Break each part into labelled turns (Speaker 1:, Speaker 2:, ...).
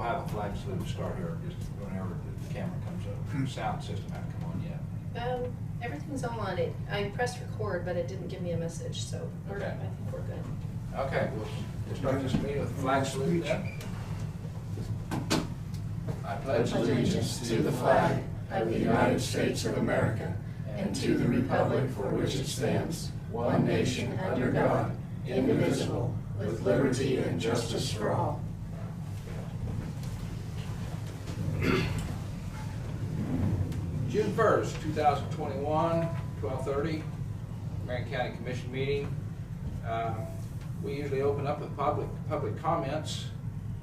Speaker 1: we'll have a flag salute start here just whenever the camera comes up. Sound system hasn't come on yet.
Speaker 2: Everything's on it. I pressed record, but it didn't give me a message, so
Speaker 1: Okay.
Speaker 2: I think we're good.
Speaker 1: Okay, we'll start this meeting with a flag salute then. I pledge
Speaker 3: Allegiance to the flag of the United States of America and to the republic for which it stands, one nation under God, indivisible, with liberty and justice for all.
Speaker 1: June 1st, 2021, 12:30, Marion County Commission meeting. We usually open up with public comments.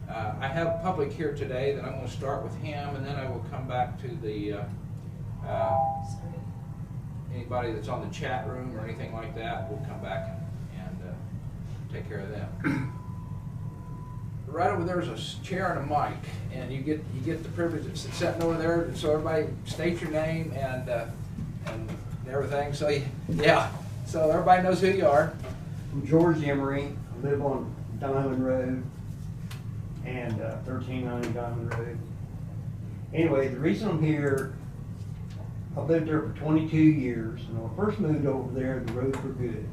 Speaker 1: I have public here today that I'm going to start with him, and then I will come back to the
Speaker 2: Sorry.
Speaker 1: anybody that's on the chat room or anything like that. We'll come back and take care of them. Right over there's a chair and a mic, and you get the privilege of sitting over there, so everybody state your name and everything. So yeah, so everybody knows who you are.
Speaker 4: I'm George Emery. I live on Diamond Road and 1390 Diamond Road. Anyway, the reason I'm here, I've lived there for 22 years, and when I first moved over there, the roads were good.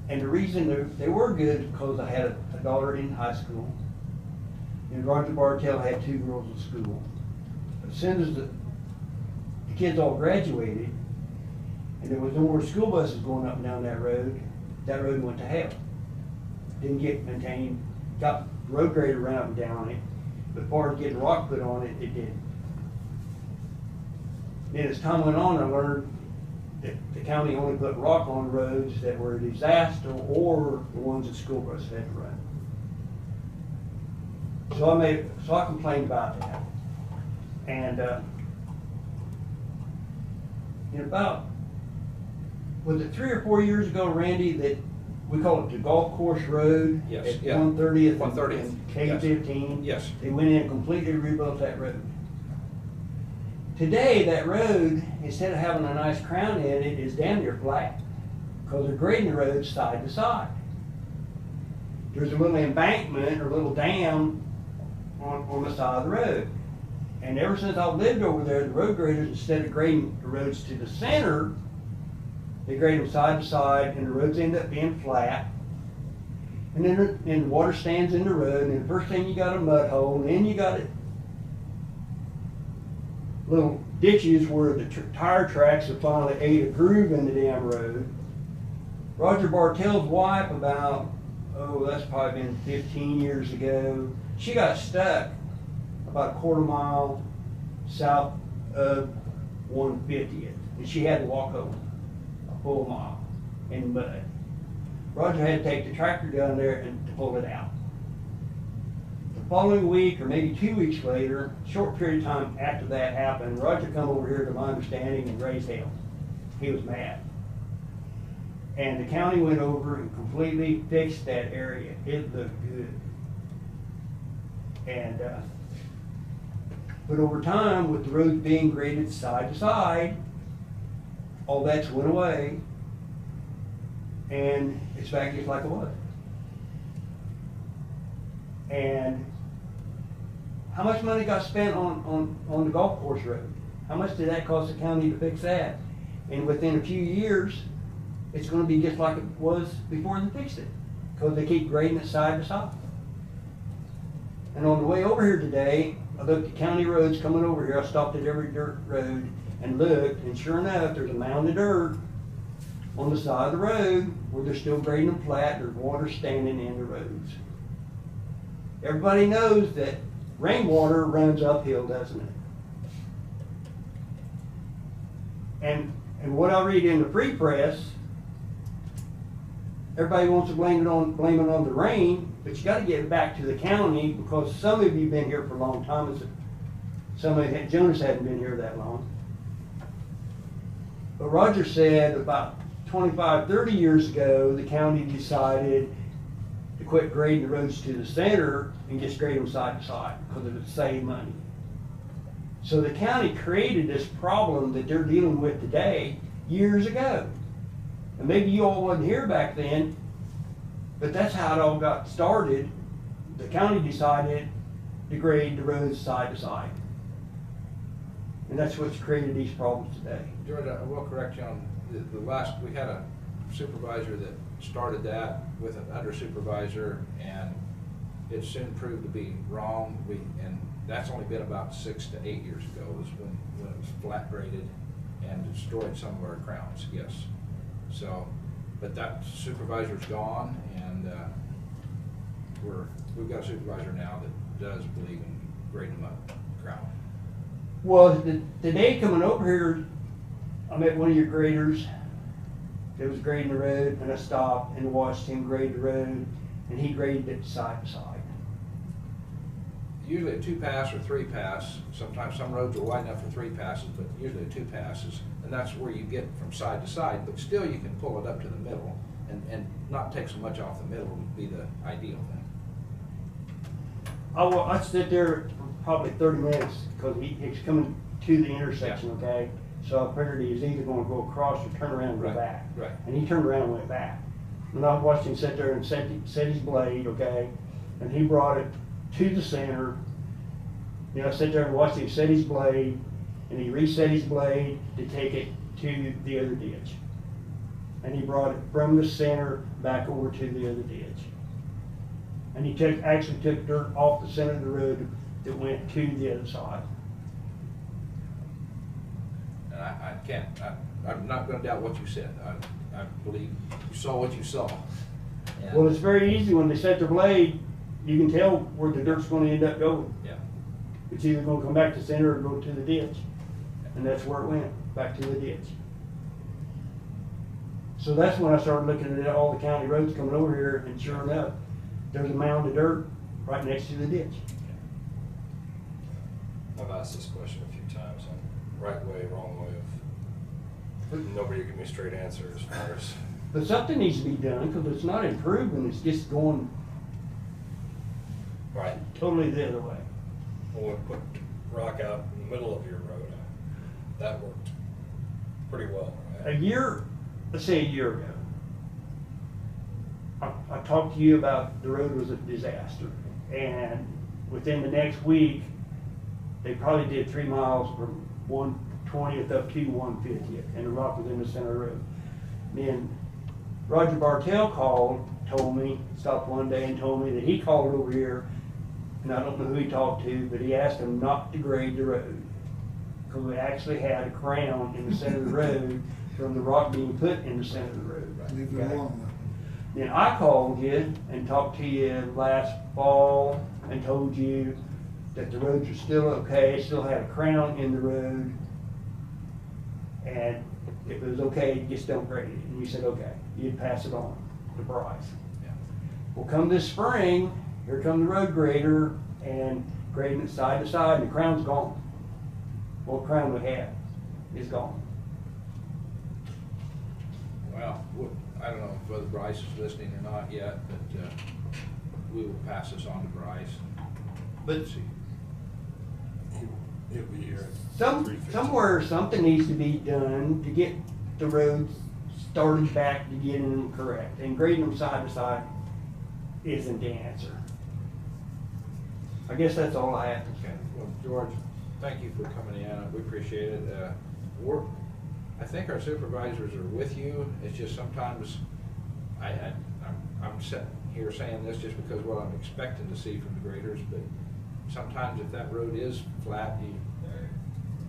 Speaker 4: And the reason they were good is because I had a daughter in high school, and Roger Bartell had 2 girls in school. But as soon as the kids all graduated, and there was no more school buses going up and down that road went to hell. Didn't get maintained, got road grader around and down it, but as far as getting rock put on it, it didn't. Then as time went on, I learned that the county only put rock on roads that were a disaster or the ones that school buses had to run. So I complained about that. And in about, was it 3 or 4 years ago, Randy, that we call it the Golf Course Road?
Speaker 1: Yes,
Speaker 4: At
Speaker 1: yeah.
Speaker 4: 130th
Speaker 1: 130th,
Speaker 4: and K15?
Speaker 1: Yes.
Speaker 4: They went in and completely rebuilt that road. Today, that road, instead of having a nice crown in it, is damn near flat, because they're grading the road side to side. There's a little embankment or little dam on the side of the road. And ever since I've lived over there, the road graders, instead of grading the roads to the center, they grade them side to side, and the roads end up being flat. And then the water stands in the road, and the first thing you got a mud hole, and then you got little ditches where the tire tracks have finally ate a groove in the damn road. Roger Bartell's wife, that's probably been 15 years ago, she got stuck about a quarter mile south of 150th, and she had to walk home a full mile in mud. Roger had to take the tractor down there and to pull it out. The following week, or maybe 2 weeks later, short period of time after that happened, Roger come over here, to my understanding, and raised hell. He was mad. And the county went over and completely fixed that area. It looked good. And but over time, with the roads being graded side to side, all that's went away, and it's back just like it was. And how much money got spent on the golf course road? How much did that cost the county to fix that? And within a few years, it's going to be just like it was before they fixed it, because they keep grading it side to side. And on the way over here today, I looked at county roads coming over here. I stopped at every dirt road and looked, and sure enough, there's a mound of dirt on the side of the road where they're still grading them flat. There's water standing in the roads. Everybody knows that rainwater runs uphill, doesn't it? And what I read in the free press, everybody wants to blame it on the rain, but you got to get it back to the county, because some of you have been here for a long time. Jonas hadn't been here that long. But Roger said about 25, 30 years ago, the county decided to quit grading the roads to the center and just grade them side to side, because it would save money. So the county created this problem that they're dealing with today years ago. And maybe you all wasn't here back then, but that's how it all got started the county decided to grade the roads side to side. And that's what's created these problems today.
Speaker 1: George, I will correct you on the last, we had a supervisor that started that with an under supervisor, and it soon proved to be wrong. And that's only been about 6 to 8 years ago, was when it was flat graded and destroyed some of our crowns, yes. So, but that supervisor's gone, and we've got a supervisor now that does believe in grading them up crown.
Speaker 4: Well, the day coming over here, I met one of your graders that was grading the road, and I stopped and watched him grade the road, and he graded it side to side.
Speaker 1: Usually a 2-pass or 3-pass. Sometimes some roads are wide enough for 3 passes, but usually 2 passes. And that's where you get from side to side, but still you can pull it up to the middle and not take so much off the middle would be the ideal thing.
Speaker 4: I sit there for probably 30 minutes because he's coming to the intersection, okay? So I figured he was either gonna go across or turn around and go
Speaker 1: Right,
Speaker 4: back.
Speaker 1: right.
Speaker 4: And he turned around and went back. And I watched him sit there and set his blade, okay? And he brought it to the center. You know, I sat there and watched him set his blade, and he reset his blade to take it to the other ditch. And he brought it from the center back over to the other ditch. And he actually took dirt off the center of the road that went to the other side.
Speaker 1: And I'm not gonna doubt what you said. I believe you saw what you saw. And-
Speaker 4: Well, it's very easy when they set their blade, you can tell where the dirt's gonna end up going.
Speaker 1: Yeah.
Speaker 4: It's either gonna come back to center or go to the ditch. And that's where it went, back to the ditch. So that's when I started looking at all the county roads coming over here, and sure enough, there's a mound of dirt right next to the ditch.
Speaker 3: I've asked this question a few times on right way, wrong way of, nobody give me a straight answer as far as.
Speaker 4: But something needs to be done, because it's not improving, it's just going
Speaker 3: Right.
Speaker 4: totally the other way.
Speaker 3: When we put rock out in the middle of your road, that worked pretty well, right?
Speaker 4: Let's say a year ago, I talked to you about the road was a disaster, and within the next week, they probably did 3 miles from 120th up to 150th, and the rock was in the center of the road. Then Roger Bartell told me, stopped one day and told me that he called over here, and I don't know who he talked to, but he asked him not to grade the road, because we actually had a crown in the center of the road from the rock being put in the center of the road.
Speaker 5: Leave it alone.
Speaker 4: Then I called you and talked to you last fall and told you that the roads are still okay, still had a crown in the road, and if it was okay, just don't grade it. And you said, okay, you'd pass it on to Bryce.
Speaker 1: Yeah.
Speaker 4: Well, come this spring, here come the road grader and grading it side to side, and the crown's gone. Well, the crown we had is gone.
Speaker 1: Well, I don't know whether Bryce is listening or not yet, but we will pass this on to Bryce.
Speaker 4: But
Speaker 1: See.
Speaker 3: He'll be here. at 3:15.
Speaker 4: somewhere, something needs to be done to get the roads started back to getting them correct. And grading them side to side isn't the answer. I guess that's all I have to say.
Speaker 1: Okay, well, George, thank you for coming in, we appreciate it. I think our supervisors are with you, it's just sometimes, I'm sitting here saying this just because what I'm expecting to see from the graders, but sometimes if that road is flat,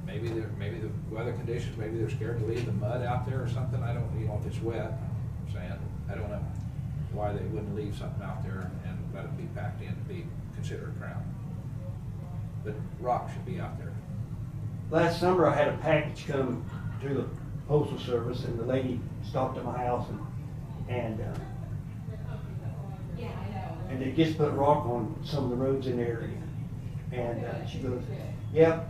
Speaker 1: maybe the weather conditions, maybe they're scared to leave the mud out there or something, I don't, if it's wet, I'm saying, I don't know why they wouldn't leave something out there and let it be packed in to be considered a crown. But rock should be out there.
Speaker 4: Last summer, I had a package come through the postal service, and the lady stopped at my house and they just put rock on some of the roads in the area. And she goes, yep,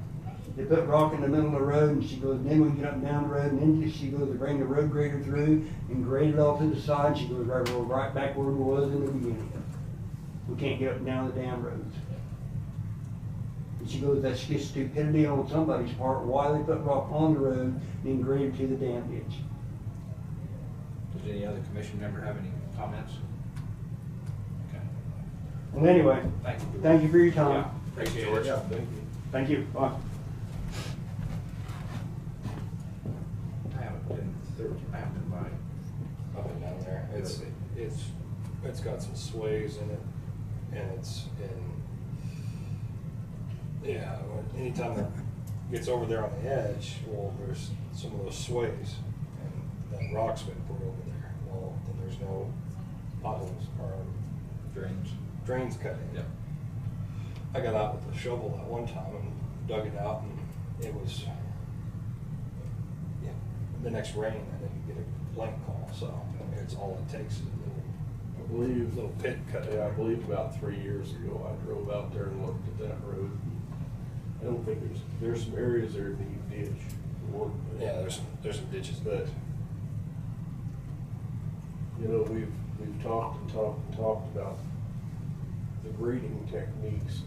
Speaker 4: they put rock in the middle of the road, and she goes, then we get up and down the road, and then she goes to bring the road grader through and grade it off to the side. She goes, right back where it was in the beginning. We can't get up and down the damn roads. And she goes, that's just stupidity on somebody's part, why they put rock on the road and then grade it to the damn ditch.
Speaker 1: Does any other commission member have any comments? Okay.
Speaker 4: Well, anyway, thank you for your time.
Speaker 1: Yeah, appreciate it.
Speaker 3: Yeah, thank you.
Speaker 4: Thank you. Bye.
Speaker 1: I haven't been by.
Speaker 3: Up and down there, it's got some sways in it, and it's in, yeah, anytime it gets over there on the edge, well, there's some of those sways, and that rock's been put over there, well, then there's no potholes, or drains cut in.
Speaker 1: Yep.
Speaker 3: I got out with a shovel that one time and dug it out, and it was, yeah, the next rain, I didn't get a blank call, so it's all it takes is a little pit cut
Speaker 5: Yeah, I
Speaker 3: out.
Speaker 5: believe about 3 years ago, I drove out there and looked at that road. I don't think there's some areas there that need ditch.
Speaker 3: Yeah, there's some ditches,
Speaker 5: But, you know, we've talked and talked and talked about the grading techniques,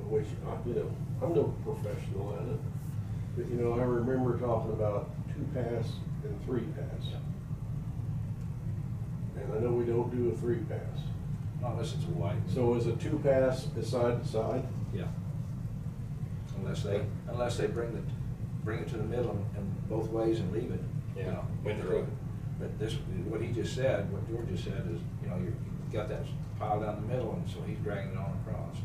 Speaker 5: which, I'm no professional at it. But, you know, I remember talking about 2-pass and 3-pass. And I know we don't do a 3-pass.
Speaker 1: Unless it's white.
Speaker 5: So is a 2-pass a side to side?
Speaker 1: Yeah. Unless they bring it to the middle and both ways and leave it. You
Speaker 3: Yeah,
Speaker 1: know.
Speaker 3: winter road.
Speaker 1: But this, what he just said, what George just said is, you know, you've got that pile down the middle, and so he's dragging it on across.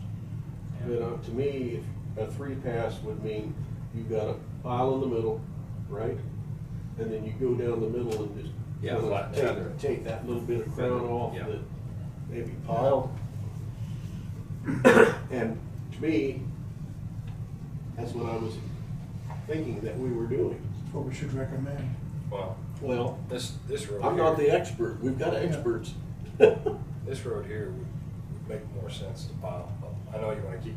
Speaker 1: And-
Speaker 5: But to me, a 3-pass would mean you've got a pile in the middle, right? And then you go down the middle and just
Speaker 1: Yeah,
Speaker 5: kinda
Speaker 1: flat feather.
Speaker 5: take that little bit of crown off
Speaker 1: Yeah.
Speaker 5: that maybe pile. And to me, that's what I was thinking that we were doing.
Speaker 6: That's what we should recommend.
Speaker 5: Well,
Speaker 3: This road.
Speaker 5: I'm not the
Speaker 3: here-
Speaker 5: expert, we've got experts.
Speaker 3: This road here would make more sense to pile. I know you wanna keep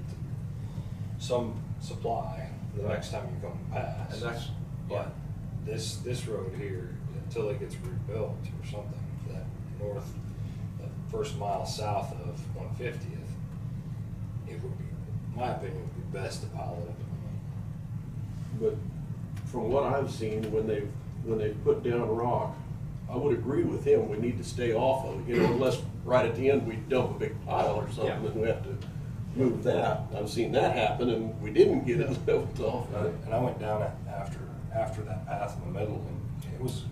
Speaker 3: some supply the next time you come past.
Speaker 1: And that's,
Speaker 3: But this road here, until it gets rebuilt or something, that first mile south of 150th, it would be, in my opinion, would be best to pile it up.
Speaker 5: But from what I've seen, when they've put down rock, I would agree with him, we need to stay off of it, you know, unless right at the end we dump a big pile or something,
Speaker 1: Yeah.
Speaker 5: and we have to move that. I've seen that happen, and we didn't get it leveled off.
Speaker 3: And I went down it after that path in the middle, and it was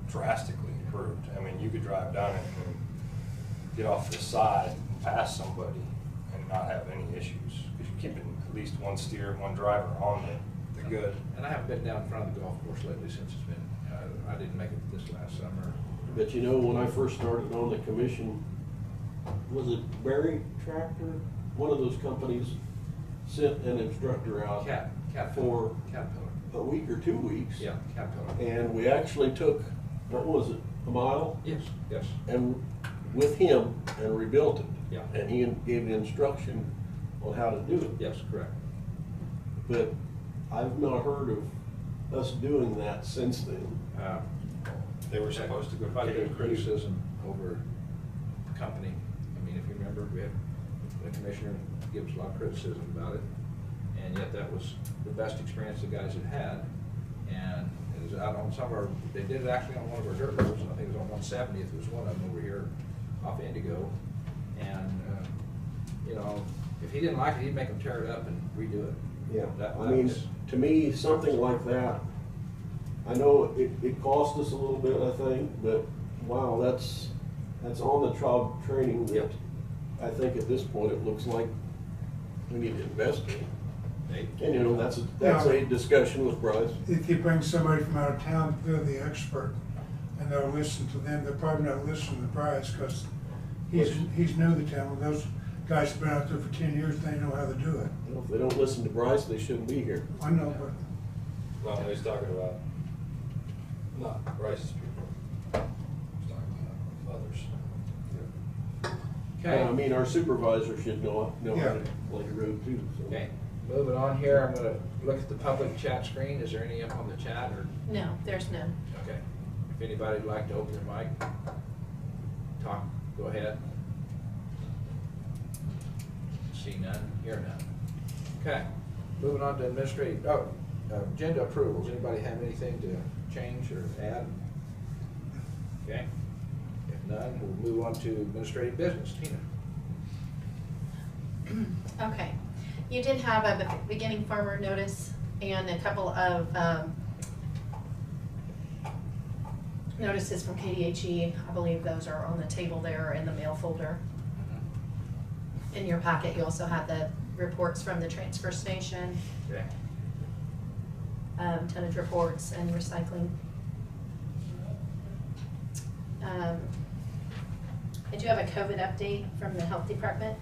Speaker 3: drastically improved. I mean, you could drive down it and get off the side and pass somebody and not have any issues, because you're keeping at least one steer, one driver on the good.
Speaker 1: and I haven't been down in front of the golf course lately since it's been, I didn't make it this last summer.
Speaker 5: But you know, when I first started on the commission, was it Barry Tractor? One of those companies sent an instructor out
Speaker 1: Caterpillar. Caterpillar.
Speaker 5: a week or 2 weeks.
Speaker 1: Yeah, Caterpillar.
Speaker 5: And we actually took, what was it, a mile?
Speaker 1: Yes, yes.
Speaker 5: And with him and rebuilt it.
Speaker 1: Yeah.
Speaker 5: And he gave instruction on how to do it.
Speaker 1: Yes, correct.
Speaker 5: But I've not heard of us doing that since then.
Speaker 3: They were supposed to go.
Speaker 1: Quite a bit of criticism over the company. I mean, if you remember, we had, the commissioner gives a lot of criticism about it, and yet that was the best experience the guys had had. And it was out on some of our, they did it actually on one of our dirt roads, and I think it was on 170th, was one of them over here off Indigo. And, you know, if he didn't like it, he'd make them tear it up and redo it.
Speaker 5: Yeah,
Speaker 1: That
Speaker 5: I mean,
Speaker 1: was-
Speaker 5: to me, something like that, I know it cost us a little bit, I think, but wow, that's on the job training that
Speaker 1: Yep.
Speaker 5: I think at this point it looks like we need to invest in. And you know, that's a discussion with Bryce.
Speaker 6: If you bring somebody from out of town, they're the expert, and they'll listen to them. They'll probably not listen to Bryce, because he's new to town. Those guys have been out there for 10 years, they know how to do it.
Speaker 5: You know, if they don't listen to Bryce, they shouldn't be here.
Speaker 6: I know, but
Speaker 3: No, he's talking about not Bryce's people. He's talking about others.
Speaker 1: Okay.
Speaker 5: I mean, our supervisor should know how
Speaker 6: Yeah.
Speaker 5: to play the road too, so.
Speaker 1: Okay, moving on here, I'm gonna look at the public chat screen. Is there any up on the chat, or?
Speaker 2: No, there's none.
Speaker 1: Okay. If anybody'd like to open their mic, talk, go ahead. See none, hear none. Okay, moving on to administrative, agenda approvals. Anybody have anything to change or add? Okay, if none, we'll move on to administrative business. Tina?
Speaker 2: Okay, you did have a beginning farmer notice and a couple of notices from KDHE. I believe those are on the table there in the mail folder. In your packet, you also have the reports from the transfer station,
Speaker 1: Okay.
Speaker 2: tonnage reports and recycling. I do have a COVID update from the health department.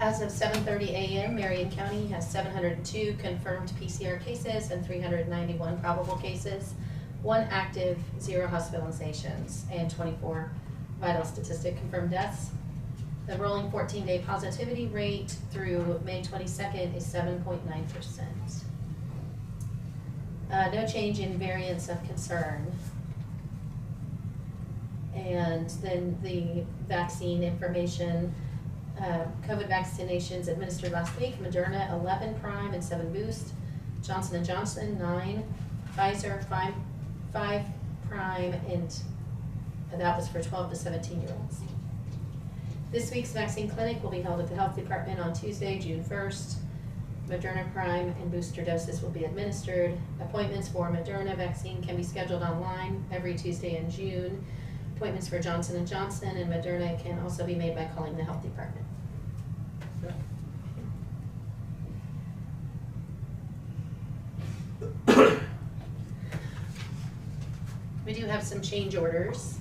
Speaker 2: As of 7:30 a.m., Marion County has 702 confirmed PCR cases and 391 probable cases, 1 active, 0 hospitalizations, and 24 vital statistic confirmed deaths. The rolling 14-day positivity rate through May 22nd is 7.9%. No change in variants of concern. And then the vaccine information. COVID vaccinations administered last week: Moderna 11 prime and 7 boost, Johnson & Johnson 9, Pfizer 5 prime, and that was for 12 to 17-year-olds. This week's vaccine clinic will be held at the health department on Tuesday, June 1st. Moderna prime and booster doses will be administered. Appointments for Moderna vaccine can be scheduled online every Tuesday in June. Appointments for Johnson & Johnson and Moderna can also be made by calling the health department. We do have some change orders.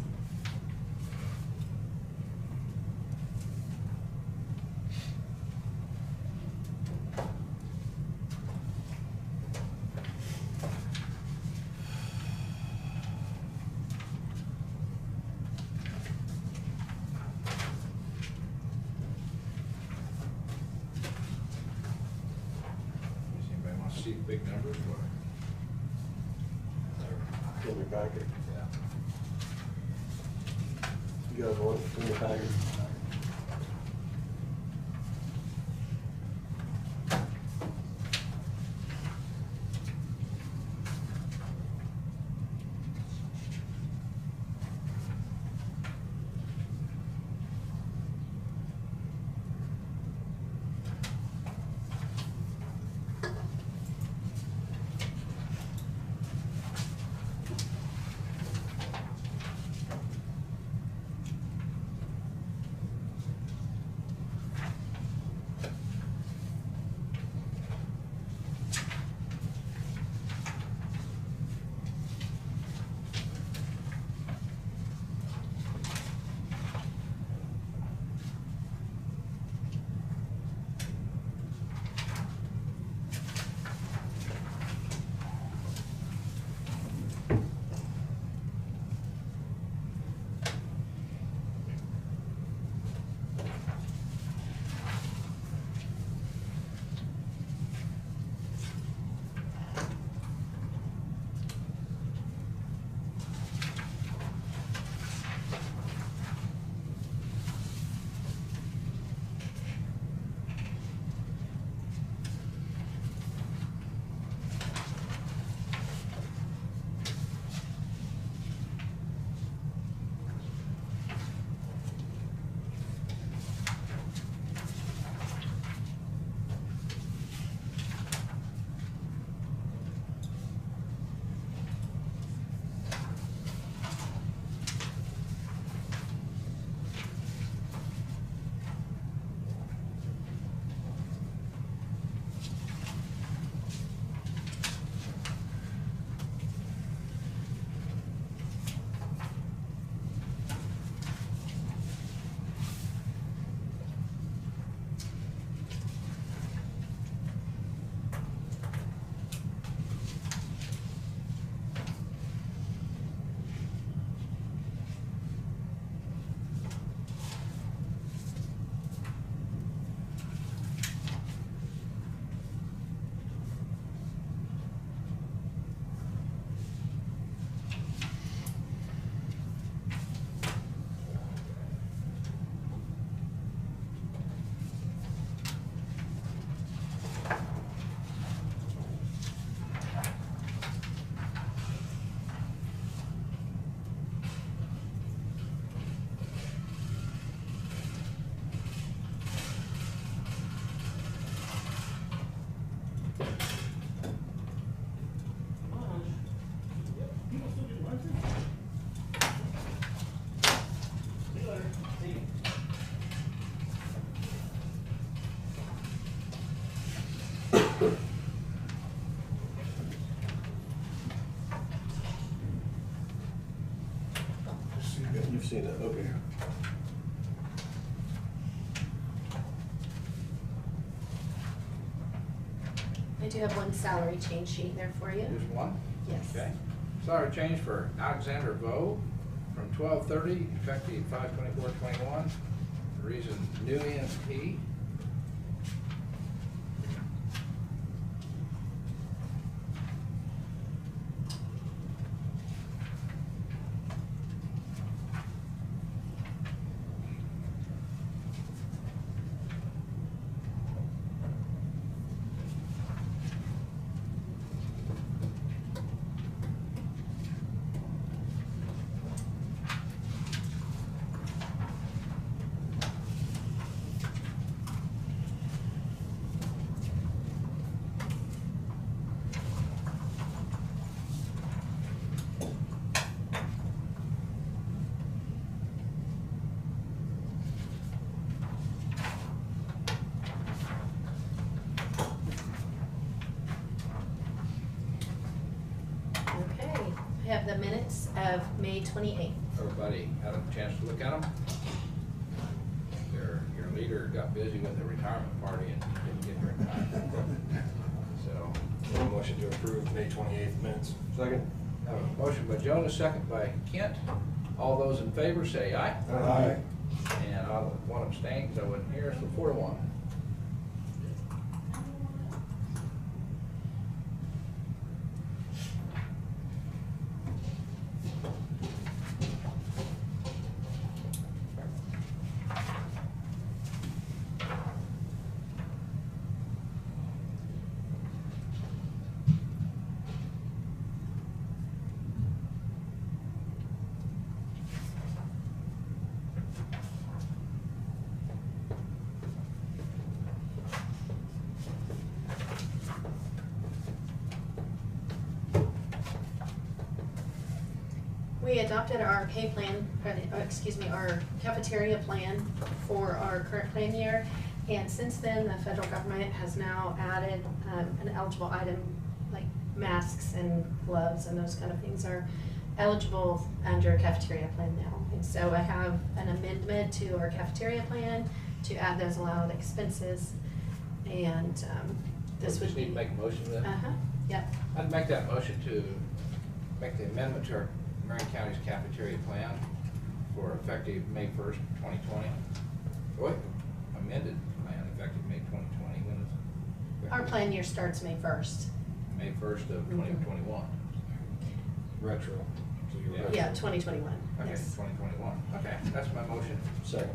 Speaker 1: Does anybody want to see the big numbers or?
Speaker 5: In your packet.
Speaker 1: Yeah.
Speaker 5: You guys want it in your packet? seen it, okay.
Speaker 2: I do have one salary change sheet there for you.
Speaker 1: Just one?
Speaker 2: Yes.
Speaker 1: Okay. Salary change for Alexander Vo from 12/30, effective 5/24/21. Reason new EMT.
Speaker 2: Okay, I have the minutes of May 28th.
Speaker 1: Everybody had a chance to look at them? Your leader got busy with the retirement party and didn't get here in time. So,
Speaker 3: Motion to approve May 28th minutes.
Speaker 5: Second?
Speaker 1: have a motion by Jonas, second by Kent. All those in favor say aye.
Speaker 6: Aye.
Speaker 1: And I'll one abstain, because I wasn't here, so 4-1.
Speaker 2: We adopted our pay plan, our cafeteria plan for our current plan year. And since then, the federal government has now added an eligible item like masks and gloves and those kind of things are eligible under cafeteria plan now. And so I have an amendment to our cafeteria plan to add those allowed expenses. And this would
Speaker 1: Just
Speaker 2: be.
Speaker 1: need to make a motion to that.
Speaker 2: Uh-huh, yep.
Speaker 1: I'd make that motion to make the amendment to our Marion County's cafeteria plan for effective May 1st, 2020. Wait, amended plan effective May 2020. When is it?
Speaker 2: Our plan year starts May 1st.
Speaker 1: May 1st of 2021.
Speaker 3: Retro. So you're
Speaker 1: Yeah.
Speaker 3: retro.
Speaker 2: Yeah, 2021,
Speaker 1: Okay,
Speaker 2: yes.
Speaker 1: 2021. Okay, that's my motion.
Speaker 3: Second.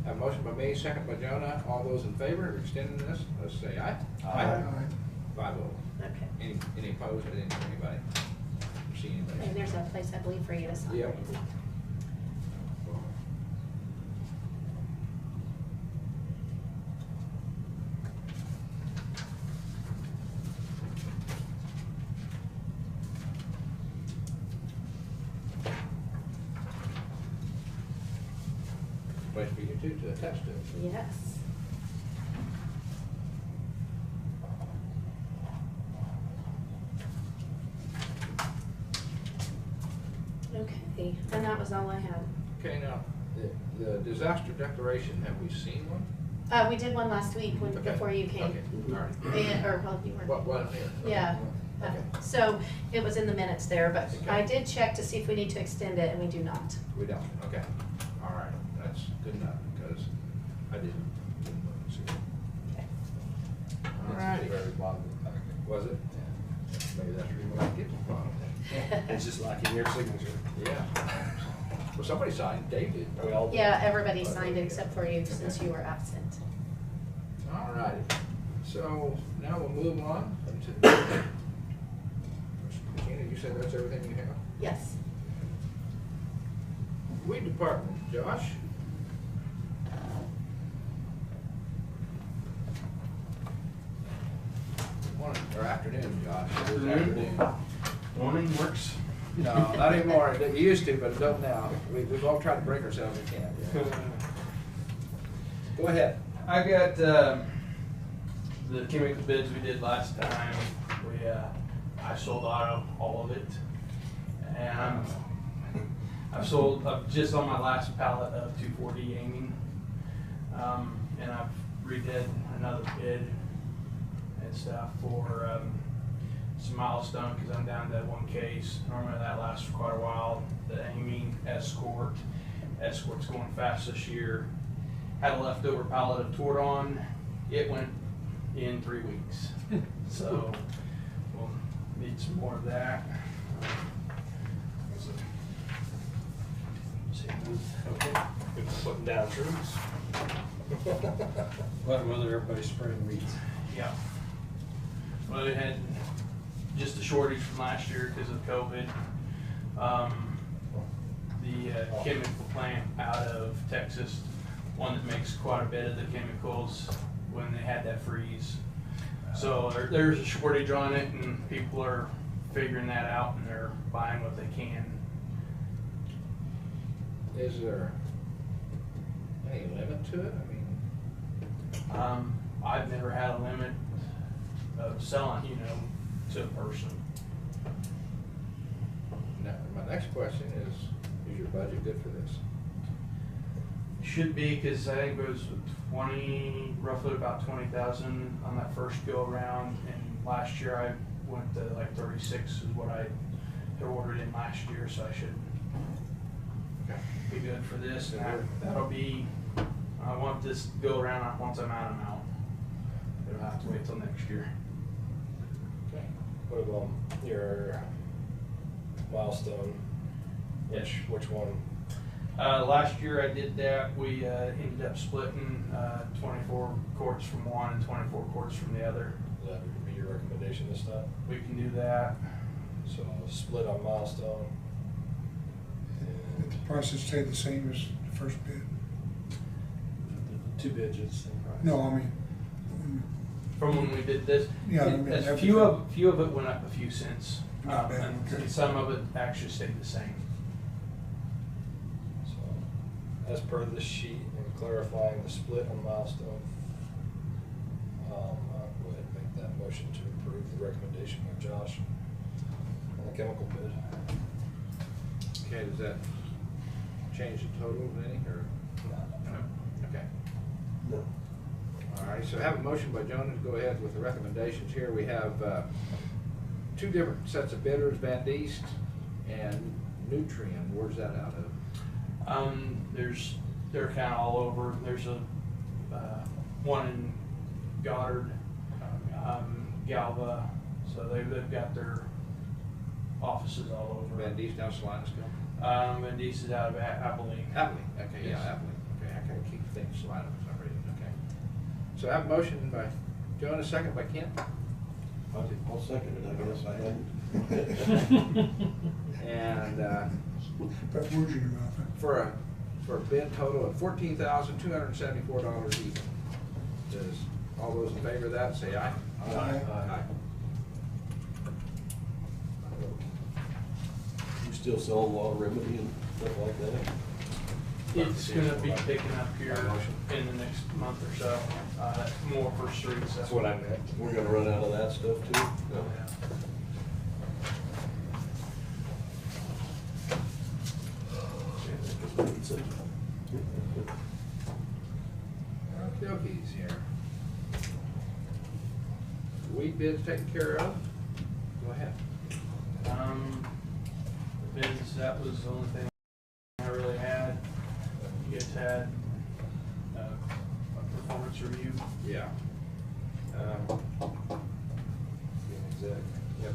Speaker 1: A motion by me, second by Jonah. All those in favor of extending this, let's say aye.
Speaker 3: Aye.
Speaker 1: 5-0.
Speaker 2: Okay.
Speaker 1: Any opposed? I didn't hear anybody. See anybody?
Speaker 2: And there's a place, I believe, for you to sign.
Speaker 1: Yep.
Speaker 2: Randy.
Speaker 1: Place for you two to attest to.
Speaker 2: Yes. Okay, and that was all I had.
Speaker 1: Okay, now, the disaster declaration, have we seen one?
Speaker 2: We did one last week when,
Speaker 1: Okay.
Speaker 2: before you came.
Speaker 1: Okay, all right.
Speaker 2: And, or, well, you were.
Speaker 1: What here?
Speaker 2: Yeah.
Speaker 1: Okay.
Speaker 2: So it was in the minutes there, but
Speaker 1: Okay.
Speaker 2: I did check to see if we need to extend it, and we do not.
Speaker 1: We don't, okay. All right, that's good enough, because I didn't see it.
Speaker 2: Okay.
Speaker 1: All right. Was it? Maybe that's the reason why I get to the bottom.
Speaker 3: It's just like in your signature.
Speaker 1: Yeah. Well, somebody signed, Dave did.
Speaker 3: We all did.
Speaker 2: Yeah, everybody signed it except for you, since you were absent.
Speaker 1: All righty. So now we'll move on to, Christina, you said that's everything you have?
Speaker 2: Yes.
Speaker 1: Weed department, Josh? Morning, or afternoon, Josh. It is afternoon.
Speaker 4: Morning works.
Speaker 1: No, not anymore. You used to, but don't now. We've all tried to break ourselves and can't. Go ahead.
Speaker 7: I got the chemical bids we did last time. I sold auto all of it, and I've sold, just on my last pallet of 240 aiming, and I've redid another bid and stuff for some milestone, because I'm down to one case. Normally that lasts for quite a while. The aiming Escort's going fast this year. Had a leftover pallet of Tordon. It went in 3 weeks. So we'll need some more of that.
Speaker 8: Okay, good for putting down trees.
Speaker 3: Let whether everybody's spraying weeds.
Speaker 7: Yeah. Well, we had just a shortage from last year because of COVID. The chemical plant out of Texas, one that makes quite a bit of the chemicals, when they had that freeze. So there's a shortage on it, and people are figuring that out, and they're buying what they can.
Speaker 1: Is there any limit to it? I mean,
Speaker 7: I've never had a limit of selling, to a person.
Speaker 1: now, my next question is your budget good for this?
Speaker 7: Should be, because I think it was roughly about 20,000 on that first go around, and last year I went to like 36 is what I had ordered in last year, so I should be good for this, and that'll be, I want this go around once I'm out, I'm out. It'll have to wait till next year.
Speaker 8: Okay. What about your milestone? Which one?
Speaker 7: Last year I did that. We ended up splitting 24 quarts from one and 24 quarts from the other.
Speaker 8: That would be your recommendation this time?
Speaker 7: We can do that.
Speaker 8: So split on milestone.
Speaker 6: Did the prices stay the same as the first bid?
Speaker 8: Two bids at the same price.
Speaker 6: No, I mean,
Speaker 7: From when we did this,
Speaker 6: Yeah, I mean,
Speaker 7: a few of it went up a few cents.
Speaker 6: Not bad,
Speaker 7: And
Speaker 6: okay.
Speaker 7: some of it actually stayed the same.
Speaker 8: So, as per this sheet and clarifying the split on milestone, I'll go ahead and make that motion to approve the recommendation by Josh on the chemical bid.
Speaker 1: Okay, does that change the total any, or? No. Okay.
Speaker 5: No.
Speaker 1: All right, so I have a motion by Jonas to go ahead with the recommendations here. We have two different sets of bidders, Van Diest and Nutrien. Where's that out of?
Speaker 7: They're kind of all over. There's a one in Goddard, Galva, so they've got their offices all over.
Speaker 1: Van Diest down Salinas still?
Speaker 7: Van Diest is out of Abilene.
Speaker 1: Abilene, okay, yeah,
Speaker 7: Yes.
Speaker 1: Abilene. Okay, I gotta keep things Salinas for some reason, okay. So I have a motion by Jonas, second by Kent.
Speaker 5: I'll second it, I guess. I hadn't.
Speaker 1: And
Speaker 6: put words in your mouth.
Speaker 1: for a bid total of $14,274 even. Does all those in favor of that say aye?
Speaker 6: Aye.
Speaker 1: Aye.
Speaker 5: You still sell water remedy and stuff like that?
Speaker 7: It's gonna be picking up here in the next month or so, more for streets.
Speaker 8: That's what I meant.
Speaker 5: We're gonna run out of that stuff too? No.
Speaker 1: Okey-dokeys here. Weed bids taken care of? Go ahead.
Speaker 7: Bids, that was the only thing I really had. You guys had a performance review.
Speaker 1: Yeah.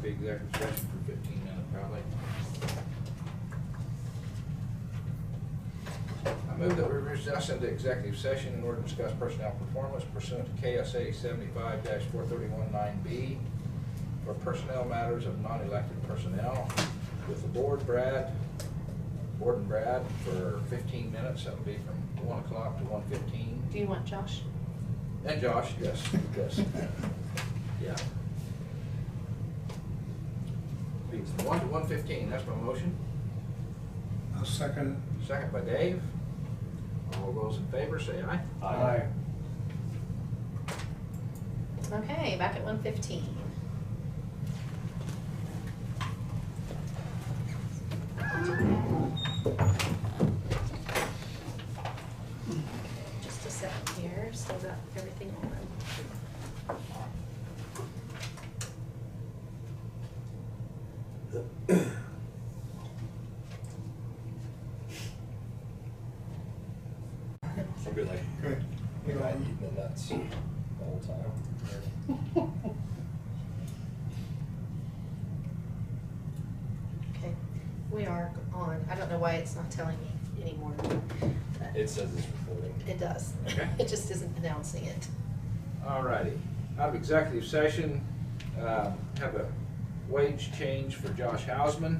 Speaker 1: Be executive session for 15 minutes probably. I move that we recess into executive session in order to discuss personnel performance pursuant to KSA 75-4319B for personnel matters of non-elected personnel with the board and Brad for 15 minutes. That'll be from 1 o'clock to 1:15.
Speaker 2: Do you want Josh?
Speaker 1: And Josh, yes, yes. Yeah. Be 1 to 1:15, that's my motion.
Speaker 6: I'll second it.
Speaker 1: Second by Dave. All those in favor say aye.
Speaker 5: Aye.
Speaker 2: Okay, back at 1:15. Okay, we are on. I don't know why it's not telling me anymore. but
Speaker 8: It says it's recording.
Speaker 2: It does.
Speaker 1: Okay.
Speaker 2: It just isn't announcing it.
Speaker 1: All righty. Out of executive session, have a wage change for Josh Hausman.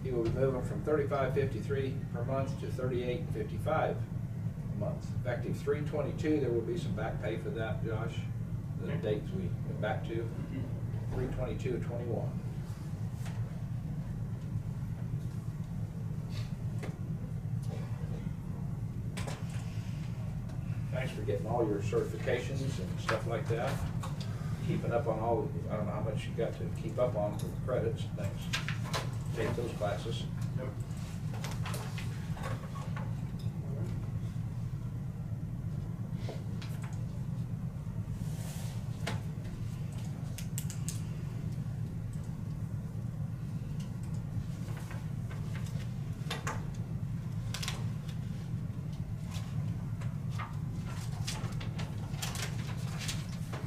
Speaker 1: He will be moving from $35.53 per month to $38.55 a month. Effective 3/22, there will be some back pay for that, Josh. The dates we went back to, 3/22/21. Thanks for getting all your certifications and stuff like that. Keeping up on all, I don't know how much you got to keep up on for credits and things. Take those classes.
Speaker 7: Yep.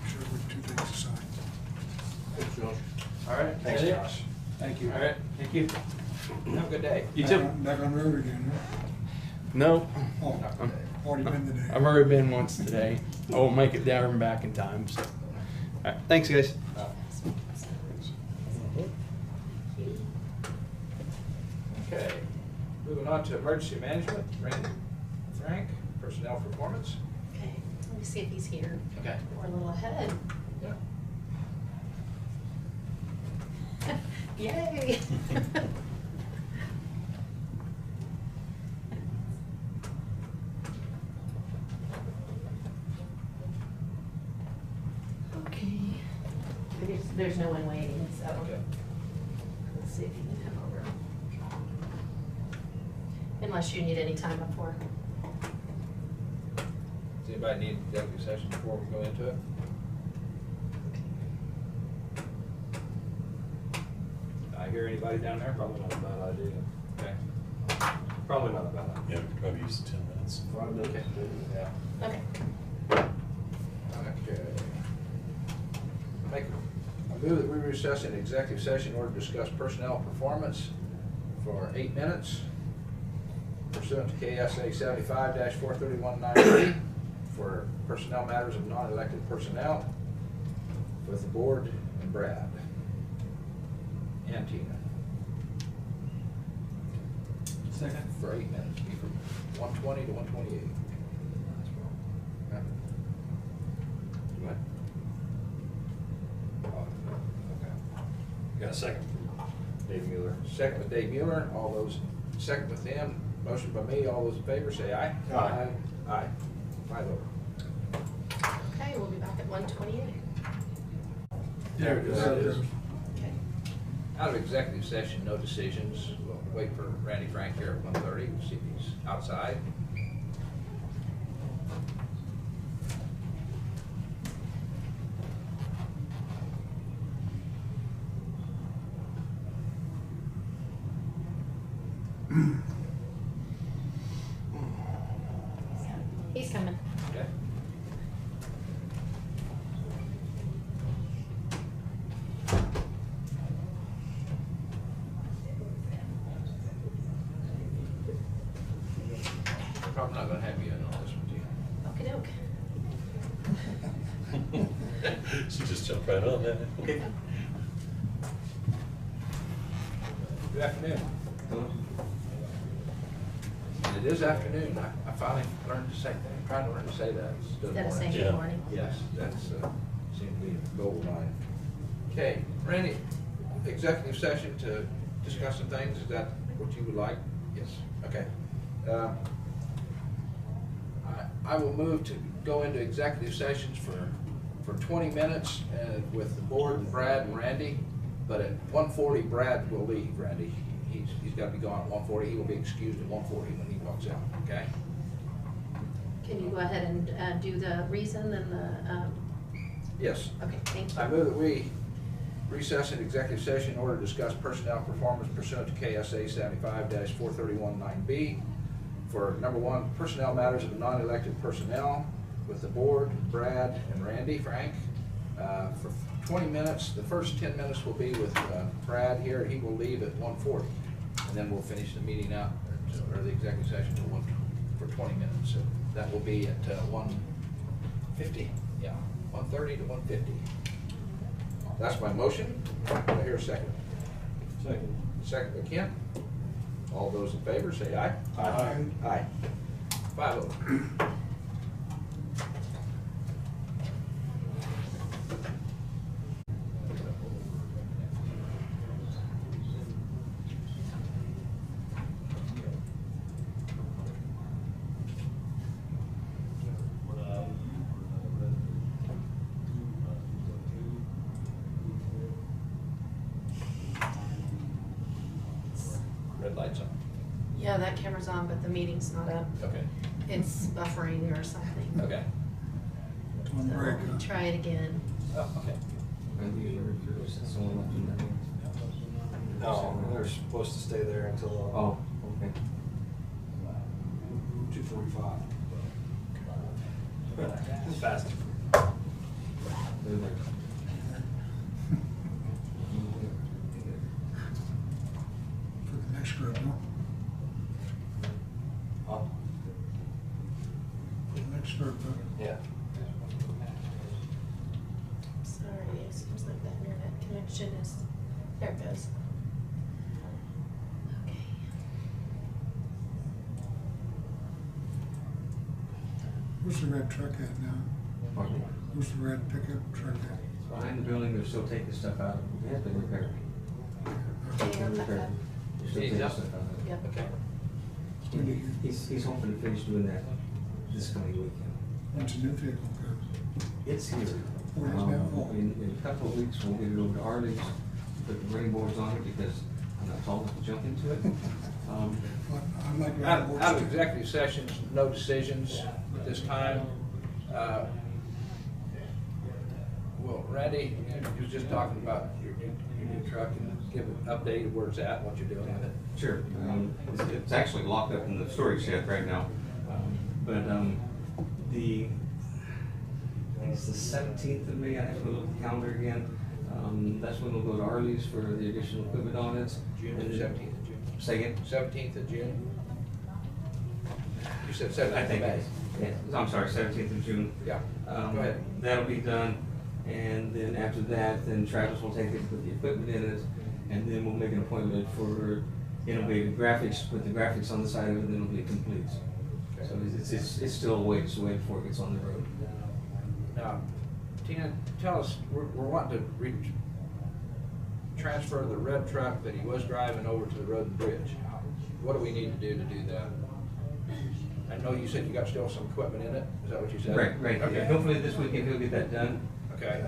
Speaker 6: Sure, we're 2 things to sign.
Speaker 5: Thanks, Josh.
Speaker 1: All right.
Speaker 8: Thanks,
Speaker 1: that's it.
Speaker 8: Josh.
Speaker 4: Thank you.
Speaker 7: All right, thank you.
Speaker 1: Have a good day.
Speaker 7: You too.
Speaker 6: Back on road again,
Speaker 7: No,
Speaker 6: huh? Oh,
Speaker 1: Have a good day.
Speaker 6: already been today.
Speaker 7: I've already been once today. I won't make it down and back in time, so. All right, thanks, guys.
Speaker 1: Okay, moving on to emergency management, Randy Frank, personnel performance.
Speaker 2: Okay, let me see if he's here.
Speaker 1: Okay.
Speaker 2: We're a little ahead.
Speaker 1: Yeah.
Speaker 2: Yay! Okay. There's no one waiting, so
Speaker 1: Okay.
Speaker 2: let's see if you can come over. Unless you need any time before.
Speaker 1: Does anybody need executive session before we go into it? I hear anybody down there?
Speaker 8: Probably not a bad idea.
Speaker 1: Okay.
Speaker 8: Probably not a bad idea.
Speaker 9: Yeah, we could probably use 10 minutes.
Speaker 5: 5 minutes.
Speaker 1: Okay. Yeah.
Speaker 2: Okay.
Speaker 1: Okay. I move that we recess in executive session in order to discuss personnel performance for 8 minutes pursuant to KSA 75-4319 for personnel matters of non-elected personnel with the board and Brad and Tina.
Speaker 4: Second.
Speaker 1: For 8 minutes, be from 120 to 128. Yeah. What? Oh, okay.
Speaker 8: Got a second from Dave Mueller.
Speaker 1: Second with Dave Mueller, all those, second with them, motion by me, all those in favor say aye.
Speaker 5: Aye.
Speaker 1: Aye. 5-0.
Speaker 2: Okay, we'll be back at 1:28.
Speaker 1: There it is.
Speaker 2: Okay.
Speaker 1: Out of executive session, no decisions. We'll wait for Randy Frank here at 1:30, we'll see if he's outside.
Speaker 2: He's coming.
Speaker 1: Okay. Probably not gonna have you in on this one, Tina.
Speaker 2: Okey-doke.
Speaker 9: She just jumped right on that.
Speaker 1: Okay. Good afternoon. And it is afternoon. I finally learned to say, I'm trying to learn to say that.
Speaker 2: Instead of saying
Speaker 9: Yeah.
Speaker 2: good morning.
Speaker 1: Yes, that's, seems to be a goal of mine. Okay, Randy, executive session to discuss some things, is that what you would like? Yes. Okay. I will move to go into executive sessions for 20 minutes with the board and Brad and Randy, but at 1:40 Brad will leave, Randy. He's got to be gone at 1:40. He will be excused at 1:40 when he walks out, okay?
Speaker 2: Can you go ahead and do the reason and the,
Speaker 1: Yes.
Speaker 2: okay, thank you.
Speaker 1: I move that we recess in executive session in order to discuss personnel performance pursuant to KSA 75-4319B for number one, personnel matters of non-elected personnel with the board, Brad and Randy Frank, for 20 minutes. The first 10 minutes will be with Brad here. He will leave at 1:40. And then we'll finish the meeting out, or the executive session for 20 minutes. So that will be at 1:50. Yeah, 1:30 to 1:50. That's my motion. Do I hear a second?
Speaker 5: Second.
Speaker 1: Second by Kent. All those in favor, say aye.
Speaker 5: Aye.
Speaker 1: Aye. 5-0. Red light's on.
Speaker 2: Yeah, that camera's on, but the meeting's not up.
Speaker 1: Okay.
Speaker 2: It's buffering or something.
Speaker 1: Okay.
Speaker 6: On break.
Speaker 2: Try it again.
Speaker 1: Oh, okay.
Speaker 8: No, they're supposed to stay there until,
Speaker 3: Oh, okay.
Speaker 8: 2:45. Fast.
Speaker 6: For the next group, no?
Speaker 8: Huh?
Speaker 6: For the next group,
Speaker 8: Yeah.
Speaker 2: Sorry, it seems like that internet connection is, there it goes. Okay.
Speaker 6: Where's the red truck at now?
Speaker 3: Pardon me?
Speaker 6: Where's the red pickup truck at?
Speaker 3: Behind the building, they're still taking stuff out. It has been repaired.
Speaker 2: Okay,
Speaker 3: It's been
Speaker 2: I'll back
Speaker 3: repaired.
Speaker 2: up.
Speaker 3: They're still
Speaker 1: He's
Speaker 3: taking
Speaker 1: up.
Speaker 3: stuff out.
Speaker 2: Yep.
Speaker 1: Okay.
Speaker 6: When do you,
Speaker 3: He's hoping to finish doing that this coming weekend.
Speaker 6: when's the new vehicle go?
Speaker 3: It's here.
Speaker 6: Where is now?
Speaker 3: In a couple of weeks, we'll get it over to Arlie's, put the running boards on it because I'm not tall enough to jump into it.
Speaker 6: I'm like.
Speaker 1: Out of executive sessions, no decisions at this time. Well, Randy, you was just talking about your new truck and give an update of where it's at, what you're doing with it.
Speaker 3: Sure. It's actually locked up in the storage shed right now. But the, I think it's the 17th of May, I have to look at the calendar again. That's when we'll go to Arlie's for the additional equipment on it.
Speaker 1: June,
Speaker 3: And
Speaker 1: 17th of June.
Speaker 3: Say again?
Speaker 1: 17th of June? You said
Speaker 3: I
Speaker 1: 17th of
Speaker 3: think,
Speaker 1: May?
Speaker 3: yeah, I'm sorry, 17th of June.
Speaker 1: Yeah, go ahead.
Speaker 3: That'll be done, and then after that, then Travis will take it, put the equipment in it, and then we'll make an appointment for innovative graphics, put the graphics on the side of it, then it'll be complete. So it's still a ways away before it gets on the road.
Speaker 1: Now, Tina, tell us, we're wanting to transfer the red truck that he was driving over to the road and bridge. What do we need to do that? I know you said you got still some equipment in it, is that what you said?
Speaker 3: Right,
Speaker 1: Okay.
Speaker 3: yeah. Hopefully this weekend he'll get that done.
Speaker 1: Okay.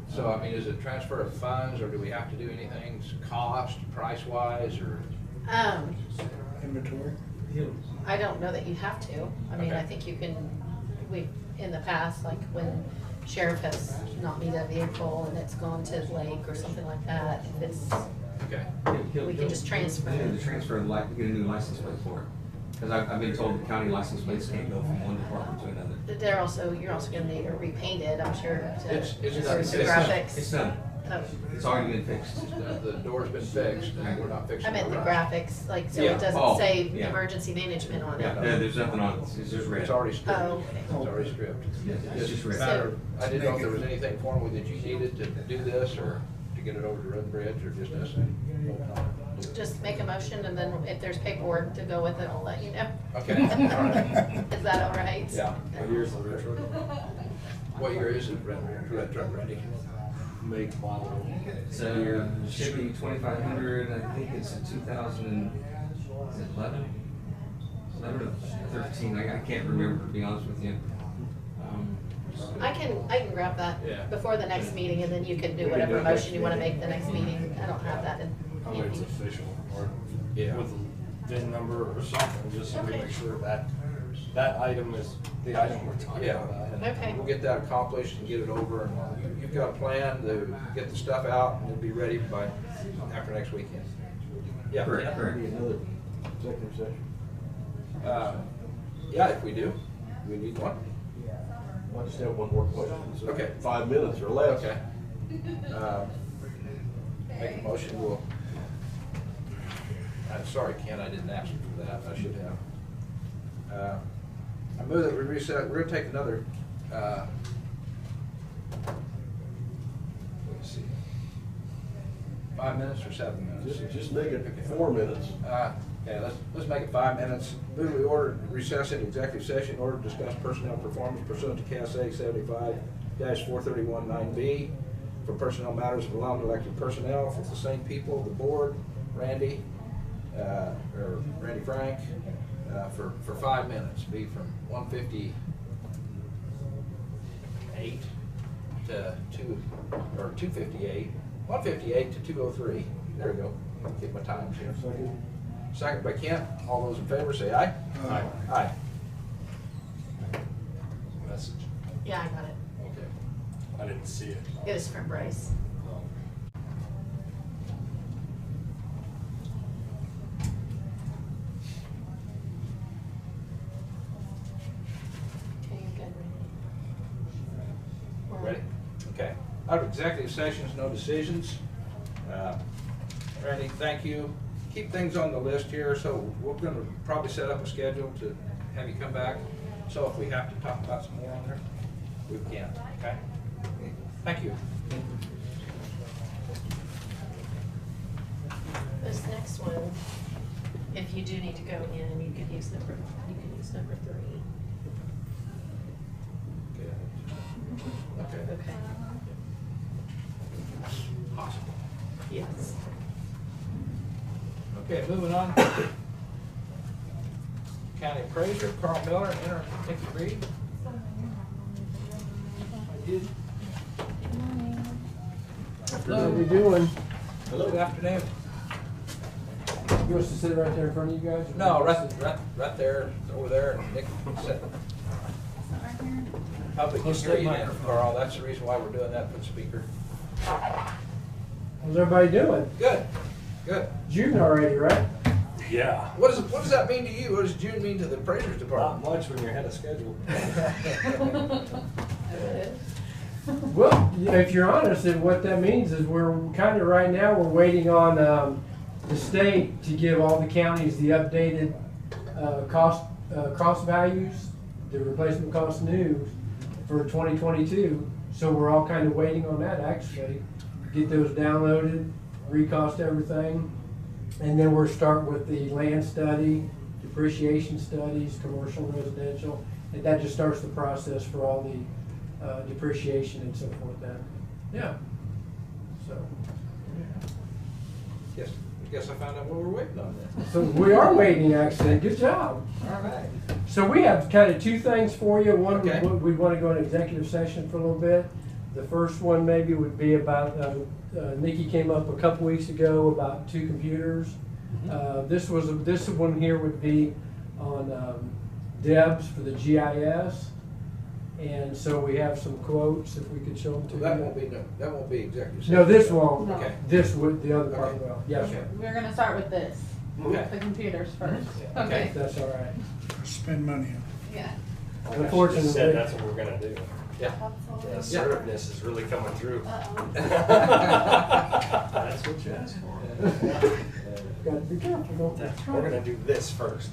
Speaker 1: So, I mean, is it transfer of funds, or do we have to do anything, cost, price-wise, or?
Speaker 6: Inventory?
Speaker 2: I don't know that you have to. I mean,
Speaker 1: Okay.
Speaker 2: I think you can, in the past, like when sheriff has not need a vehicle and it's gone to the lake or something like that, if it's,
Speaker 1: Okay.
Speaker 2: We can just transfer.
Speaker 3: Yeah, the transfer, like, get a new license plate for it. Because I've been told the county license plates can't go from one department to another.
Speaker 2: you're also gonna need it repainted, I'm sure, to,
Speaker 1: It's
Speaker 2: or
Speaker 1: done.
Speaker 2: some
Speaker 3: It's done.
Speaker 2: graphics.
Speaker 3: It's done.
Speaker 2: Oh,
Speaker 3: It's already been fixed.
Speaker 1: The door's been fixed, and we're not fixing
Speaker 2: I
Speaker 1: the
Speaker 2: meant the
Speaker 1: roof.
Speaker 2: graphics, like, so
Speaker 1: Yeah.
Speaker 2: it doesn't
Speaker 3: Oh,
Speaker 2: say
Speaker 3: yeah.
Speaker 2: emergency management on
Speaker 3: Yeah,
Speaker 2: it.
Speaker 3: there's nothing on it. It's just red.
Speaker 1: It's already stripped.
Speaker 2: Oh,
Speaker 1: It's already stripped.
Speaker 3: Yeah, it's just red.
Speaker 1: Matter of- I didn't know if there was anything formally that you needed to do this, or to get it over to Road and Bridge, or just us.
Speaker 2: Just make a motion, and then if there's paperwork to go with it, I'll let you know.
Speaker 1: Okay, all right.
Speaker 2: Is that all right?
Speaker 1: Yeah.
Speaker 8: What year's the red truck?
Speaker 1: What year is it, red truck, Randy?
Speaker 8: Make, model.
Speaker 3: So should be 2,500. I think it's a 2011 or 13. I can't remember, to be honest with you.
Speaker 2: I can grab that
Speaker 1: Yeah.
Speaker 2: before the next meeting, and then you can do
Speaker 3: We can
Speaker 2: whatever
Speaker 3: do it next
Speaker 2: motion you wanna make the next meeting. I don't have that in.
Speaker 8: I mean, it's official, or
Speaker 1: Yeah.
Speaker 8: with a VIN number or something, just so we
Speaker 2: Okay.
Speaker 8: make sure that that item is the item we're talking
Speaker 1: Yeah.
Speaker 8: about.
Speaker 2: Okay.
Speaker 1: We'll get that accomplished and get it over, and you've got a plan to get the stuff out, and it'll be ready by, after next weekend. Yeah.
Speaker 3: Correct,
Speaker 1: yeah.
Speaker 3: correct.
Speaker 5: Another executive session.
Speaker 1: Yeah, if we do, we need one.
Speaker 5: I just have one more question. So
Speaker 1: Okay.
Speaker 5: 5 minutes or less.
Speaker 1: Okay. Make a motion, I'm sorry, Ken, I didn't ask you for that, I should have. I move that we reset, we're gonna take another, let's see, 5 minutes or 7 minutes?
Speaker 5: Just make it 4 minutes.
Speaker 1: Yeah, let's make it 5 minutes. Move we order recess into executive session in order to discuss personnel performance pursuant to KSA 75-431-9B for personnel matters of elected personnel with the same people, the board, Randy Frank, for 5 minutes, be from 1:58 to 2:58, 1:58 to 2:03. There we go. Get my times here. Second by Kent. All those in favor say aye.
Speaker 6: Aye.
Speaker 1: Aye.
Speaker 8: Message.
Speaker 2: Yeah, I got it.
Speaker 1: Okay.
Speaker 8: I didn't see it.
Speaker 2: It was from Bryce. Okay, you're good, Randy.
Speaker 1: Ready? Okay. Out of executive sessions, no decisions. Randy, thank you. Keep things on the list here, so we're gonna probably set up a schedule to have you come back. So if we have to talk about some more on there, we can, okay? Thank you.
Speaker 2: This next one, if you do need to go in, you could use number 3.
Speaker 1: Okay.
Speaker 2: Okay.
Speaker 1: Possible.
Speaker 2: Yes.
Speaker 1: Okay, moving on. County Appraiser, Carl Miller, interim Nikki Reed.
Speaker 10: How you doing?
Speaker 1: Hello. Good afternoon.
Speaker 10: You want us to sit right there in front of you guys?
Speaker 1: No, right there, over there, and Nick said. Public can hear you now, Carl, that's the reason why we're doing that, put speaker.
Speaker 10: How's everybody doing?
Speaker 1: Good, good.
Speaker 10: June already, right?
Speaker 9: Yeah.
Speaker 1: What does that mean to you? What does June mean to the appraiser's
Speaker 9: Not
Speaker 1: department?
Speaker 9: much when you're ahead of schedule.
Speaker 10: Well, if you're honest, then what that means is we're kind of right now, we're waiting on the state to give all the counties the updated cost values, the replacement cost news for 2022. So we're all kind of waiting on that actually. Get those downloaded, recost everything. And then we're starting with the land study, depreciation studies, commercial, residential. And that just starts the process for all the depreciation and so forth then. Yeah. So.
Speaker 1: Yes, I guess I found out what we're waiting on then.
Speaker 10: So we are waiting actually. Good job.
Speaker 1: All right.
Speaker 10: So we have kind of two things for you. One,
Speaker 1: Okay.
Speaker 10: we want to go into executive session for a little bit. The first one maybe would be about, Nikki came up a couple weeks ago about 2 computers. This one here would be on Debs for the GIS. And so we have some quotes, if we could show them to
Speaker 1: So
Speaker 10: you.
Speaker 1: that won't be executive session.
Speaker 10: No, this won't.
Speaker 1: Okay.
Speaker 10: This would, the other part
Speaker 1: Okay.
Speaker 10: will. Yes,
Speaker 1: Okay.
Speaker 10: sir.
Speaker 11: We're gonna start with this,
Speaker 1: Okay.
Speaker 11: the computers first.
Speaker 1: Okay.
Speaker 10: That's all right.
Speaker 6: Spend money on
Speaker 11: Yeah.
Speaker 10: Unfortunately.
Speaker 9: Just said that's what we're gonna do.
Speaker 1: Yeah.
Speaker 9: The assertiveness is really coming through.
Speaker 11: Uh-oh.
Speaker 9: That's what you asked for.
Speaker 10: Got to be careful, don't we?
Speaker 9: We're gonna do this first.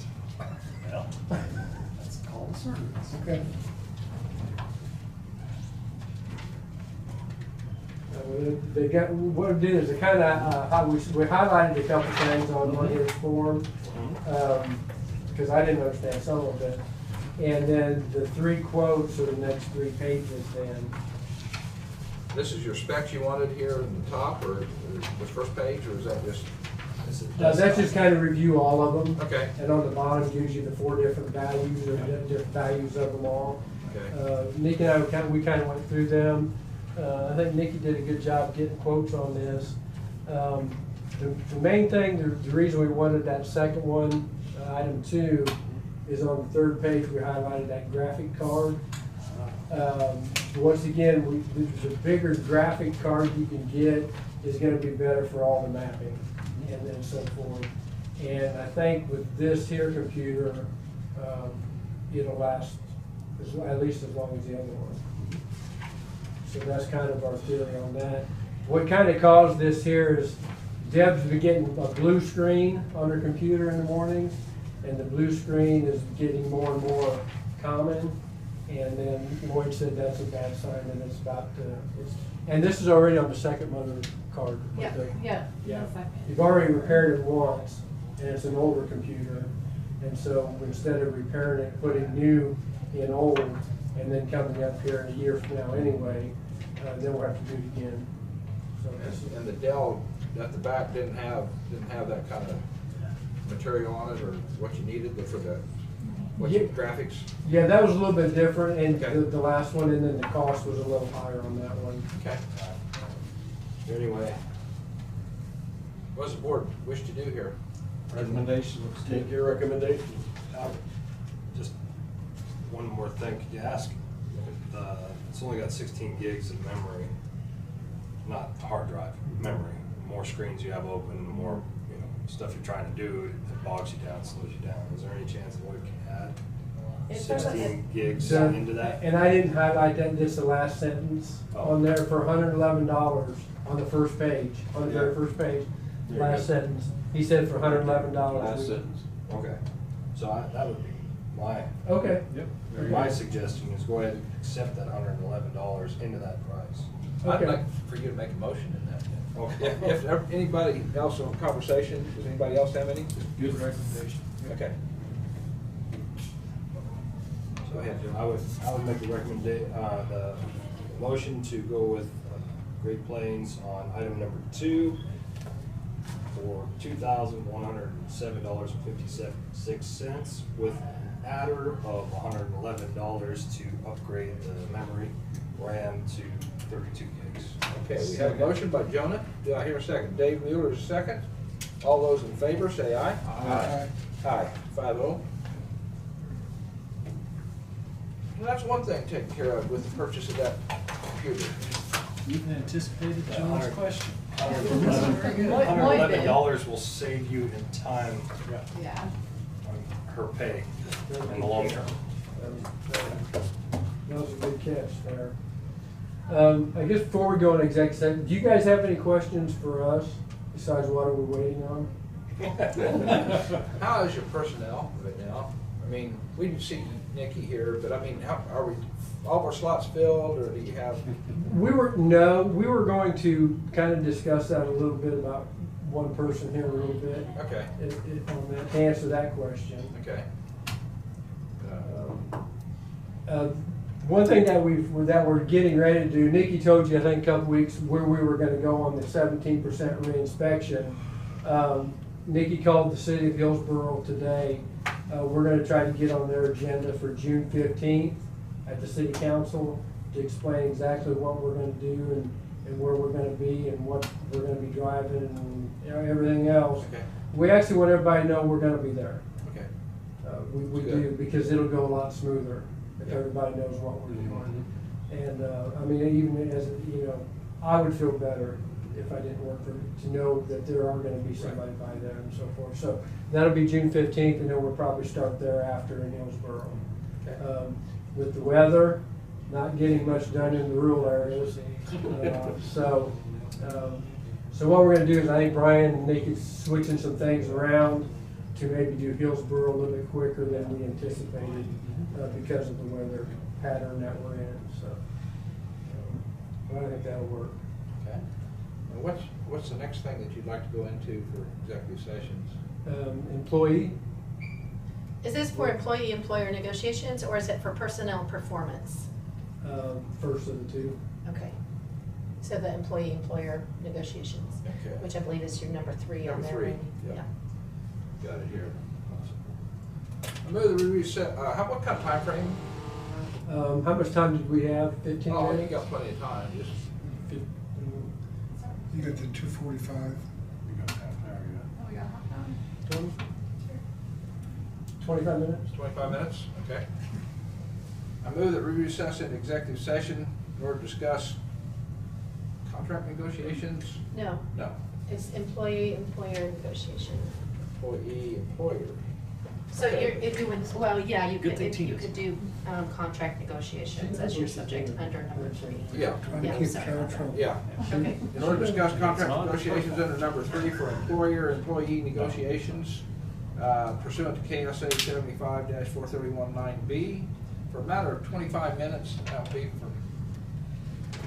Speaker 9: Well, that's called assertiveness.
Speaker 10: Okay. They got, what we did is it kind of, we highlighted a couple things on his form, because I didn't understand some of it. And then the 3 quotes are the next 3 pages then.
Speaker 1: This is your specs you wanted here in the top, or the first page, or is that just?
Speaker 10: That's just kind of review all of them.
Speaker 1: Okay.
Speaker 10: And on the bottom gives you the 4 different values, or different values of them all.
Speaker 1: Okay.
Speaker 10: Nikki and I, we kind of went through them. I think Nikki did a good job getting quotes on this. The main thing, the reason we wanted that second one, item 2, is on the 3rd page, we highlighted that graphic card. Once again, the bigger graphic card you can get is gonna be better for all the mapping and then so forth. And I think with this here computer, it'll last at least as long as the other one. So that's kind of our theory on that. What kind of caused this here is Deb's been getting a blue screen on her computer in the mornings, and the blue screen is getting more and more common. And then Lloyd said that's a bad sign, and it's about to, and this is already on the second mother card.
Speaker 11: Yeah, yeah.
Speaker 10: Yeah.
Speaker 11: Yes, I can.
Speaker 10: You've already repaired it once, and it's an older computer. And so instead of repairing it, putting new in old, and then coming up here in a year from now anyway, then we'll have to do it again. So this is,
Speaker 1: And the Dell at the back didn't have that kind of material on it, or what you needed for the, graphics?
Speaker 10: yeah, that was a little bit different, and
Speaker 1: Okay.
Speaker 10: the last one, and then the cost was a little higher on that one.
Speaker 1: Okay. Anyway, what does the board wish to do here?
Speaker 9: Recommendation.
Speaker 5: Take your recommendation.
Speaker 8: Just one more thing, could you ask, it's only got 16 gigs of memory, not hard drive, memory. The more screens you have open, the more, stuff you're trying to do, it bogs you down, slows you down. Is there any chance that we can add
Speaker 11: It says
Speaker 8: 16 gigs
Speaker 10: So,
Speaker 8: into that?
Speaker 10: and I didn't highlight that, just the last sentence on there for $111 on the first page, on the very first page,
Speaker 8: There you
Speaker 10: last
Speaker 8: go.
Speaker 10: sentence. He said for $111.
Speaker 1: Last sentence.
Speaker 8: Okay, so that would be my,
Speaker 10: Okay.
Speaker 9: Yep.
Speaker 8: my suggestion is go ahead and accept that $111 into that price.
Speaker 1: I'd
Speaker 10: Okay.
Speaker 1: like for you to make a motion in that.
Speaker 8: Okay.
Speaker 1: If anybody else in the conversation, does anybody else have any?
Speaker 9: Good recommendation.
Speaker 1: Okay. Go ahead, Jim.
Speaker 8: I would make the motion to go with Great Plains on item number 2 for $2,107.56 with adder of $111 to upgrade the memory RAM to 32 gigs.
Speaker 1: Okay, we have a motion by Jonah. Do I hear a second? Dave Mueller is a second. All those in favor, say aye.
Speaker 9: Aye.
Speaker 1: Aye, 5-0. Well, that's one thing taken care of with the purchase of that computer.
Speaker 9: Even anticipated John's question.
Speaker 8: $111 will save you in time
Speaker 11: Yeah.
Speaker 8: on her pay in the long term.
Speaker 10: That was a good catch there. I guess before we go into executive session, do you guys have any questions for us besides what are we waiting on?
Speaker 1: How is your personnel right now? I mean, we didn't see Nikki here, but I mean, how, are we, all of our slots filled, or do you have?
Speaker 10: We were going to kind of discuss that a little bit about one person here a little bit.
Speaker 1: Okay,
Speaker 10: On that, to answer that question.
Speaker 1: okay.
Speaker 10: One thing that we're getting ready to do, Nikki told you, I think, a couple weeks, where we were gonna go on the 17% reinspection. Nikki called the city of Hillsborough today. We're gonna try to get on their agenda for June 15th at the city council to explain exactly what we're gonna do and where we're gonna be and what we're gonna be driving and everything else.
Speaker 1: Okay.
Speaker 10: We actually want everybody to know we're gonna be there.
Speaker 1: Okay.
Speaker 10: We
Speaker 1: Good.
Speaker 10: do, because it'll go a lot smoother if
Speaker 1: Yeah.
Speaker 10: everybody knows what we're doing. And, I mean, even as, I would feel better if I didn't work for, to know that there are gonna be somebody by there and so forth. So that'll be June 15th, and then we'll probably start thereafter in Hillsborough.
Speaker 1: Okay.
Speaker 10: With the weather, not getting much done in the rural areas. So what we're gonna do is, I think Brian and Nick is switching some things around to maybe do Hillsborough a little bit quicker than we anticipated, because of the weather pattern that we're in, so. But I think that'll work.
Speaker 1: Okay. And what's the next thing that you'd like to go into for executive sessions?
Speaker 10: Employee,
Speaker 2: Is this for employee-employer negotiations, or is it for personnel performance?
Speaker 10: first of the two.
Speaker 2: Okay. So the employee-employer negotiations,
Speaker 1: Okay.
Speaker 2: which I believe is your number 3 on
Speaker 1: Number
Speaker 2: there.
Speaker 1: 3,
Speaker 2: Randy.
Speaker 1: yeah. Got it here. I move that we reset, what kind of time frame?
Speaker 10: How much time did we have? 15
Speaker 1: Oh, you
Speaker 10: minutes?
Speaker 1: got plenty of time, just,
Speaker 6: You got the 2:45.
Speaker 9: We got half an hour yet.
Speaker 11: Oh, we got hot time?
Speaker 10: 20? 25 minutes?
Speaker 1: 25 minutes, okay. I move that we recess into executive session in order to discuss contract negotiations?
Speaker 2: No,
Speaker 1: No,
Speaker 2: it's employee-employer negotiation.
Speaker 1: employee-employer
Speaker 2: So if you would, well, yeah, you
Speaker 9: Good
Speaker 2: could,
Speaker 9: thing
Speaker 2: if you
Speaker 9: Tina's-
Speaker 2: could do, contract negotiations as your subject under number 3.
Speaker 1: Yeah,
Speaker 6: Trying to
Speaker 2: Yeah,
Speaker 6: keep
Speaker 2: sorry.
Speaker 6: track of.
Speaker 1: yeah.
Speaker 2: Okay.
Speaker 1: In order to discuss contract negotiations under number 3 for employer-employee negotiations pursuant to KSA 75-4319B for a matter of 25 minutes, that'll be from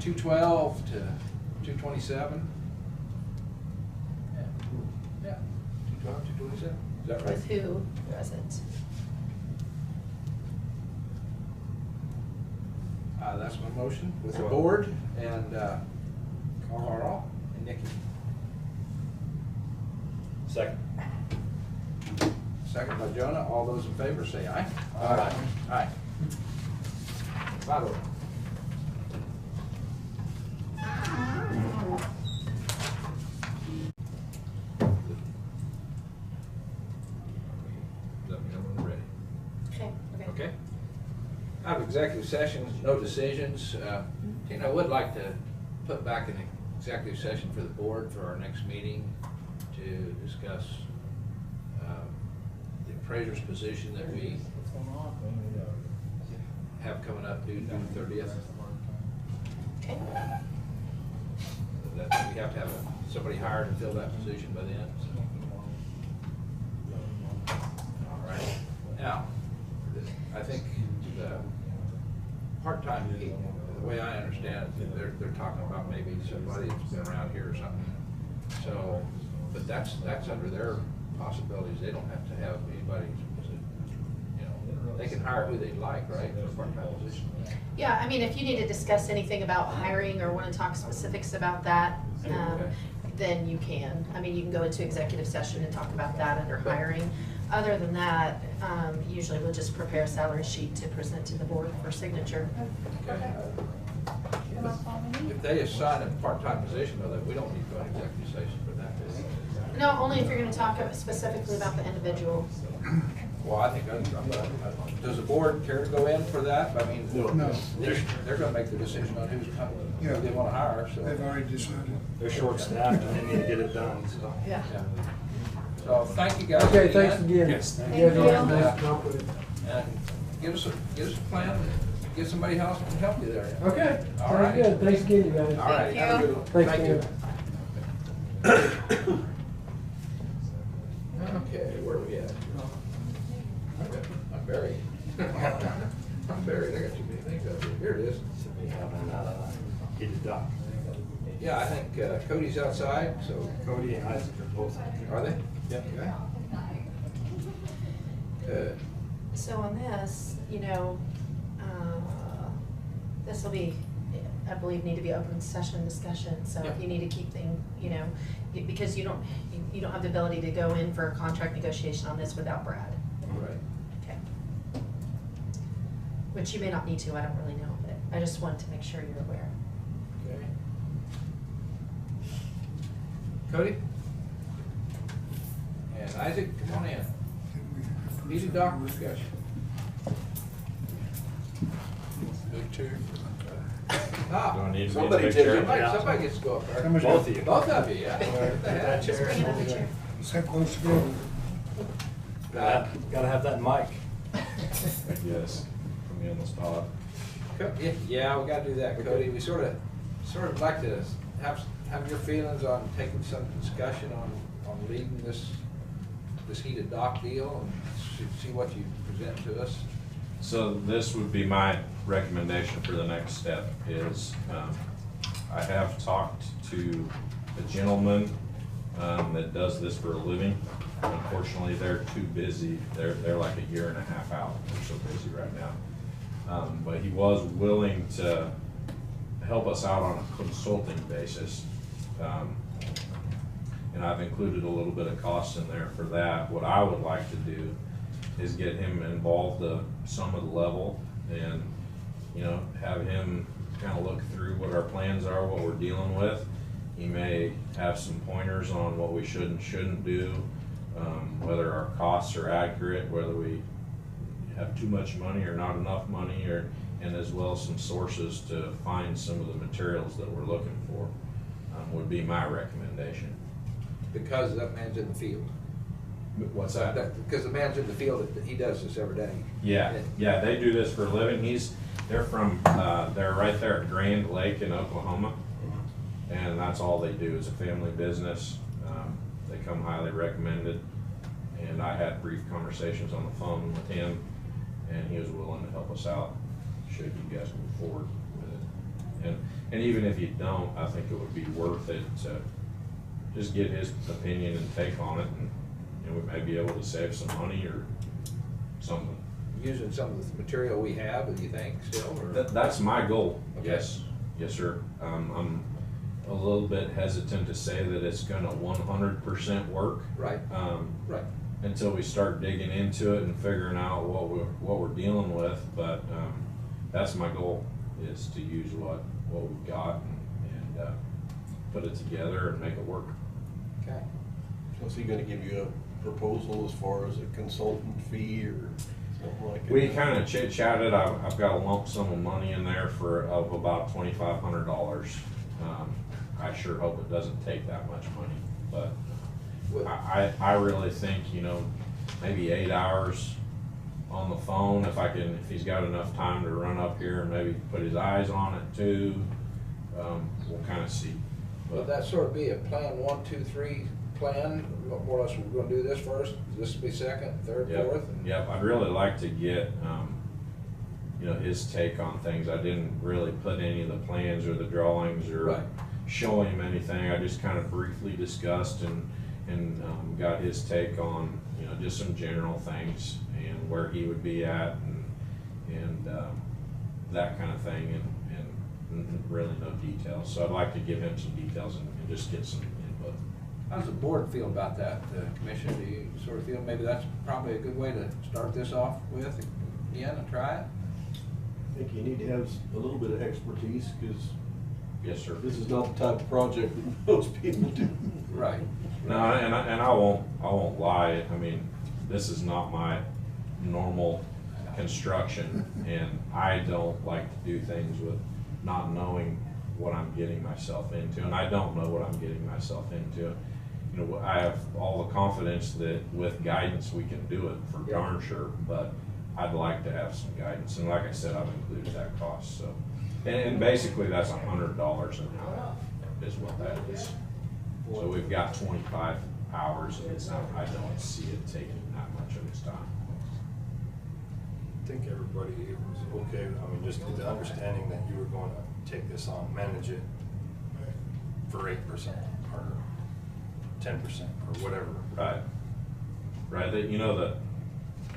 Speaker 1: 2:12 to 2:27. Yeah, 2:12, 2:27, is that right?
Speaker 2: With who present?
Speaker 1: That's my motion, with the board and Carl and Nikki.
Speaker 9: Second.
Speaker 1: Second by Jonah. All those in favor say aye.
Speaker 9: Aye.
Speaker 1: Aye. 5-0. Let me know when we're ready.
Speaker 2: Okay, okay.
Speaker 1: Okay. Out of executive sessions, no decisions. I would like to put back an executive session for the board for our next meeting to discuss the appraiser's position that we have coming up due June 30th.
Speaker 2: Okay.
Speaker 1: That we have to have somebody hired to fill that position by then. All right. Now, I think the part-time people, the way I understand it, they're talking about maybe somebody that's been around here or something. So, but that's under their possibilities. They don't have to have anybody, they can hire who they like, right, for a part-time position.
Speaker 2: Yeah, I mean, if you need to discuss anything about hiring or want to talk specifics about that,
Speaker 1: Okay.
Speaker 2: then you can. I mean, you can go into executive session and talk about that under hiring. Other than that, usually we'll just prepare a salary sheet to present to the board for signature.
Speaker 1: Okay. If they assign a part-time position, though, that we don't need to go into executive session for that.
Speaker 2: No, only if you're going to talk specifically about the individual.
Speaker 1: Well, I think, does the board care to go in for that? I mean,
Speaker 6: No.
Speaker 1: they're gonna make the decision on who they wanna hire, so.
Speaker 6: They've already decided.
Speaker 9: They're short-staffed and they need to get it done, so.
Speaker 2: Yeah.
Speaker 1: Yeah. So, thank you guys.
Speaker 10: Okay, thanks again.
Speaker 9: Yes, thank
Speaker 10: You guys
Speaker 2: you.
Speaker 10: are nice to talk with.
Speaker 1: And give us a plan, get somebody else to help you there.
Speaker 10: Okay,
Speaker 1: All
Speaker 10: sounds
Speaker 1: right.
Speaker 10: good. Thanks again, you guys.
Speaker 1: All right, have a good one.
Speaker 10: Thanks,
Speaker 1: Thank you.
Speaker 10: Dan.
Speaker 1: Okay, where are we at? I'm buried. I'm buried, I got too many things up here. Here it is.
Speaker 9: We have a heated dock.
Speaker 1: Yeah, I think Cody's outside, so,
Speaker 9: Cody and Isaac are both.
Speaker 1: are they?
Speaker 9: Yep.
Speaker 1: Okay. Good.
Speaker 2: So on this, this will be, I believe, need to be open session discussion, so if you need to keep things, because you don't have the ability to go in for a contract negotiation on this without Brad.
Speaker 1: Right.
Speaker 2: Okay. Which you may not need to, I don't really know, but I just wanted to make sure you're aware.
Speaker 1: Okay. Cody? And Isaac, come on in. He's a doc discussion.
Speaker 8: Big two.
Speaker 1: Ah,
Speaker 8: Do I need to be in the
Speaker 1: somebody
Speaker 8: big
Speaker 1: did-
Speaker 8: chair?
Speaker 1: Somebody gets to go up there.
Speaker 6: Somebody-
Speaker 8: Both of you.
Speaker 1: Both of you, yeah. What the heck?
Speaker 2: Just bring another chair.
Speaker 6: Sit close together.
Speaker 9: Gotta have that mic.
Speaker 8: Yes, put me on the spot.
Speaker 1: Yeah, we gotta do that, Cody. We sort of like to have your feelings on taking some discussion on leading this heated dock deal and see what you present to us.
Speaker 12: So this would be my recommendation for the next step is, I have talked to a gentleman that does this for a living. Unfortunately, they're too busy. They're like a year and a half out. They're so busy right now. But he was willing to help us out on a consulting basis. And I've included a little bit of cost in there for that. What I would like to do is get him involved some of the level and, have him kind of look through what our plans are, what we're dealing with. He may have some pointers on what we should and shouldn't do, whether our costs are accurate, whether we have too much money or not enough money, and as well as some sources to find some of the materials that we're looking for, would be my recommendation.
Speaker 1: Because that man's in the field.
Speaker 12: What's that?
Speaker 1: Because the man's in the field, he does this every day.
Speaker 12: Yeah, yeah, they do this for a living. They're from, they're right there at Grand Lake in Oklahoma. And that's all they do is a family business. They come highly recommended. And I had brief conversations on the phone with him, and he was willing to help us out should you guys move forward with it. And even if you don't, I think it would be worth it to just get his opinion and take on it, and we may be able to save some money or something.
Speaker 1: Using some of the material we have, do you think, still? Or?
Speaker 12: That's my goal.
Speaker 1: Okay.
Speaker 12: Yes, sir. I'm a little bit hesitant to say that it's gonna 100% work.
Speaker 1: Right. Right.
Speaker 12: Until we start digging into it and figuring out what we're dealing with, but that's my goal, is to use what we've got and put it together and make it work.
Speaker 1: Okay.
Speaker 5: So is he gonna give you a proposal as far as a consultant fee or something like that?
Speaker 12: We kind of chit-chatted. I've got a lump sum of money in there of about $2,500. I sure hope it doesn't take that much money, but I really think, maybe 8 hours on the phone, if he's got enough time to run up here and maybe put his eyes on it too, we'll kind of see.
Speaker 1: Would that sort of be a plan 1, 2, 3 plan? More or less, we're gonna do this first, this will be second, third,
Speaker 12: Yep.
Speaker 1: fourth? And
Speaker 12: Yep, I'd really like to get, his take on things. I didn't really put any of the plans or the drawings or
Speaker 1: Right.
Speaker 12: show him anything. I just kind of briefly discussed and got his take on, just some general things and where he would be at and that kind of thing and really no details. So I'd like to give him some details and just get some input.
Speaker 1: How does the board feel about that, the commission? Do you sort of feel maybe that's probably a good way to start this off with again and try it?
Speaker 5: I think you need to have a little bit of expertise, because
Speaker 12: Yes, sir.
Speaker 5: this is not the type of project that most people do.
Speaker 1: Right.
Speaker 12: No, and I won't lie. I mean, this is not my normal construction, and I don't like to do things with not knowing what I'm getting myself into, and I don't know what I'm getting myself into. I have all the confidence that with guidance we can do it for darn sure, but I'd like to have some guidance, and like I said, I've included that cost. So, and basically that's $100 an hour is what that is. So we've got 25 hours, and I don't see it taking that much of his time.
Speaker 8: I think everybody was okay, just with the understanding that you were going to take this on, manage it for 8% or 10% or whatever.
Speaker 12: Right.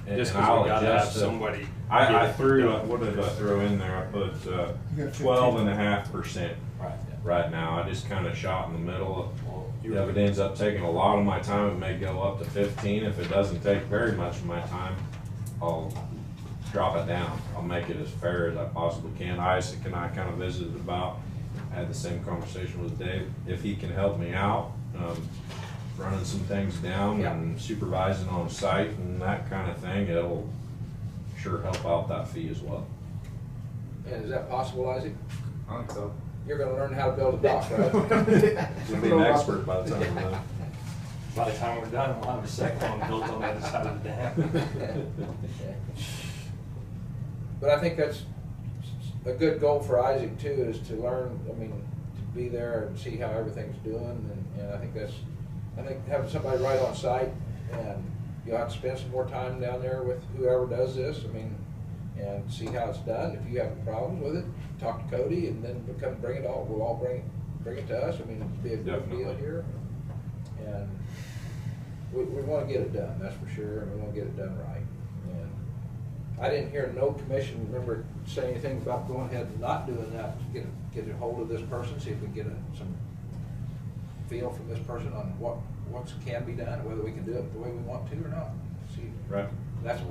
Speaker 8: Just
Speaker 12: and
Speaker 8: 'cause
Speaker 12: I'll
Speaker 8: we gotta
Speaker 12: adjust
Speaker 8: have
Speaker 12: it.
Speaker 8: somebody
Speaker 12: I
Speaker 8: get it
Speaker 12: threw,
Speaker 8: done.
Speaker 12: what did I throw in there? I put
Speaker 6: You got
Speaker 12: 12.5%
Speaker 8: Right.
Speaker 12: right now. I just kind of shot in the middle.
Speaker 8: Well,
Speaker 12: If it ends up taking a lot of my time, it may go up to 15. If it doesn't take very much of my time, I'll drop it down. I'll make it as fair as I possibly can. Isaac and I kind of visited about, had the same conversation with Dave. If he can help me out, running some things down
Speaker 1: Yeah.
Speaker 12: and supervising on site and that kind of thing, it'll sure help out that fee as well.
Speaker 1: And is that possible, Isaac?
Speaker 9: I think so.
Speaker 1: You're gonna learn how to build a dock, right?
Speaker 9: You'll be an expert by the time we're done.
Speaker 8: By the time we're done, we'll have a second one built on the other side of the dam.
Speaker 1: But I think that's a good goal for Isaac too, is to learn, to be there and see how everything's doing, and I think having somebody right on site, and you'll have to spend some more time down there with whoever does this, and see how it's done. If you have problems with it, talk to Cody, and then we'll all bring it to us. It'd be a good deal
Speaker 12: Definitely.
Speaker 1: here. And we wanna get it done, that's for sure, and we wanna get it done right. And I didn't hear no commission member say anything about going ahead and not doing that, get a hold of this person, see if we can get some feel from this person on what can be done, whether we can do it the way we want to or not. See,
Speaker 12: Right?
Speaker 1: that's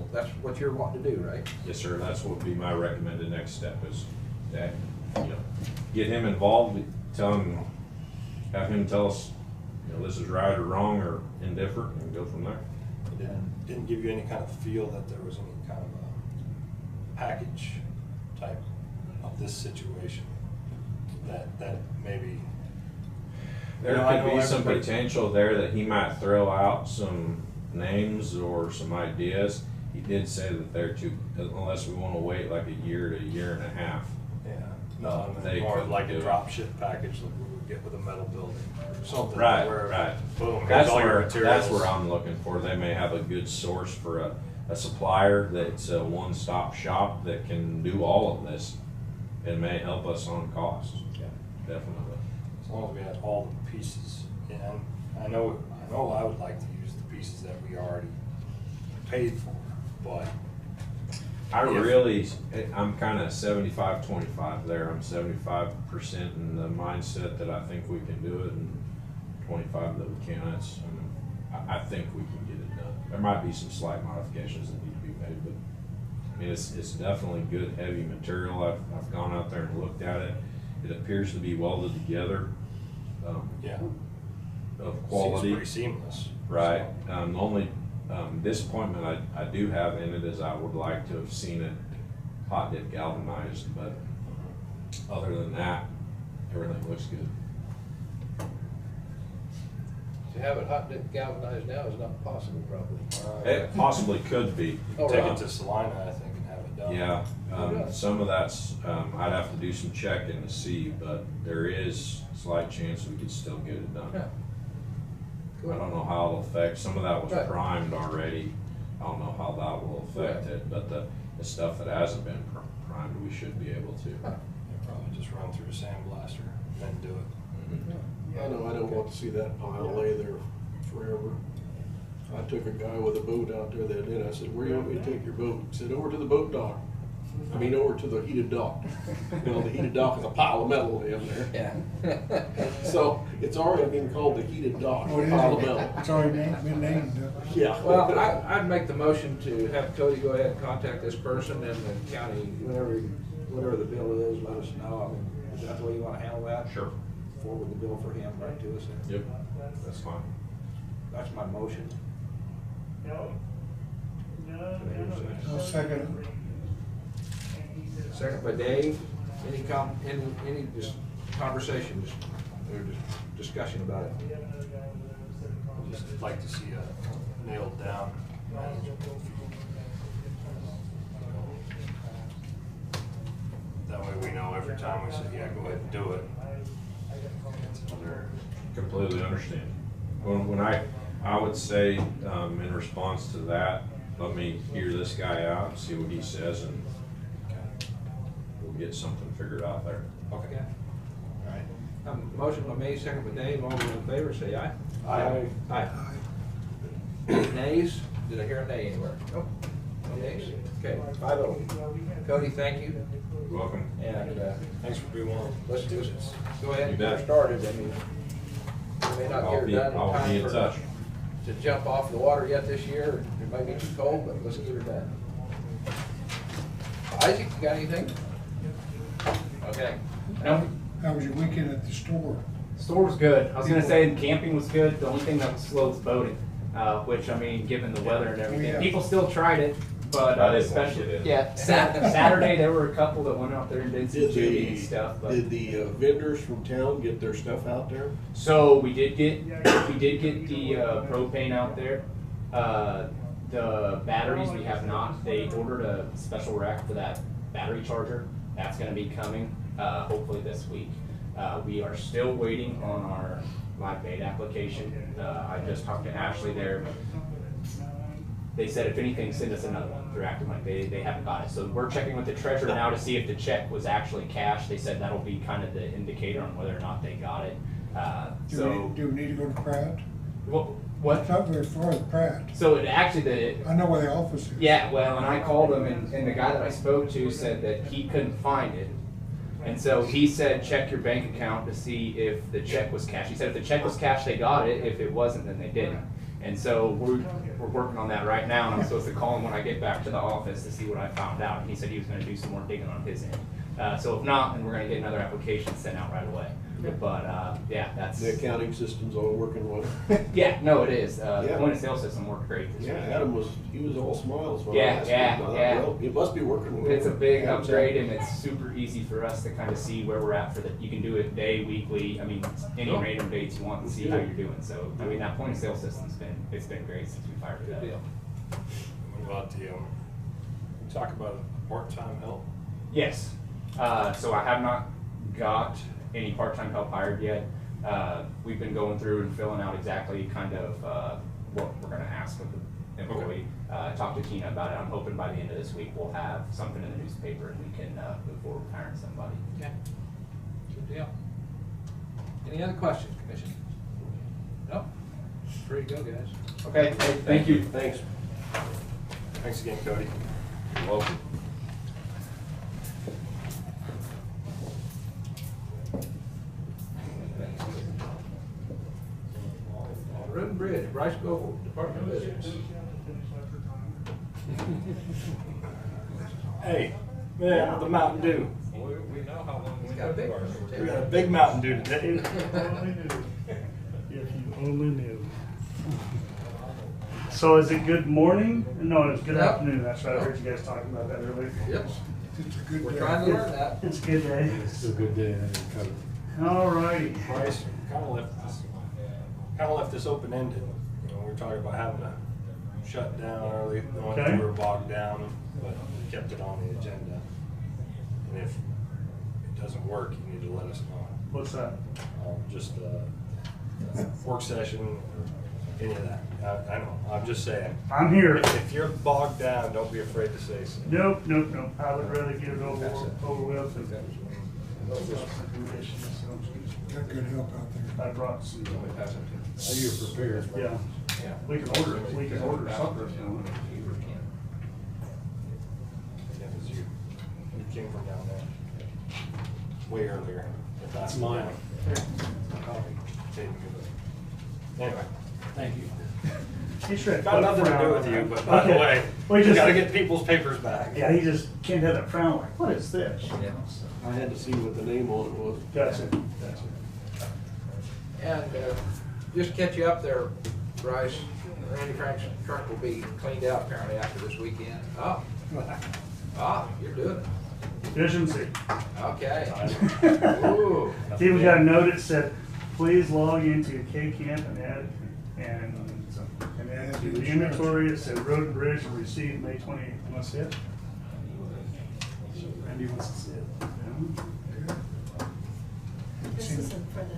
Speaker 1: what you're wanting to do, right?
Speaker 12: Yes, sir. That's what would be my recommended next step is that, get him involved, have him tell us, this is right or wrong or indifferent, and go from there.
Speaker 8: Didn't give you any kind of feel that there was any kind of a package type of this situation that maybe.
Speaker 12: There
Speaker 8: I
Speaker 12: could
Speaker 8: know
Speaker 12: be some
Speaker 8: everybody-
Speaker 12: potential there that he might throw out some names or some ideas. He did say that they're too, unless we wanna wait like a year to a year and a half.
Speaker 8: Yeah, no, I
Speaker 12: They
Speaker 8: mean, more
Speaker 12: couldn't
Speaker 8: like
Speaker 12: do
Speaker 8: a
Speaker 12: it.
Speaker 8: drop ship package that we would get with a metal building or something.
Speaker 12: Right,
Speaker 8: where,
Speaker 12: right.
Speaker 8: Boom, here's
Speaker 12: That's
Speaker 8: all your
Speaker 12: where,
Speaker 8: materials.
Speaker 12: that's where I'm looking for. They may have a good source for a supplier that's a one-stop shop that can do all of this. It may help us on cost.
Speaker 8: Yeah.
Speaker 12: Definitely.
Speaker 8: As long as we had all the pieces, and I know I would like to use the pieces that we already paid for, but
Speaker 12: I'm kinda 75-25 there. I'm 75% in the mindset that I think we can do it and 25 that we can't. I think we can get it done. There might be some slight modifications that need to be made, but I mean, it's definitely good, heavy material. I've gone out there and looked at it. It appears to be welded together,
Speaker 8: yeah,
Speaker 12: of quality.
Speaker 8: seems pretty seamless.
Speaker 12: Right, the only disappointment I do have in it is I would like to have seen it hot dip galvanized, but other than that, everything looks good.
Speaker 1: To have it hot dip galvanized now is not possible probably.
Speaker 12: It possibly could be,
Speaker 1: Oh,
Speaker 8: Take
Speaker 1: right.
Speaker 8: it to Salina, I think, and have it done.
Speaker 12: yeah, some of that's, I'd have to do some checking to see, but there is slight chance we could still get it done.
Speaker 1: Yeah.
Speaker 12: I don't know how it'll affect, some of that was
Speaker 1: Right.
Speaker 12: primed already, I don't know how that will affect
Speaker 1: Right.
Speaker 12: it, but the stuff that hasn't been primed, we should be able to.
Speaker 1: Huh.
Speaker 8: Yeah, probably just run through a sandblaster and do it.
Speaker 5: I know, I don't want to see that pile lay there forever. I took a guy with a boat out there that day, I said, where do you want me to take your boat? He said, over to the boat dock. I mean, over to the heated dock. Well, the heated dock is a pile of metal in there.
Speaker 1: Yeah.
Speaker 5: So it's already been called the heated dock,
Speaker 6: What is
Speaker 5: pile of
Speaker 6: it?
Speaker 5: metal.
Speaker 6: It's already been named.
Speaker 5: Yeah.
Speaker 1: Well, I'd make the motion to have Cody go ahead and contact this person and the county, whatever the bill is, let us know. I mean, is that the way you wanna handle that?
Speaker 12: Sure.
Speaker 1: Forward the bill for him right to us.
Speaker 12: Yep, that's fine.
Speaker 1: That's my motion.
Speaker 6: I'll second it.
Speaker 1: Second by Dave. Any just conversation, or just discussion about it?
Speaker 8: I'd just like to see a nailed down management fee. That way we know every time we say, yeah, go ahead and do it. It's another,
Speaker 12: Completely understand. When I would say, in response to that, let me hear this guy out and see what he says, and we'll get something figured out there.
Speaker 1: Okay. All right. Motion by me, second by Dave. All those in favor, say aye.
Speaker 8: Aye.
Speaker 1: Aye. Any nays? Did I hear a nay anywhere? Nope. No nays? Okay, 5-0. Cody, thank you.
Speaker 12: You're welcome.
Speaker 1: And,
Speaker 8: thanks for being willing.
Speaker 1: let's do this. Go ahead and
Speaker 12: You
Speaker 1: get
Speaker 12: bet.
Speaker 1: her started. I mean, we may not get her done in
Speaker 12: I'll be
Speaker 1: time
Speaker 12: in
Speaker 1: for,
Speaker 12: touch.
Speaker 1: to jump off the water yet this year. It might be too cold, but let's get her done. Isaac, you got anything? Okay.
Speaker 11: No,
Speaker 6: How was your weekend at the store?
Speaker 11: store was good. I was gonna say camping was good. The only thing that was slow was boating, which I mean, given the weather and everything,
Speaker 6: Yeah.
Speaker 11: people still tried it, but
Speaker 12: I didn't want to
Speaker 11: especially
Speaker 12: get in.
Speaker 11: yeah, Saturday there were a couple that went out there and did some
Speaker 5: Did
Speaker 11: shooting and stuff. But
Speaker 5: Did the vendors from town get their stuff out there?
Speaker 11: so we did get the propane out there. The batteries we have not. They ordered a special rack for that battery charger. That's going to be coming hopefully this week. We are still waiting on our live bait application. I just talked to Ashley there. They said if anything, send us another one. They're acting like they haven't got it. So we're checking with the treasurer now to see if the check was actually cashed. They said that'll be kind of the indicator on whether or not they got it.
Speaker 6: Do we need to go to Pratt?
Speaker 11: What?
Speaker 6: I thought we were for the Pratt.
Speaker 11: So it actually
Speaker 6: I know where the office is.
Speaker 11: Yeah, well, and I called him, and the guy that I spoke to said that he couldn't find it. And so he said, check your bank account to see if the check was cashed. He said if the check was cashed, they got it. If it wasn't, then they didn't. And so we're working on that right now, and I'm supposed to call him when I get back to the office to see what I found out. And he said he was gonna do some more digging on his end. So if not, then we're gonna get another application sent out right away. But, yeah, that's.
Speaker 5: The accounting system's all working well.
Speaker 11: Yeah, no, it is. The
Speaker 5: Yeah.
Speaker 11: point of sale system worked great this
Speaker 5: Yeah,
Speaker 11: week.
Speaker 5: Adam he was all smiles when I
Speaker 11: Yeah,
Speaker 5: asked
Speaker 11: yeah,
Speaker 5: him. I thought,
Speaker 11: yeah.
Speaker 5: Well, it must be working well.
Speaker 11: It's a big
Speaker 5: Yeah,
Speaker 11: upgrade and it's super easy for us to kind of see where we're at you can do it day, weekly, I mean, any
Speaker 1: Cool.
Speaker 11: random dates you want and see how you're doing. So, I mean, that point of sale system's it's been great since we fired it
Speaker 1: Good
Speaker 11: up.
Speaker 1: deal.
Speaker 8: What about the, you talk about part-time help?
Speaker 11: Yes. So I have not got any part-time help hired yet. We've been going through and filling out exactly kind of what we're gonna ask of the employee. Talk to Tina about it. I'm hoping by the end of this week we'll have something in the newspaper and we can move forward with hiring somebody.
Speaker 1: Okay. Good deal. Any other questions, Commission? No? Free to go, guys.
Speaker 11: Okay, thank you.
Speaker 5: Thanks.
Speaker 8: Thanks again, Cody.
Speaker 12: You're welcome.
Speaker 1: Road and Bridge, Bryce Goble, Department of Business.
Speaker 9: Hey, man, the Mountain Dew.
Speaker 8: We know how long we
Speaker 1: Got a big one,
Speaker 9: We
Speaker 1: too.
Speaker 9: got a big Mountain Dew today.
Speaker 13: If you only knew. So is it good morning? No, it's good
Speaker 1: Yep.
Speaker 13: afternoon. That's right. I heard you guys talking about that earlier.
Speaker 1: Yep.
Speaker 6: It's a good
Speaker 1: We're
Speaker 6: day.
Speaker 1: trying to learn that.
Speaker 13: It's a good day.
Speaker 9: It's a good day.
Speaker 13: All righty.
Speaker 8: Bryce, kind of left this open-ended. You know, we were talking about having to shut down early, knowing that
Speaker 13: Okay.
Speaker 8: we were bogged down, but we kept it on the agenda. And if it doesn't work, you need to let us know.
Speaker 13: What's that?
Speaker 8: Just a work session or any of that. I know, I'm just saying.
Speaker 13: I'm here.
Speaker 8: If you're bogged down, don't be afraid to say so.
Speaker 13: Nope. I would rather get it over with. And
Speaker 6: Got good help out there.
Speaker 13: I brought some.
Speaker 5: So you're prepared.
Speaker 13: Yeah.
Speaker 1: Yeah.
Speaker 13: We can order something if you want.
Speaker 8: Yeah, 'cause you came from down there way earlier. If
Speaker 9: That's mine.
Speaker 8: Anyway,
Speaker 9: Thank you.
Speaker 13: He should have
Speaker 8: got
Speaker 13: put a
Speaker 8: nothing to do
Speaker 13: frown
Speaker 8: with
Speaker 13: on
Speaker 8: you,
Speaker 13: it.
Speaker 8: but by the
Speaker 13: Okay.
Speaker 8: way,
Speaker 13: We
Speaker 8: we
Speaker 13: just
Speaker 8: gotta get people's papers back.
Speaker 13: Yeah, he just can't have that frown like, what is this?
Speaker 1: Yeah.
Speaker 5: I had to see what the name on it was.
Speaker 13: Gotcha.
Speaker 1: And just to catch you up there, Bryce, Randy Frank's truck will be cleaned out apparently after this weekend. Oh. You're doing it.
Speaker 13: Efficiency.
Speaker 1: Okay. Ooh.
Speaker 13: Even got a note that said, please log into K-Camp and add to the inventory. It said road and bridge will receive May 28th. You want to see it? Randy wants to see it.
Speaker 2: This isn't for the,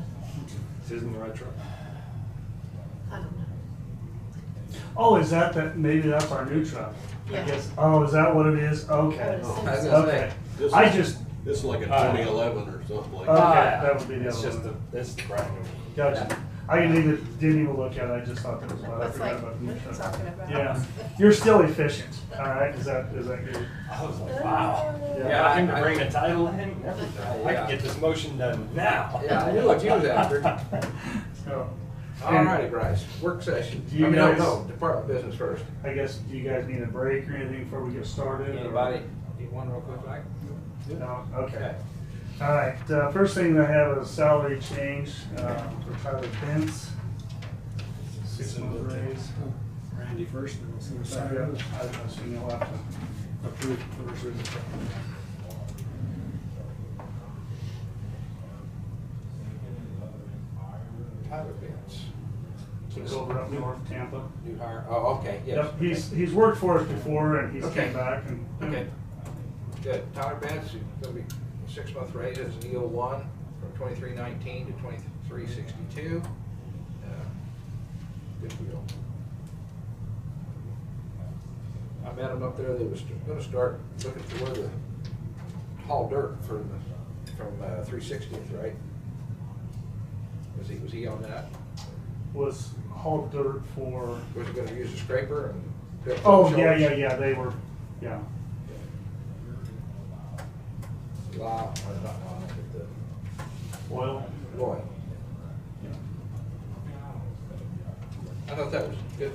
Speaker 8: This isn't the right truck.
Speaker 2: I don't know.
Speaker 13: Oh, is that, maybe that's our new truck? I
Speaker 2: Yeah.
Speaker 13: guess, oh, is that what it is?
Speaker 2: I
Speaker 13: Okay.
Speaker 2: would
Speaker 1: I was
Speaker 2: assume
Speaker 1: gonna
Speaker 2: so.
Speaker 13: Okay.
Speaker 5: This
Speaker 13: I
Speaker 5: is-
Speaker 13: just,
Speaker 5: This is like a 2011 or something like
Speaker 13: okay,
Speaker 5: that.
Speaker 13: that would be the
Speaker 8: It's
Speaker 13: other
Speaker 8: just
Speaker 13: one.
Speaker 8: this is the brand new.
Speaker 13: Gotcha. I didn't even look at it. I just thought that was what I
Speaker 2: It's
Speaker 13: forgot
Speaker 2: like,
Speaker 13: about the
Speaker 2: what
Speaker 13: new
Speaker 2: are you
Speaker 13: truck.
Speaker 2: talking about?
Speaker 13: Yeah, you're still efficient, all right? Is that good?
Speaker 8: I was like, wow.
Speaker 1: Yeah,
Speaker 8: Got him
Speaker 1: I-
Speaker 8: to bring the title in and everything. I
Speaker 1: Yeah.
Speaker 8: can get this motion done now.
Speaker 1: Yeah, I knew what you was after.
Speaker 13: So,
Speaker 1: All righty, Bryce, work session.
Speaker 13: Do you
Speaker 1: I mean,
Speaker 13: guys-
Speaker 1: no, department business first.
Speaker 13: I guess, do you guys need a break or anything before we get started? or-
Speaker 1: Anybody need one real quick, Mike?
Speaker 13: No, okay. All right, first thing I have is salary change for Tyler Pence. 6-month raise.
Speaker 9: Randy first, and we'll see what's
Speaker 13: Sorry,
Speaker 9: happening.
Speaker 13: I assume you'll have to approve first.
Speaker 1: Tyler Benz.
Speaker 13: Took over up north Tampa.
Speaker 1: New hire, oh, okay, yes.
Speaker 13: Yep, he's worked for us before and he's
Speaker 1: Okay.
Speaker 13: came back and.
Speaker 1: Okay, good. Tyler Benz, is gonna be 6-month raise as an EO1 from 2319 to 2362. Good deal. I met him up there, they was gonna start looking for where to haul dirt from 360th, right? Was he on that?
Speaker 13: Was hauled dirt for,
Speaker 1: Was he gonna use a scraper and? build
Speaker 13: oh,
Speaker 1: shoulders?
Speaker 13: yeah, they were, yeah.
Speaker 1: Wow, or not wow, but the
Speaker 13: Oil.
Speaker 1: Roy. I thought that was good,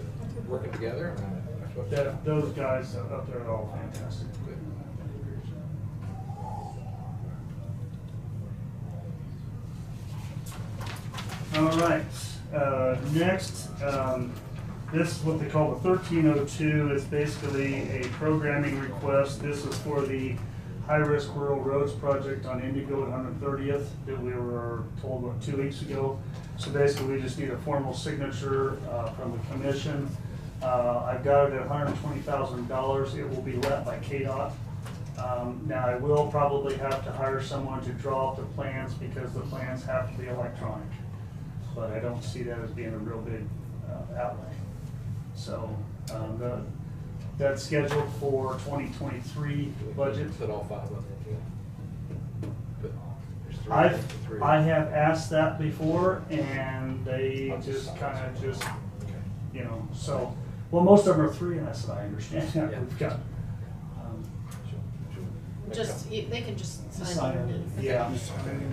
Speaker 1: working together. That's what-
Speaker 13: Those guys up there are all fantastic.
Speaker 1: Good.
Speaker 13: All right, next, this is what they call the 1302. It's basically a programming request. This is for the high-risk rural roads project on Indigo and 130th that we were told, what, 2 weeks ago. So basically, we just need a formal signature from the commission. I've got it at $120,000. It will be let by KDOT. Now, I will probably have to hire someone to draw up the plans because the plans have to be electronic. But I don't see that as being a real big outlay. So that's scheduled for 2023 budget.
Speaker 1: Put all 5 on there too. There's 3.
Speaker 13: I have asked that before, and they just kind of just, you know, so, well, most of them are 3, and I said, I understand that.
Speaker 1: Yeah.
Speaker 13: We've got,
Speaker 2: Just, they can just sign
Speaker 9: Sign
Speaker 2: underneath.
Speaker 13: yeah,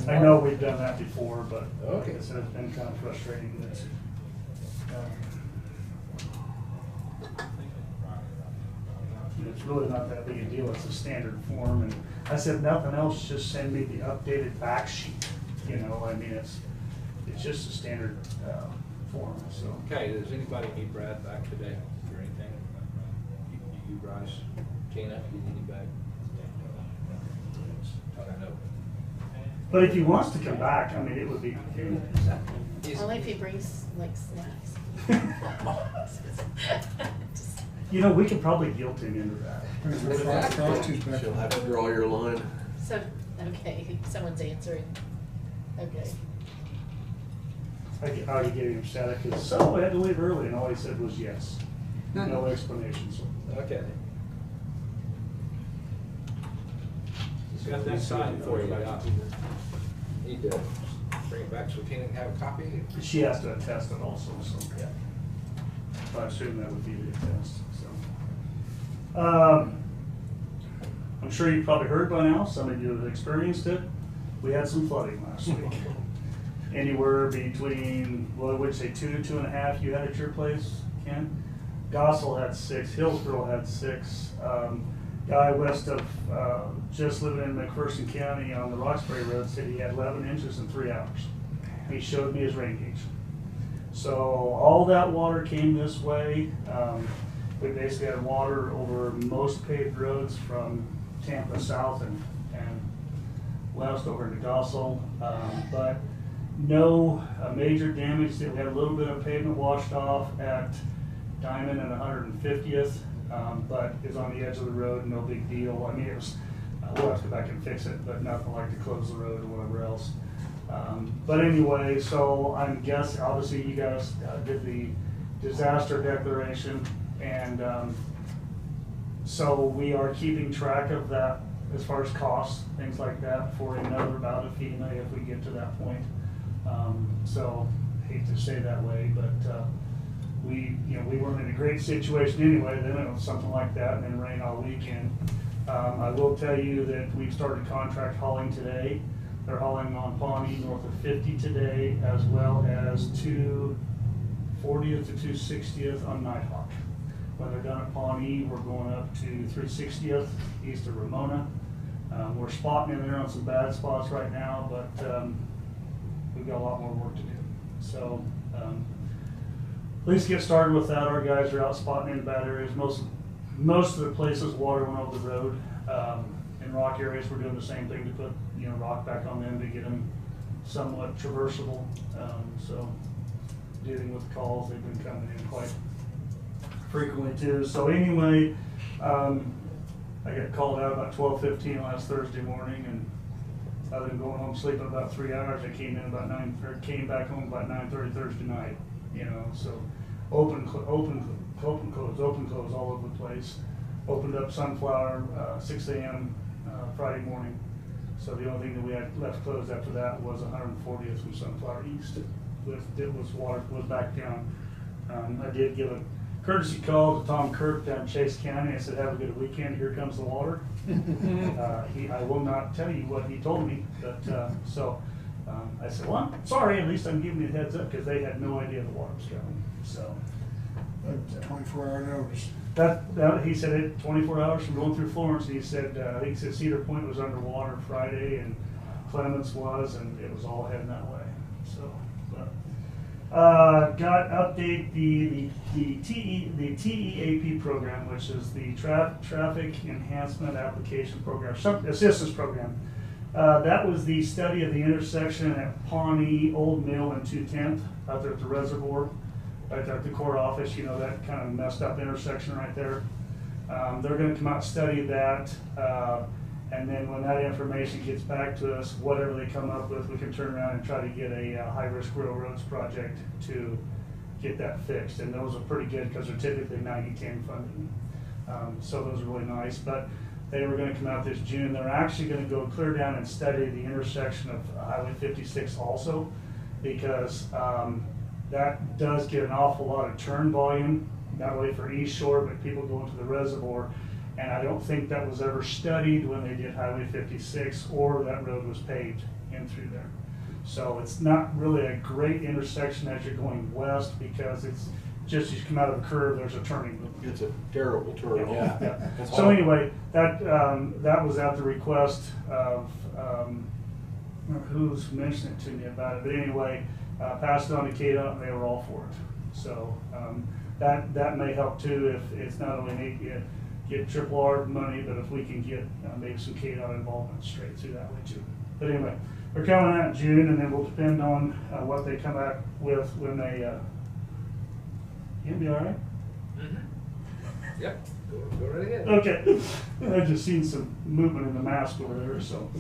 Speaker 13: I know we've done that before, but
Speaker 1: Okay.
Speaker 13: it's been kind of frustrating that, it's really not that big a deal. It's a standard form, and I said, nothing else, just send me the updated back sheet. You know, I mean, it's just a standard form, so.
Speaker 1: Okay, does anybody need Brad back today or anything? You Bryce, Tina, you need him back? I know.
Speaker 13: But if he wants to come back, I mean, it would be.
Speaker 2: Only if he brings like snacks. Just-
Speaker 13: You know, we could probably guilt him into that.
Speaker 5: She'll have to draw your line.
Speaker 2: So, okay, someone's answering. Okay.
Speaker 13: I already gave him upset because, so I had to leave early, and all he said was yes. No explanations.
Speaker 1: Okay. He's got that signed for you, but I need to bring it back so Tina can have a copy.
Speaker 13: She has to attest it also, so.
Speaker 1: Yeah.
Speaker 13: I assume that would be the attest, so. I'm sure you've probably heard by now, some of you have experienced it. We had some flooding last week. Anywhere between, well, I would say 2 to 2.5 you had at your place, Ken? Gossel had 6, Hillsborough had 6. Guy west of, just living in McPherson County on the Roxbury Road said he had 11 inches in 3 hours. He showed me his rain gauge. So all that water came this way. We basically had water over most paved roads from Tampa south and west over into Gossel. But no major damage. We had a little bit of pavement washed off at Diamond and 150th, but it's on the edge of the road, no big deal. I mean, it was, we'll have to go back and fix it, but nothing like to close the road or whatever else. But anyway, so I'm guessing, obviously you guys did the disaster declaration, and so we are keeping track of that as far as costs, things like that, for another bout of FEMA if we get to that point. So hate to say that way, but we weren't in a great situation anyway. Then it was something like that, and then rain all weekend. I will tell you that we've started contract hauling today. They're hauling on Pawnee north of 50 today, as well as 240th to 260th on Nighthawk. When they're done at Pawnee, we're going up to 360th east of Ramona. We're spotting in there on some bad spots right now, but we've got a lot more work to do. So please get started with that. Our guys are out spotting in bad areas. Most of the places water went over the road. In rock areas, we're doing the same thing to put rock back on them to get them somewhat traversable. So dealing with calls, they've been coming in quite frequently too. So anyway, I got called out about 12:15 last Thursday morning, and other than going home sleeping about 3 hours, I came came back home about 9:30 Thursday night. So open, close all over the place. Opened up Sunflower 6 a.m. Friday morning. So the only thing that we had left closed after that was 140th from Sunflower East. Water was back down. I did give a courtesy call to Tom Kirk down in Chase County. I said, have a good weekend, here comes the water. I will not tell you what he told me, but I said, well, I'm sorry, at least I'm giving you a heads up, because they had no idea the water was coming. So
Speaker 6: 24-hour notice.
Speaker 13: That he said it 24 hours from going through Florence. He said I think he said Cedar Point was underwater Friday, and Clements was, and it was all heading that way. So, but Got update the TEAP program, which is the Traffic Enhancement Application Program, Assistance Program. That was the study of the intersection at Pawnee, Old Mill, and 210th out there at the reservoir, right there at the Corps office. You know, that kind of messed up intersection right there. They're going to come out and study that, and then when that information gets back to us, whatever they come up with, we can turn around and try to get a high-risk railroads project to get that fixed. And those are pretty good because they're typically 90-10 funding. So those are really nice. But they were going to come out this June. They're actually going to go clear down and study the intersection of Highway 56 also, because that does get an awful lot of turn volume, not only for East Shore, but people going to the reservoir. And I don't think that was ever studied when they did Highway 56 or that road was paved in through there. So it's not really a great intersection as you're going west, because it's just as you come out of the curve, there's a turning movement.
Speaker 5: It's a terrible turn.
Speaker 13: Yeah. So anyway, that was at the request of, who's mentioned it to me about it, but anyway, passed it on to KDOT and they were all for it. So that may help too, if it's not only get triple R money, but if we can get maybe some KDOT involvement straight through that way too. But anyway, they're coming out in June, and then we'll depend on what they come back with when they. You gonna be all right?
Speaker 1: Mm-hmm. Yep. Go right ahead.
Speaker 13: Okay. I just seen some movement in the mask over there. So,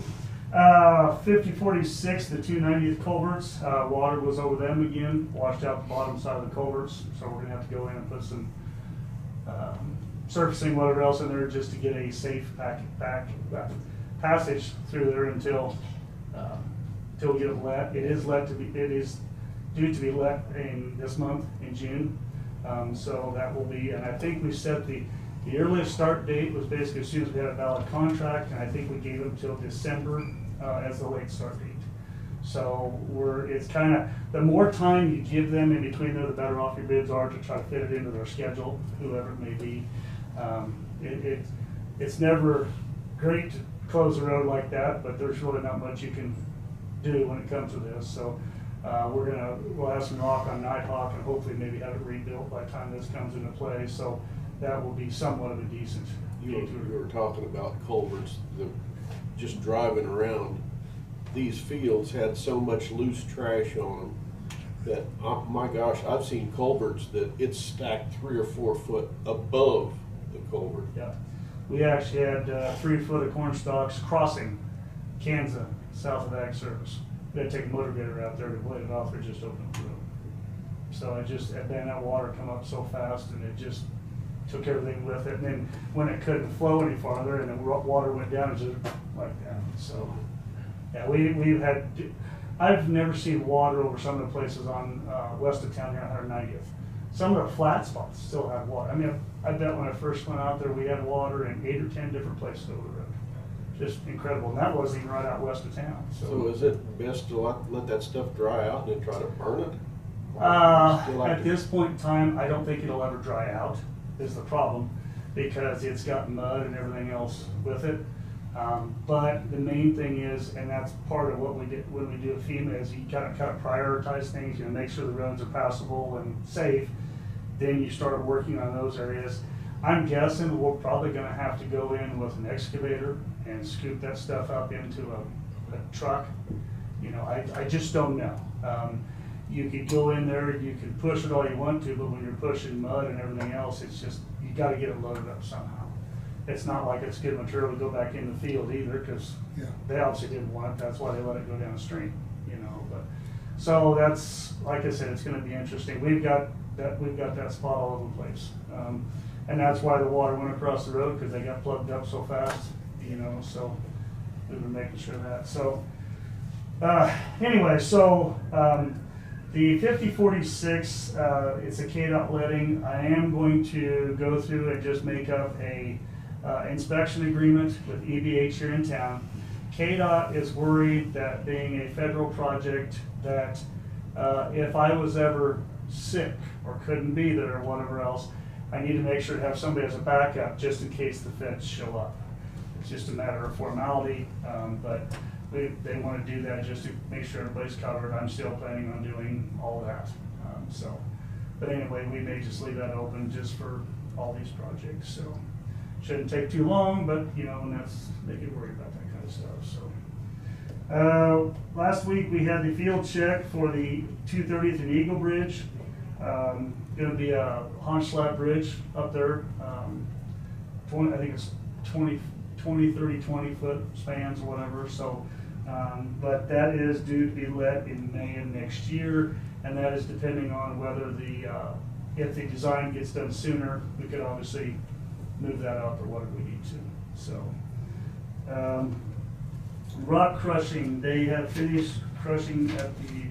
Speaker 13: 5046, the 290th culverts. Water was over them again, washed out the bottom side of the culverts. So we're gonna have to go in and put some. Surfacing, whatever else in there, just to get a safe passage through there until we get it let. It is due to be let in this month in June, so that will be. And I think we set the earliest start date was basically as soon as we had a valid contract, and I think we gave them till December as the late start date. So it's kind of, the more time you give them in between there, the better off your bids are to try to fit it into their schedule, whoever it may be. It's never great to close a road like that, but there's really not much you can do when it comes to this. So we'll have some rock on Nighthawk and hopefully maybe have it rebuilt by the time this comes into play. So that will be somewhat of a decent.
Speaker 5: You were talking about culverts, just driving around. These fields had so much loose trash on them that, oh my gosh, I've seen culverts that it's stacked 3 or 4 foot above the culvert.
Speaker 13: Yeah, we actually had 3 foot of corn stalks crossing Kansas south of Ag Service. We had to take a motor grader out there to blade it off or just open up the road. So then that water come up so fast and it just took everything with it. And then when it couldn't flow any farther and the water went down, it just like that. So yeah, we've had. I've never seen water over some of the places on west of town here on 190th. Some of the flat spots still have water. I mean, I bet when I first went out there, we had water in 8 or 10 different places over the road. Just incredible. And that wasn't even right out west of town.
Speaker 5: So is it best to let that stuff dry out and then try to burn it?
Speaker 13: At this point in time, I don't think it'll ever dry out, is the problem, because it's got mud and everything else with it. But the main thing is, and that's part of what we did when we do a FEMA, is you kind of prioritize things, you know, make sure the roads are passable and safe. Then you start working on those areas. I'm guessing we're probably going to have to go in with an excavator and scoop that stuff up into a truck. You know, I just don't know. You could go in there, you can push it all you want to, but when you're pushing mud and everything else, it's just, you got to get it loaded up somehow. It's not like it's good material to go back in the field either, because they obviously didn't want it. That's why they let it go downstream, you know. But so that's, like I said, it's going to be interesting. We've got that spot all over the place, and that's why the water went across the road, because they got plugged up so fast, you know. So we were making sure of that. So anyway, so. The 5046, it's a KDOT letting. I am going to go through and just make up a inspection agreement with EBH here in town. KDOT is worried that being a federal project, that if I was ever sick or couldn't be there or whatever else, I need to make sure to have somebody as a backup just in case the feds show up. It's just a matter of formality, but they want to do that just to make sure everybody's covered. I'm still planning on doing all that. so. But anyway, we may just leave that open just for all these projects, so. Shouldn't take too long, but you know, and they get worried about that kind of stuff, so. Last week we had the field check for the 230th and Eagle Bridge. Gonna be a Honchlat Bridge up there. I think it's 20, 30, 20 foot spans or whatever, so. But that is due to be let in May of next year, and that is depending on whether if the design gets done sooner, we could obviously move that up or whatever we need to, so. Rock crushing, they have finished crushing at the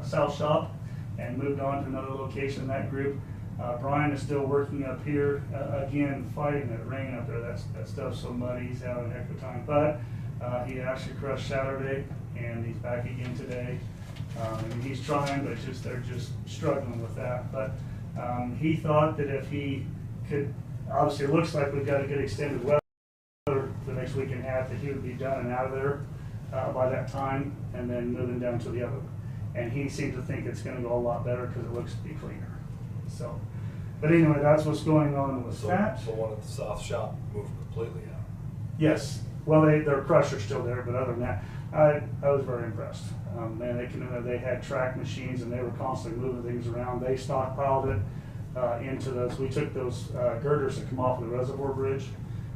Speaker 13: South Shop and moved on to another location in that group. Brian is still working up here, again, fighting that rain up there. That stuff's so muddy, he's having a heck of a time. But he actually crushed Saturday, and he's back again today. And he's trying, but they're just struggling with that. But he thought that if he could, obviously it looks like we've got a good extended weather the next week and a half, that he would be done and out of there by that time, and then moving down to the other. And he seems to think it's gonna go a lot better because it looks to be cleaner. So, but anyway, that's what's going on with that.
Speaker 8: So one at the South Shop moved completely out.
Speaker 13: Yes, well, their crusher's still there, but other than that, I was very impressed. Man, they had track machines and they were constantly moving things around. They stockpiled it into those. We took those girders that come off of the Reservoir Bridge,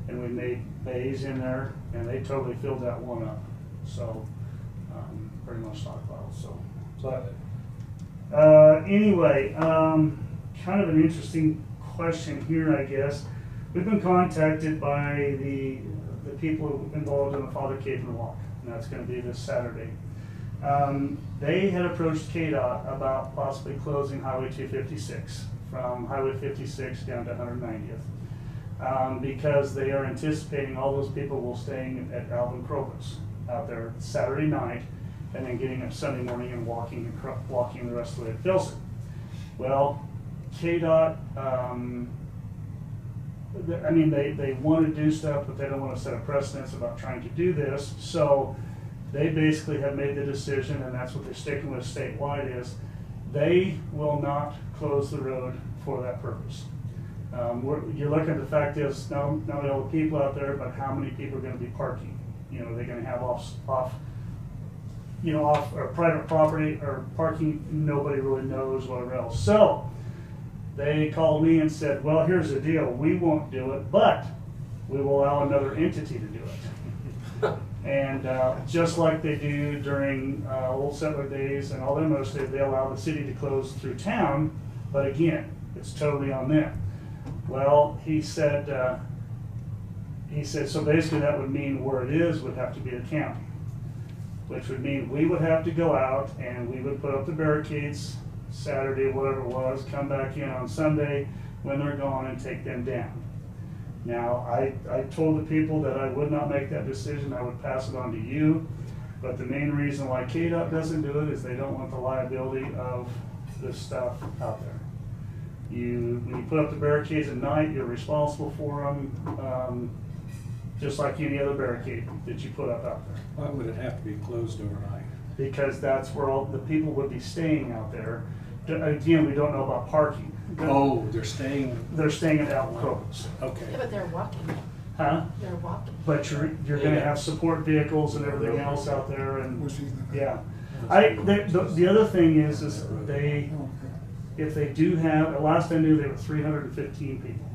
Speaker 13: and we made bays in there, and they totally filled that one up. So, pretty much stockpiled. So, anyway, kind of an interesting question here, I guess. We've been contacted by the people involved in the Father Capon Walk, and that's going to be this Saturday. They had approached KDOT about possibly closing Highway 256 from Highway 56 down to 190th because they are anticipating all those people will staying at Alvin Krovis out there Saturday night, and then getting up Sunday morning and walking the rest of the way to Filson. Well, KDOT, I mean, they want to do stuff, but they don't want to set a precedence about trying to do this. So they basically have made the decision, and that's what they're sticking with statewide, is they will not close the road for that purpose. You're looking at the fact is, not only all the people out there, but how many people are going to be parking. You know, they're going to have off or private property or parking, nobody really knows, whatever else. So they called me and said, well, here's the deal, we won't do it, but we will allow another entity to do it. And just like they do during Old Settler days and all them other states, they allow the city to close through town, but again, it's totally on them. Well, he said, so basically that would mean where it is would have to be the county, which would mean we would have to go out and we would put up the barricades Saturday, whatever it was, come back in on Sunday when they're gone and take them down. Now, I told the people that I would not make that decision, I would pass it on to you, but the main reason why KDOT doesn't do it is they don't want the liability of this stuff out there. When you put up the barricades at night, you're responsible for them, just like any other barricade that you put up out there.
Speaker 9: Why would it have to be closed overnight?
Speaker 13: Because that's where all the people would be staying out there. Again, we don't know about parking.
Speaker 9: Oh, they're staying.
Speaker 13: They're staying at Alvin Krovis.
Speaker 9: Okay.
Speaker 2: Yeah, but they're walking.
Speaker 13: Huh?
Speaker 2: They're walking.
Speaker 13: But you're gonna have support vehicles and everything else out there, and yeah. The other thing is if they do have, last I knew, they were 315 people.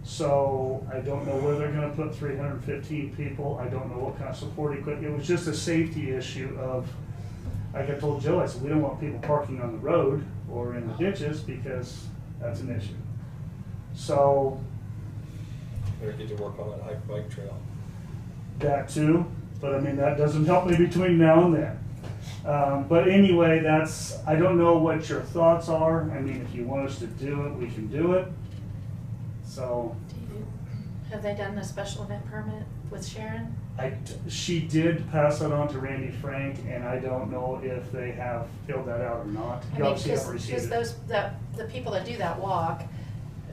Speaker 13: So I don't know where they're gonna put 315 people. I don't know what kind of support equipment. It was just a safety issue of, like I told Joe, I said, we don't want people parking on the road or in the ditches because that's an issue. So.
Speaker 8: Better get to work on that hike bike trail.
Speaker 13: That too, but I mean, that doesn't help me between now and then. But anyway, I don't know what your thoughts are. I mean, if you want us to do it, we can do it. So.
Speaker 2: Have they done a special event permit with Sharon?
Speaker 13: She did pass that on to Randy Frank, and I don't know if they have filled that out or not.
Speaker 2: I mean, because the people that do that walk,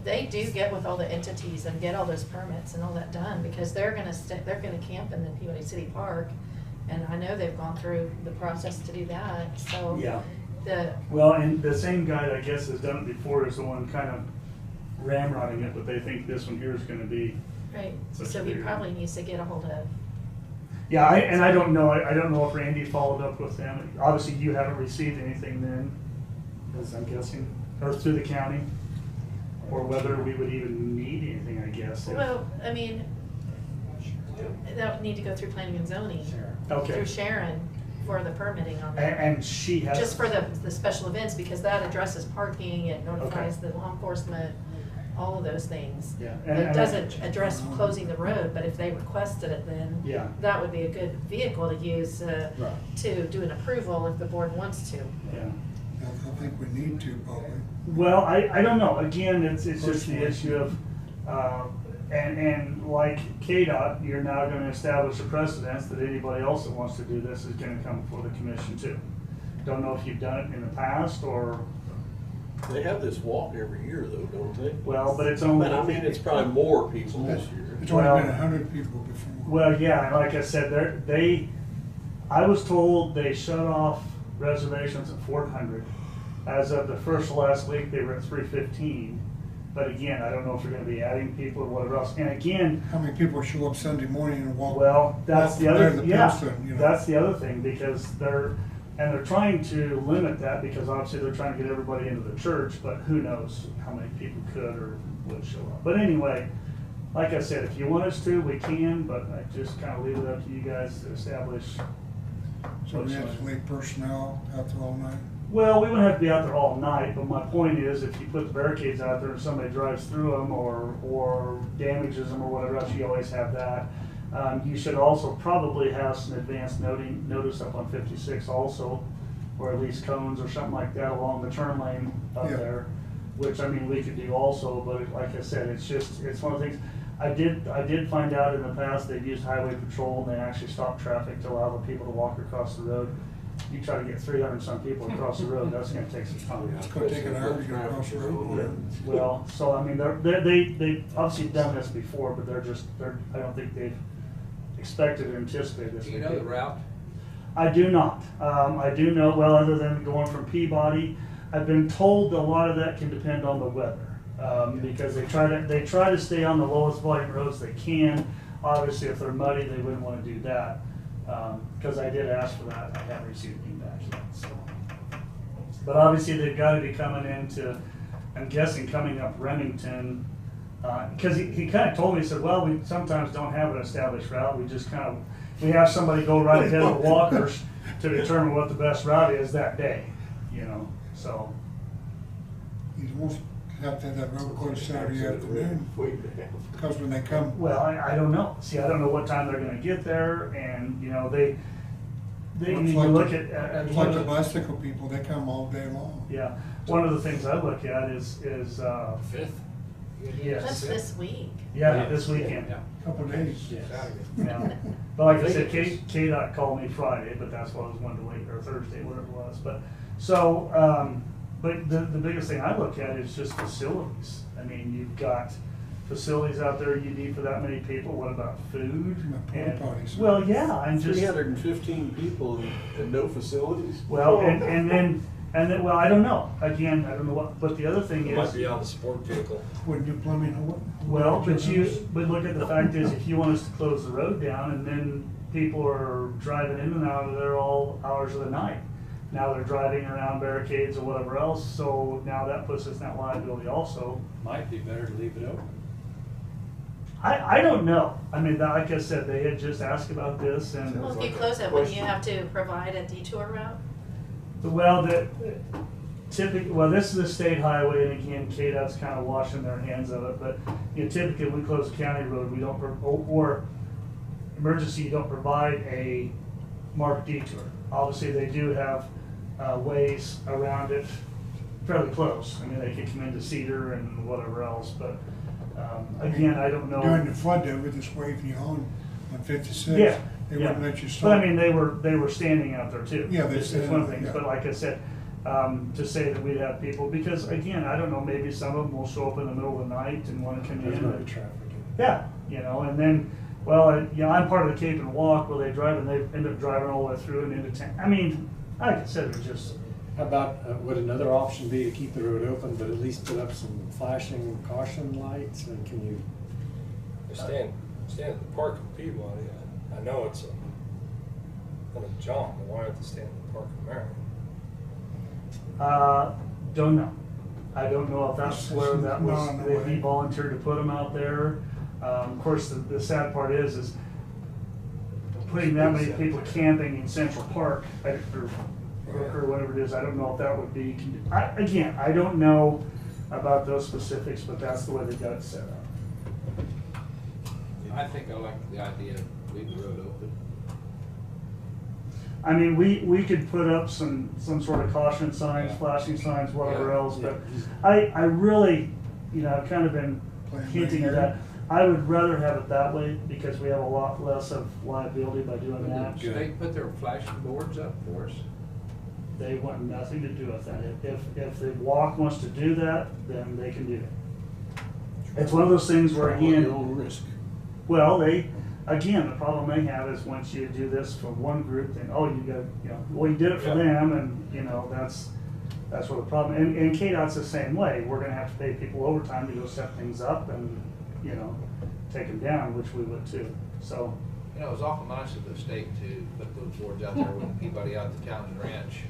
Speaker 2: they do get with all the entities and get all those permits and all that done, because they're gonna camp in the Peabody City Park, and I know they've gone through the process to do that. So
Speaker 13: yeah. Well, and the same guy, I guess, has done it before is the one kind of ramrodding it, but they think this one here is gonna be.
Speaker 2: right,
Speaker 13: Such
Speaker 2: so
Speaker 13: a
Speaker 2: he
Speaker 13: big-
Speaker 2: probably needs to get a hold of,
Speaker 13: Yeah, I don't know, I don't know if Randy followed up with them. Obviously, you haven't received anything then, as I'm guessing, or through the county, or whether we would even need anything, I guess. if-
Speaker 2: well, I mean, that would need to go through planning and zoning,
Speaker 13: Okay.
Speaker 2: through Sharon for the permitting on
Speaker 13: And,
Speaker 2: that.
Speaker 13: and she has.
Speaker 2: Just for the special events, because that addresses parking, it notifies
Speaker 13: Okay.
Speaker 2: the law enforcement, all of those things.
Speaker 13: Yeah.
Speaker 2: It doesn't address closing the road, but if they requested it, then
Speaker 13: Yeah.
Speaker 2: that would be a good vehicle to use
Speaker 13: Right.
Speaker 2: to do an approval if the board wants to.
Speaker 13: Yeah.
Speaker 6: I think we need to, probably.
Speaker 13: Well, I don't know, again, it's just the
Speaker 6: Personally.
Speaker 13: issue of, and like KDOT, you're now gonna establish a precedence that anybody else that wants to do this is gonna come before the commission too. Don't know if you've done it in the past, or,
Speaker 5: They have this walk every year though, don't they?
Speaker 13: well, but it's only.
Speaker 5: But I mean, it's probably more people this year.
Speaker 6: It's only
Speaker 13: Well-
Speaker 6: been 100 people before.
Speaker 13: Well, yeah, and like I said, I was told they shut off reservations at 400. As of the first of last week, they were at 315. But again, I don't know if they're gonna be adding people or whatever else. And again,
Speaker 6: How many people show up Sunday morning and walk?
Speaker 13: well, that's
Speaker 6: walk
Speaker 13: the
Speaker 6: from there
Speaker 13: other,
Speaker 6: to the
Speaker 13: yeah,
Speaker 6: Pilsen, you know?
Speaker 13: that's the other thing, because they're trying to limit that, because obviously they're trying to get everybody into the church, but who knows how many people could or would show up. But anyway, like I said, if you want us to, we can, but I just kind of leave it up to you guys to establish.
Speaker 6: So we have to leave personnel out there all night.
Speaker 13: Well, we wouldn't have to be out there all night, but my point is, if you put the barricades out there and somebody drives through them or damages them or whatever else, you always have that. You should also probably have some advanced notice up on 56 also, or at least cones or something like that along the turn lane up
Speaker 6: Yeah.
Speaker 13: there, which, I mean, we could do also, but like I said, it's one of the things. I did find out in the past, they've used highway patrol and they actually stopped traffic to allow the people to walk across the road. You try to get 300 some people across the road, that's gonna take some time.
Speaker 6: It's gonna take an hour to get across the road.
Speaker 13: Well, so I mean, they've obviously done this before, but I don't think they've expected or anticipated this.
Speaker 1: Do you know the route?
Speaker 13: I do not. I do know, well, other than going from Peabody, I've been told a lot of that can depend on the weather. Because they try to stay on the lowest volume roads they can. Obviously, if they're muddy, they wouldn't wanna do that. Cause I did ask for that, I haven't received anything back yet, so. But obviously, they've gotta be coming into, I'm guessing, coming up Remington. Cause he kinda told me, he said, well, we sometimes don't have an established route, we have somebody go right ahead of the walkers to determine what the best route is that day, you know, so.
Speaker 6: You won't have to have that road closed Saturday afternoon, because when they come,
Speaker 13: Well, I don't know. See, I don't know what time they're gonna get there, and, you know, they
Speaker 6: it's
Speaker 13: you
Speaker 6: like
Speaker 13: look
Speaker 6: the-
Speaker 13: at.
Speaker 6: it's like the bicycle people, they come all day long.
Speaker 13: Yeah, one of the things I look at is,
Speaker 8: Fifth?
Speaker 13: yes.
Speaker 2: That's this week.
Speaker 13: Yeah, this weekend.
Speaker 1: Yeah.
Speaker 6: Couple of days.
Speaker 1: Saturday.
Speaker 13: Yeah. But like I said, KDOT called me Friday, but that's why I was wanting to wait, or Thursday, whatever it was, but, so, but the biggest thing I look at is just facilities. I mean, you've got facilities out there you need for that many people, what about food?
Speaker 6: Porta
Speaker 13: And-
Speaker 6: potties.
Speaker 13: Well, yeah, and just.
Speaker 5: 315 people and no facilities?
Speaker 13: Well, and then, well, I don't know, again, I don't know what, but the other thing
Speaker 8: It might
Speaker 13: is,
Speaker 8: be on the support vehicle.
Speaker 6: Wouldn't do plumbing or what?
Speaker 13: well, but look at the fact is, if you want us to close the road down, and then people are driving in and out of there all hours of the night. Now they're driving around barricades or whatever else, so now that puts us in that liability also.
Speaker 9: Might be better to leave it open.
Speaker 13: I don't know, I mean, like I said, they had just asked about this, and.
Speaker 2: Well, if you close it, wouldn't you have to provide a detour route?
Speaker 13: Well, typically, well, this is a state highway, and again, KDOT's kind of washing their hands of it, but, you know, typically, we close a county road, we don't, or emergency, you don't provide a marked detour. Obviously, they do have, ways around it fairly close. I mean, they could come into Cedar and whatever else, but, again, I don't know.
Speaker 6: During the flood, they would just wave you on 56.
Speaker 13: Yeah.
Speaker 6: They
Speaker 13: yeah.
Speaker 6: wouldn't let you stop.
Speaker 13: But I mean, they were standing out there too.
Speaker 6: Yeah, they
Speaker 13: It's
Speaker 6: stood
Speaker 13: one
Speaker 6: out
Speaker 13: of the
Speaker 6: there,
Speaker 13: things,
Speaker 6: yeah.
Speaker 13: but like I said, to say that we'd have people, because again, I don't know, maybe some of them will show up in the middle of the night and wanna come in.
Speaker 9: There's no
Speaker 13: and-
Speaker 9: traffic.
Speaker 13: Yeah, you know, and then, well, you know, I'm part of the Cape and Walk where they drive, and they end up driving all the way through and into town. I mean, like I said, it's just,
Speaker 9: How about, would another option be to keep the road open, but at least put up some flashing caution lights, and can you?
Speaker 8: Stand at the park in Peabody. I know it's on a jaunt, but why have to stand at the park in Marion?
Speaker 13: Don't know. I don't know if that's where that was,
Speaker 6: No,
Speaker 13: that he volunteered to put them out there. Of course, the sad part is putting that many people camping in Central Park, or whatever it is, I don't know if that would be, again, I don't know about those specifics, but that's the way they got it set up.
Speaker 1: I think I like the idea of leaving the road open.
Speaker 13: I mean, we could put up some sort of caution signs, flashing signs, whatever else, but I really, I've kind of been hinting at that. I would rather have it that way because we have a lot less of liability by doing that.
Speaker 1: Should they put their flashing boards up for us?
Speaker 13: They want nothing to do with that. If the walk wants to do that, then they can do it. It's one of those things where, again,
Speaker 5: Your own risk.
Speaker 13: well, the problem they have is once you do this for one group, then, you got, well, you did it for them, and, that's where the problem, and KDOT's the same way. We're gonna have to pay people overtime to go set things up and, take them down, which we would too, so.
Speaker 1: It was awful nice of the state to put those boards out there when Peabody out at the Townsend Ranch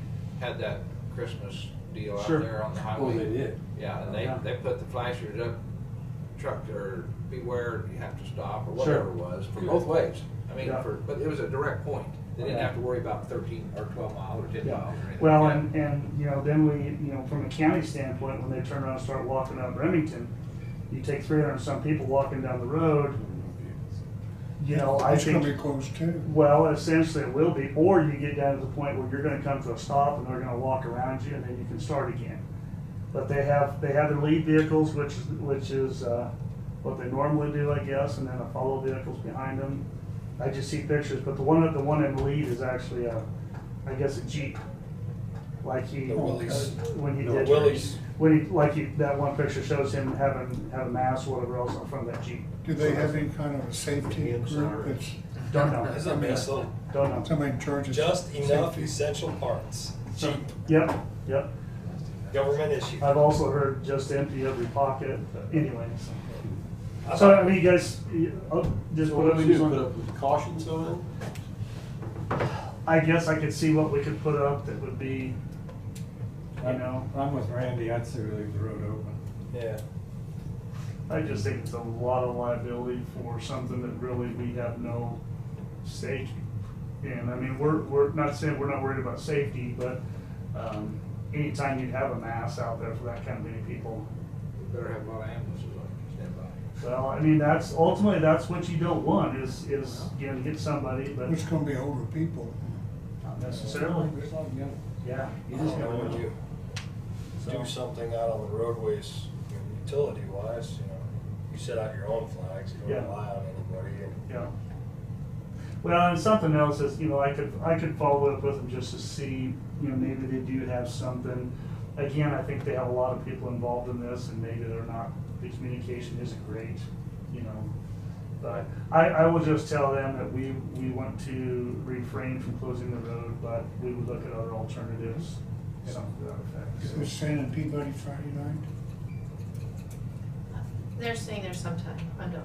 Speaker 1: had that Christmas deal out
Speaker 13: Sure.
Speaker 1: there on the highway.
Speaker 9: Oh, they did.
Speaker 1: Yeah, and
Speaker 13: Yeah.
Speaker 1: they put the flashers up, truck, or beware, you have to stop, or
Speaker 13: Sure.
Speaker 1: whatever it was, for both ways. I mean,
Speaker 13: Yeah.
Speaker 1: but it was a direct point. They didn't
Speaker 13: Yeah.
Speaker 1: have to worry about 13 or 12 miles or 10
Speaker 13: Yeah.
Speaker 1: miles or anything.
Speaker 13: Well,
Speaker 1: like that.
Speaker 13: and then we, from a county standpoint, when they turn around and start walking up Remington, you take 300 and some people walking down the road, I
Speaker 6: It's gonna be
Speaker 13: think,
Speaker 6: closed too.
Speaker 13: well, essentially it will be, or you get down to the point where you're gonna come to a stop and they're gonna walk around you and then you can start again. But they have their lead vehicles, which is what they normally do, I guess, and then the follow vehicles behind them. I just see pictures, but the one in the lead is actually I guess a Jeep. Like
Speaker 8: The Willys.
Speaker 13: when he
Speaker 8: The
Speaker 13: did,
Speaker 8: Willys.
Speaker 13: that one picture shows him having a mask or whatever else in front of that Jeep.
Speaker 6: Do they have any kind of a safety group that's,
Speaker 13: Don't know.
Speaker 8: Is it Minnesota?
Speaker 13: Don't know.
Speaker 6: somebody in charge of?
Speaker 8: Just enough
Speaker 6: safety?
Speaker 8: essential parts. Cheap,
Speaker 13: Yep.
Speaker 8: government issue.
Speaker 13: I've also heard just empty every pocket, but anyway. So, I mean, you guys, just
Speaker 5: So
Speaker 13: put
Speaker 5: what
Speaker 13: up
Speaker 5: do we do,
Speaker 13: some-
Speaker 5: put up a caution sign?
Speaker 13: I guess I could see what we could put up that would be,
Speaker 9: I'm with Randy, I'd say we leave the road open.
Speaker 8: Yeah.
Speaker 13: I just think it's a lot of liability for something that really we have no stake in. I mean, we're not saying we're not worried about safety, but, anytime you'd have a mass out there for that kind of many people,
Speaker 1: We better have a lot of ambulances on standby.
Speaker 13: well, I mean, ultimately, that's what you don't want is, get somebody, but
Speaker 6: It's gonna be older people.
Speaker 13: not necessarily. Yeah, you just
Speaker 8: You know,
Speaker 13: never
Speaker 8: when
Speaker 13: know.
Speaker 8: you do something out on the roadways, utility wise, you set out your own flags, you don't
Speaker 13: Yeah.
Speaker 8: rely on anybody.
Speaker 13: Yeah. Well, and something else is, I could follow up with them just to see, maybe they do have something. Again, I think they have a lot of people involved in this and maybe they're not, the communication isn't great, But I will just tell them that we want to refrain from closing the road, but we would look at other alternatives, something to that effect.
Speaker 6: Is this staying in Peabody Friday night?
Speaker 2: They're staying there sometime, I don't know.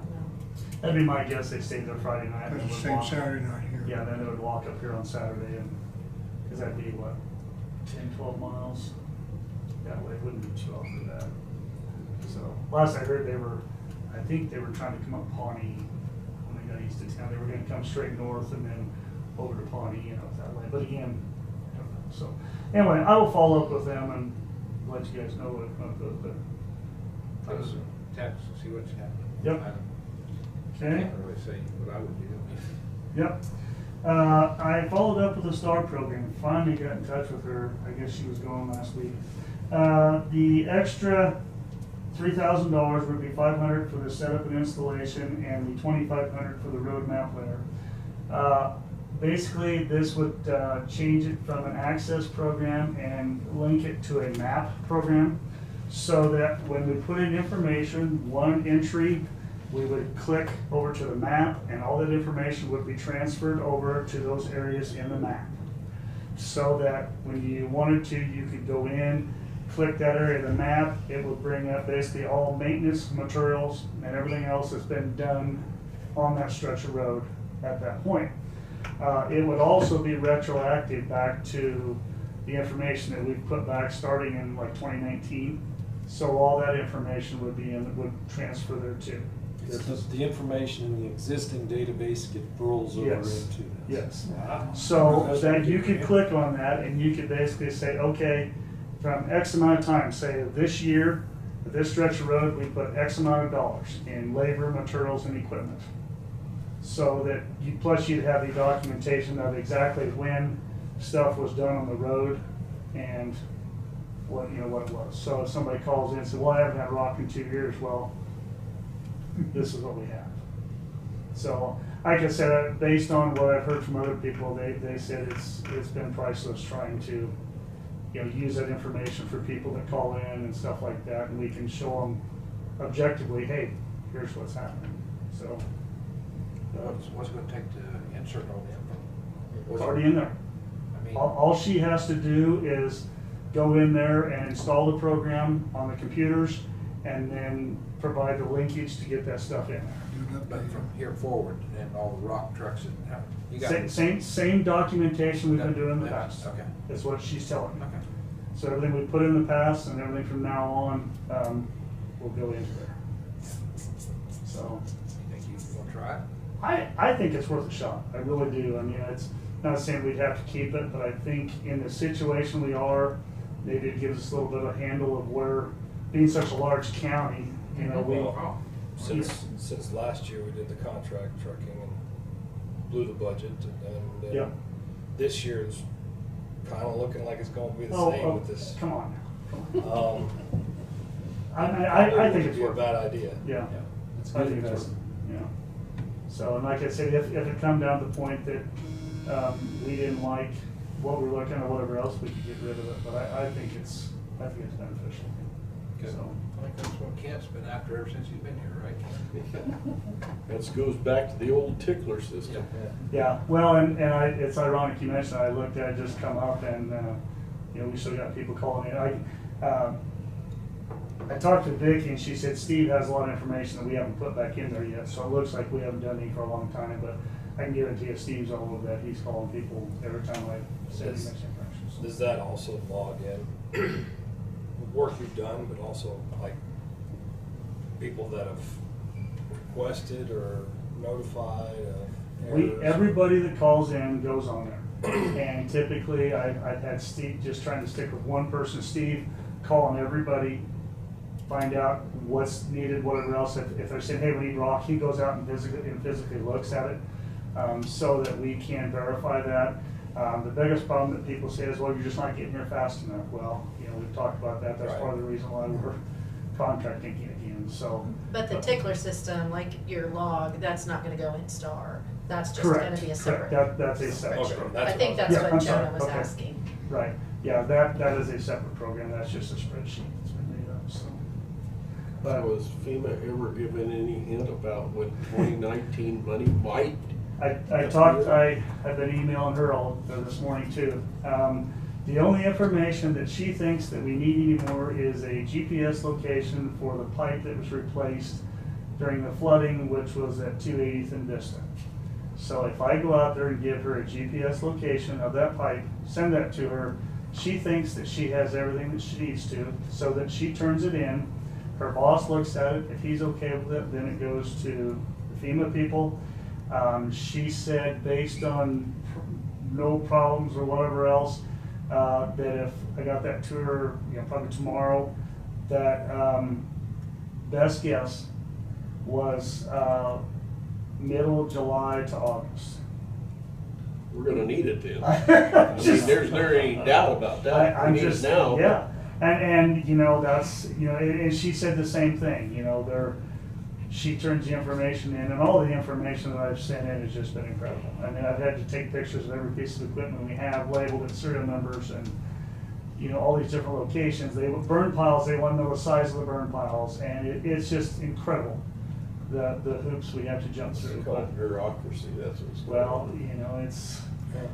Speaker 13: That'd be my guess, they stayed there Friday night. and
Speaker 6: That's the
Speaker 13: would
Speaker 6: same
Speaker 13: walk-
Speaker 6: Saturday night here.
Speaker 13: Yeah, then they would walk up here on Saturday and, cause that'd be what, 10, 12 miles? That way, it wouldn't be too off for that. So, last I heard I think they were trying to come up Pawnee when they got east of town. They were gonna come straight north and then over to Pawnee, that way. But again, I don't know. So, anyway, I will follow up with them and let you guys know what it comes up, but.
Speaker 1: Give us a text, see what's happening.
Speaker 13: Yep.
Speaker 1: I
Speaker 13: Okay.
Speaker 1: can't really say what I would do.
Speaker 13: Yep. I followed up with the STAR program, finally got in touch with her, I guess she was gone last week. The extra $3,000 would be $500 for the setup and installation and the $2,500 for the road map layer. Basically, this would change it from an access program and link it to a map program, so that when we put in information, one entry, we would click over to the map and all that information would be transferred over to those areas in the map. so that when you wanted to, you could go in, click that area of the map, it would bring up basically all maintenance materials and everything else that's been done on that stretch of road at that point. It would also be retroactive back to the information that we've put back starting in like 2019. So all that information would would transfer there too.
Speaker 9: Does the information in the existing database get rolls over
Speaker 13: Yes.
Speaker 9: into this?
Speaker 13: Yes.
Speaker 9: Wow.
Speaker 13: So
Speaker 9: That's
Speaker 13: that
Speaker 9: pretty
Speaker 13: you
Speaker 9: good,
Speaker 13: could
Speaker 9: yeah.
Speaker 13: click on that and you could basically say, okay, from X amount of time, say this year, at this stretch of road, we put X amount of dollars in labor, materials, and equipment. So that you, plus you'd have the documentation of exactly when stuff was done on the road and what, what it was. So if somebody calls in and says, well, I haven't had rock in 2 years, well, this is what we have. So, like I said, based on what I've heard from other people, they said it's been priceless trying to, use that information for people that call in and stuff like that, and we can show them objectively, hey, here's what's happening. So,
Speaker 1: What's it gonna take to insert all the info?
Speaker 13: it's already in there.
Speaker 1: I mean,
Speaker 13: All she has to do is go in there and install the program on the computers, and then provide the linkage to get that stuff in there.
Speaker 1: but from here forward, and all the rock trucks and, you got.
Speaker 13: Same documentation we've been doing in the past.
Speaker 1: Okay.
Speaker 13: Is what she's telling me.
Speaker 1: Okay.
Speaker 13: So everything we put in the past and everything from now on, will go into there. So,
Speaker 1: You think you wanna try it?
Speaker 13: I think it's worth a shot. I really do. I mean, it's not saying we'd have to keep it, but I think in the situation we are, maybe it gives us a little bit of a handle of where, being such a large county, we.
Speaker 1: Oh,
Speaker 8: Since last year, we did the contract trucking and blew the budget, and
Speaker 13: Yeah.
Speaker 8: this year is kind of looking like it's going to be the
Speaker 13: Oh,
Speaker 8: same with this.
Speaker 13: come on. I
Speaker 8: It
Speaker 13: think
Speaker 8: would
Speaker 13: it's
Speaker 8: be a
Speaker 13: worth
Speaker 8: bad
Speaker 13: it.
Speaker 8: idea.
Speaker 13: Yeah.
Speaker 9: It's
Speaker 13: I
Speaker 9: good
Speaker 13: think it's
Speaker 9: investment.
Speaker 13: So, and like I said, if it come down to the point that, we didn't like what we're looking or whatever else, we could get rid of it, but I think it's beneficial.
Speaker 1: Good.
Speaker 13: So,
Speaker 1: I think that's what Kent's been after ever since he's been here, right?
Speaker 5: That goes back to the old tickler system.
Speaker 13: yeah, well, and it's ironic you mentioned, I looked at it just come up and, we still got people calling in. I talked to Vicki and she said Steve has a lot of information that we haven't put back in there yet, so it looks like we haven't done any for a long time, but I can guarantee you Steve's all over that. He's calling people every time I send him information. So.
Speaker 8: Does that also log in work you've done, but also like people that have requested or notified of errors?
Speaker 13: Everybody that calls in goes on there. And typically, I've had Steve, just trying to stick with one person, Steve, calling everybody, find out what's needed, whatever else. If they're saying, hey, we need rock, he goes out and physically looks at it, so that we can verify that. The biggest problem that people say is, well, you're just not getting here fast enough. Well, we've talked about that. That's
Speaker 8: Right.
Speaker 13: part of the reason why we're contracting again, so.
Speaker 2: But the tickler system, like your log, that's not gonna go in STAR. That's just
Speaker 13: Correct,
Speaker 2: gonna be a
Speaker 13: correct.
Speaker 2: separate.
Speaker 13: That's a separate.
Speaker 8: Okay,
Speaker 13: program.
Speaker 8: that's
Speaker 2: I think
Speaker 8: what
Speaker 2: that's
Speaker 13: Yeah,
Speaker 2: what
Speaker 13: I'm sorry.
Speaker 2: Jonah was
Speaker 13: Okay.
Speaker 2: asking.
Speaker 13: Right, yeah, that is a separate program, that's just a spreadsheet that's been made up, so. But
Speaker 5: Was FEMA ever given any hint about what 2019 money might?
Speaker 13: I've been emailing her all this morning too. The only information that she thinks that we need anymore is a GPS location for the pipe that was replaced during the flooding, which was at 280th and Vista. So if I go out there and give her a GPS location of that pipe, send that to her, she thinks that she has everything that she needs to, so that she turns it in. Her boss looks at it. If he's okay with it, then it goes to the FEMA people. She said, based on no problems or whatever else, that if I got that to her, probably tomorrow, that best guess was middle of July to August.
Speaker 5: We're gonna need it then. I mean, there ain't doubt about that.
Speaker 13: I'm
Speaker 5: We need it
Speaker 13: just,
Speaker 5: now.
Speaker 13: yeah, and that's, and she said the same thing, she turns the information in, and all the information that I've sent in has just been incredible. I mean, I've had to take pictures of every piece of equipment we have, labeled with serial numbers, and, all these different locations. They burn piles, they want to know the size of the burn piles, and it's just incredible, the hoops we have to jump through.
Speaker 5: It's called bureaucracy, that's what it's called.
Speaker 13: Well, it's.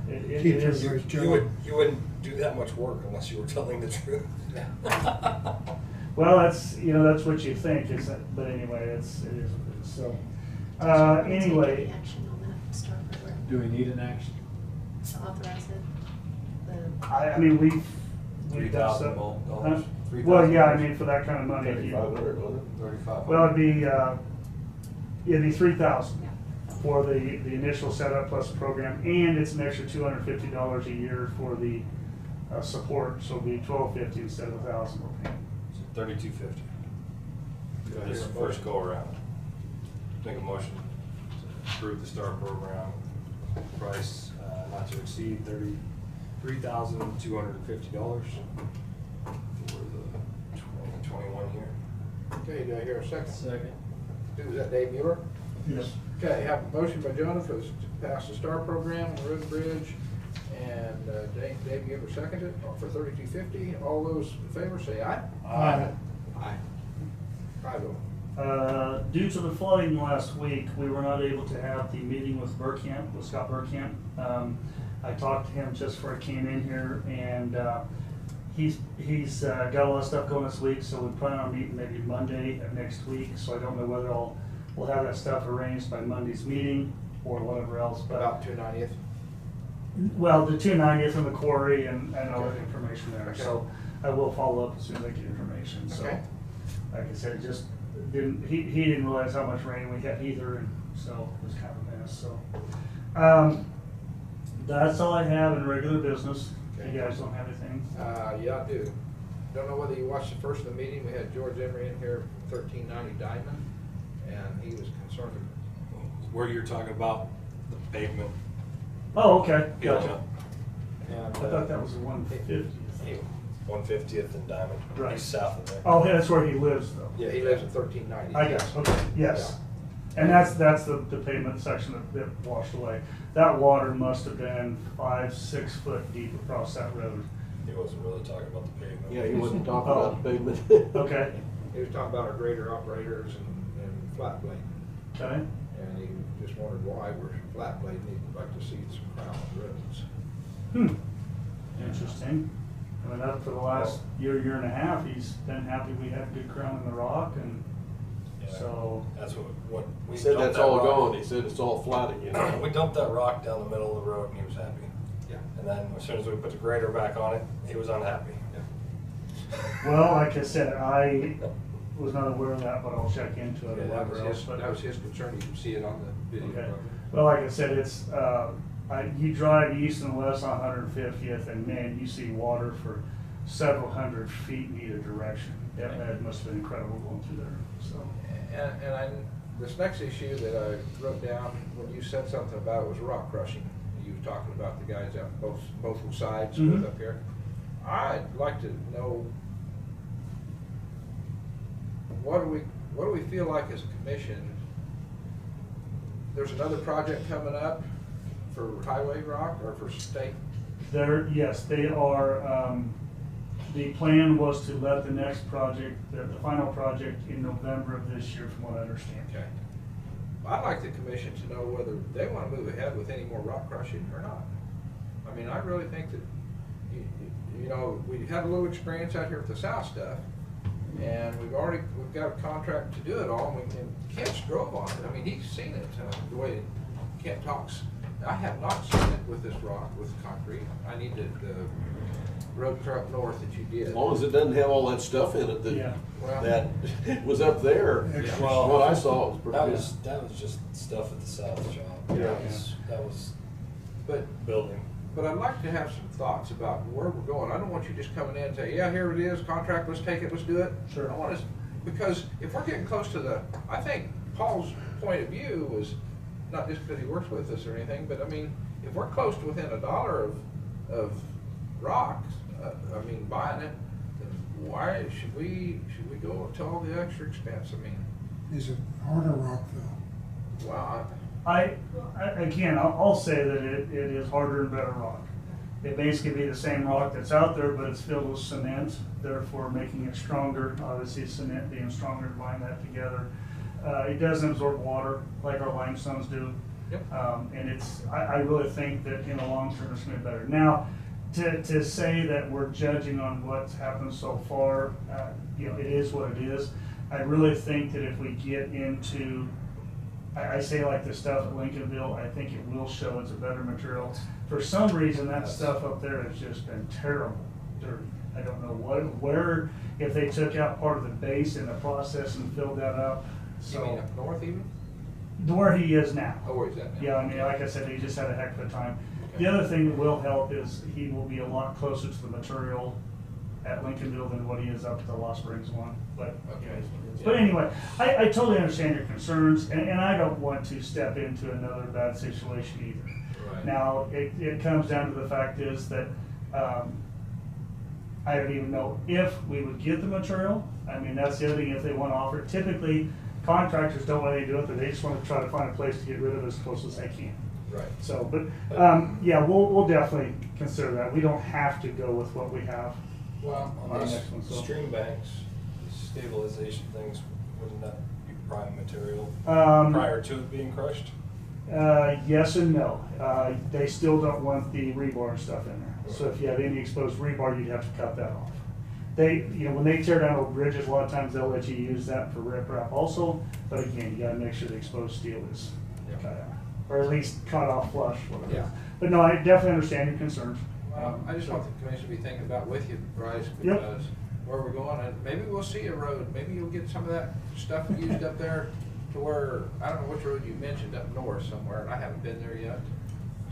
Speaker 13: It
Speaker 6: Keep
Speaker 13: is.
Speaker 6: your
Speaker 8: You wouldn't do that much work unless you were telling the truth.
Speaker 13: Well, that's, that's what you think, is that, but anyway, it is what it is, so. Anyway,
Speaker 2: Take any action on that star program
Speaker 9: Do we need an action?
Speaker 2: to authorize it?
Speaker 13: I mean, we've done
Speaker 8: $3,000
Speaker 13: stuff.
Speaker 8: dollars.
Speaker 13: Huh? Well, yeah, I mean, for that kind of money. if you-
Speaker 5: 3,500, wasn't it?
Speaker 8: 3,500.
Speaker 13: Well, it'd be 3,000 for the initial setup plus the program, and it's an extra $250 a year for the support, so it'll be $1,250 instead of $1,000 we're paying.
Speaker 8: So $3,250.
Speaker 1: Do I
Speaker 8: This
Speaker 1: hear a
Speaker 8: first
Speaker 1: motion?
Speaker 8: go around. Make a motion to approve the STAR program, price not to exceed $33,250 for the 2021 year.
Speaker 1: Okay, do I hear a second?
Speaker 9: Second.
Speaker 1: Is that Dave Mueller?
Speaker 13: Yes.
Speaker 1: Okay, have a motion by Jonah to pass the STAR program on the road and bridge, and Dave Mueller seconded for $3,250. All those in favor say aye.
Speaker 6: Aye.
Speaker 1: Aye. Aye, vote.
Speaker 13: Due to the flooding last week, we were not able to have the meeting with Scott Burkamp. I talked to him just before I came in here, and he's got a lot of stuff going this week, so we plan on meeting maybe Monday of next week. So I don't know whether we'll have that stuff arranged by Monday's meeting or whatever else. But
Speaker 1: About 290th.
Speaker 13: well, the 290th and the quarry and all that information there.
Speaker 1: Okay.
Speaker 13: So I will follow up as soon as I get information. So,
Speaker 1: Okay.
Speaker 13: like I said, just didn't he didn't realize how much rain we had either, and so it was kind of a mess. So that's all I have in regular business.
Speaker 1: Okay.
Speaker 13: You guys don't have anything?
Speaker 1: Yeah, I do. Don't know whether you watched the first of the meeting. We had George Emery in here, 1390 Diamond, and he was concerned.
Speaker 8: Where you're talking about the pavement.
Speaker 13: Oh, okay,
Speaker 8: peeling
Speaker 13: gotcha.
Speaker 8: up.
Speaker 13: I
Speaker 8: And,
Speaker 13: thought that was the 150th.
Speaker 8: 150th and Diamond,
Speaker 13: Right.
Speaker 8: east south of there.
Speaker 13: Oh, yeah, that's where he lives, though.
Speaker 1: Yeah, he lives at 1390.
Speaker 13: I guess, okay, yes. And that's the pavement section that washed away. That water must have been 5-6 foot deep across that road.
Speaker 8: He wasn't really talking about the pavement.
Speaker 5: Yeah, he wasn't talking
Speaker 13: Oh.
Speaker 5: about the pavement.
Speaker 13: Okay,
Speaker 1: He was talking about our grader operators and flat blade,
Speaker 13: okay.
Speaker 1: and he just wondered why we're flat blade. He'd like to see some crown roads.
Speaker 13: Interesting. I mean, up for the last year and a half, he's been happy we had good crown in the rock, and
Speaker 8: Yeah.
Speaker 13: so,
Speaker 8: That's what we
Speaker 5: He said
Speaker 8: dumped
Speaker 5: that's
Speaker 8: that
Speaker 5: all
Speaker 8: rock.
Speaker 5: gone. He said it's all flat again.
Speaker 8: We dumped that rock down the middle of the road and he was happy.
Speaker 1: Yeah.
Speaker 8: And then as soon as we put the grader back on it, he was unhappy.
Speaker 13: well, like I said, I was not aware of that, but I'll check into it or
Speaker 1: Yeah, that was
Speaker 13: whatever else.
Speaker 1: that was his concern. You can see it on the video.
Speaker 13: Okay.
Speaker 1: program.
Speaker 13: Well, like I said, it's, you drive east and west on 150th, and man, you see water for several hundred feet in either direction. That must have been incredible going through there, so.
Speaker 1: And this next issue that I wrote down, when you said something about it, was rock crushing. You were talking about the guys out both sides,
Speaker 13: Mhm.
Speaker 1: both up here. I'd like to know, what do we feel like as a commission? There's another project coming up for highway rock or for state?
Speaker 13: Yes, they are, the plan was to let the next project, the final project in November of this year, from what I understand.
Speaker 1: Okay. I'd like the commission to know whether they want to move ahead with any more rock crushing or not. I mean, I really think that, you know, we had a little experience out here with the south stuff, and we've got a contract to do it all, and Kent's drove on it. I mean, he's seen it, the way Kent talks. I have not seen it with this rock, with concrete. I need the road crew up north that you did.
Speaker 5: As long as it doesn't have all that stuff in it
Speaker 13: Yeah.
Speaker 5: that was up there.
Speaker 6: Extra.
Speaker 8: Well,
Speaker 5: What I saw was pretty good.
Speaker 8: that was just stuff at the south job.
Speaker 5: Yeah.
Speaker 8: That was
Speaker 1: But
Speaker 8: building.
Speaker 1: I'd like to have some thoughts about where we're going. I don't want you just coming in and say, yeah, here it is, contract, let's take it, let's do it.
Speaker 13: Sure.
Speaker 1: I want us, because if we're getting close to I think Paul's point of view was, not just because he works with us or anything, but I mean, if we're close to within $1 of rocks, I mean, buying it, then why should we go to all the extra expense? I mean,
Speaker 6: Is it harder rock though?
Speaker 1: wow.
Speaker 13: Again, I'll say that it is harder and better rock. It basically be the same rock that's out there, but it's filled with cement, therefore making it stronger. Obviously, cement being stronger, bind that together. It doesn't absorb water like our limestones do.
Speaker 1: Yep.
Speaker 13: And I really think that in the long term, it's gonna be better. Now, to say that we're judging on what's happened so far, it is what it is. I really think that if we get into, I say like the stuff at Lincolnville, I think it will show it's a better material. For some reason, that stuff up there has just been terrible dirty. I don't know where, if they took out part of the base in the process and filled that up.
Speaker 1: You mean
Speaker 13: So,
Speaker 1: up north even?
Speaker 13: where he is now.
Speaker 1: Oh, where's that now?
Speaker 13: Yeah, I mean, like I said, he just had a heck of a time.
Speaker 1: Okay.
Speaker 13: The other thing that will help is he will be a lot closer to the material at Lincolnville than what he is up at the Lost Springs one, but.
Speaker 1: Okay.
Speaker 13: But anyway, I totally understand your concerns, and I don't want to step into another bad situation either.
Speaker 1: Right.
Speaker 13: Now, it comes down to the fact is that, I don't even know if we would get the material. I mean, that's the other thing, if they want to offer it. Typically, contractors don't want to do it, but they just want to try to find a place to get rid of it as close as they can.
Speaker 1: Right.
Speaker 13: So, but, yeah, we'll definitely consider that. We don't have to go with what we have.
Speaker 1: Well,
Speaker 13: on the next one, so.
Speaker 8: Stream banks, stabilization things, wouldn't that be prime material
Speaker 13: Um,
Speaker 8: prior to it being crushed?
Speaker 13: Yes and no. They still don't want the rebar and stuff in there. So if you have any exposed rebar, you'd have to cut that off. They, when they tear down old bridges, a lot of times they'll let you use that for riprap also, but again, you gotta make sure the exposed steel is cut out, or at least cut off flush, whatever.
Speaker 1: Yeah.
Speaker 13: But no, I definitely understand your concerns.
Speaker 1: Well, I just want the commission to be thinking about with you, Bryce,
Speaker 13: Yep.
Speaker 1: because where we're going, and maybe we'll see a road, maybe you'll get some of that stuff used up there to where, I don't know which road you mentioned up north somewhere, and I haven't been there yet,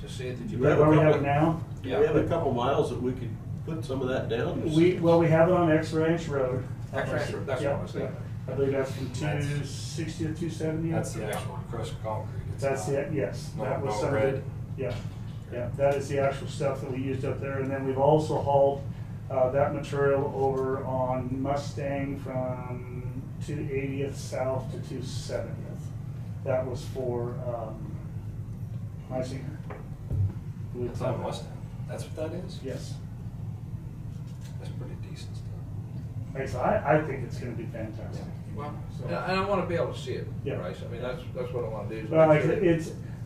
Speaker 1: to see it that you.
Speaker 5: We have a
Speaker 13: Where we have
Speaker 5: couple-
Speaker 13: it now,
Speaker 5: We have a couple miles that we could put some of that down.
Speaker 13: we have it on X Ranch Road.
Speaker 1: X-Ranch Road, that's what I was thinking.
Speaker 13: I believe that's from 260 to 270.
Speaker 8: That's the actual crushed concrete. It's
Speaker 13: That's
Speaker 8: not-
Speaker 13: it, yes.
Speaker 8: No-
Speaker 13: That was
Speaker 8: no
Speaker 13: some of
Speaker 8: red.
Speaker 13: it. Yeah, yeah, that is the actual stuff that we used up there. And then we've also hauled that material over on Mustang from 280th south to 270th. That was for Meisinger.
Speaker 8: It's on Mustang. That's what that is?
Speaker 13: Yes.
Speaker 8: That's pretty decent stuff.
Speaker 13: Like I said, I think it's gonna be fantastic.
Speaker 1: Well,
Speaker 13: So-
Speaker 1: and I wanna be able to see it,
Speaker 13: Yeah.
Speaker 1: Bryce, I mean, that's what I wanna do. is
Speaker 13: Well,
Speaker 1: make sure that-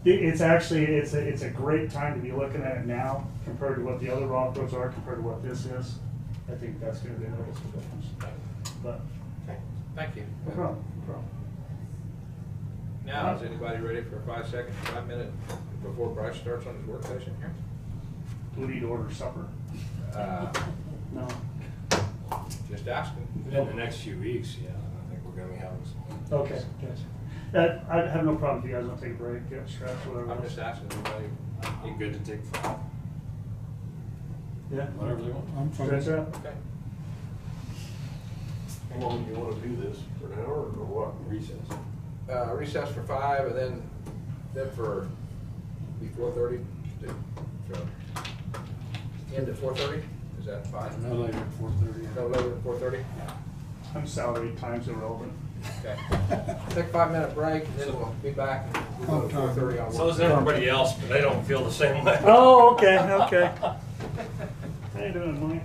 Speaker 13: it's actually, it's a great time to be looking at it now compared to what the other rock roads are, compared to what this is. I think that's gonna be a noticeable difference. But,
Speaker 1: Okay, thank you.
Speaker 13: no problem, no problem.
Speaker 1: Now, is anybody ready for a 5-minute before Bryce starts on his work session here?
Speaker 13: Do we need to order supper? No.
Speaker 1: Just asking.
Speaker 8: In the next few weeks, yeah, I think we're gonna be having some.
Speaker 13: Okay, gotcha. I have no problem if you guys want to take a break, get stretch, whatever.
Speaker 1: I'm just asking anybody.
Speaker 8: You good to take 5?
Speaker 13: Yeah.
Speaker 8: Whatever they want.
Speaker 13: Stretch out.
Speaker 1: Okay.
Speaker 5: How long do you wanna do this, for an hour or what?
Speaker 8: Recess.
Speaker 1: Recess for 5 and then for, be 4:30, so, end at 4:30, is that fine?
Speaker 9: No later than 4:30.
Speaker 1: No later than 4:30?
Speaker 13: I'm salary, time's irrelevant.
Speaker 1: Okay. Take a 5-minute break and then we'll be back and we'll go to 4:30 on.
Speaker 8: So is everybody else, but they don't feel the same way.
Speaker 13: Oh, okay, okay. How you doing, Mike?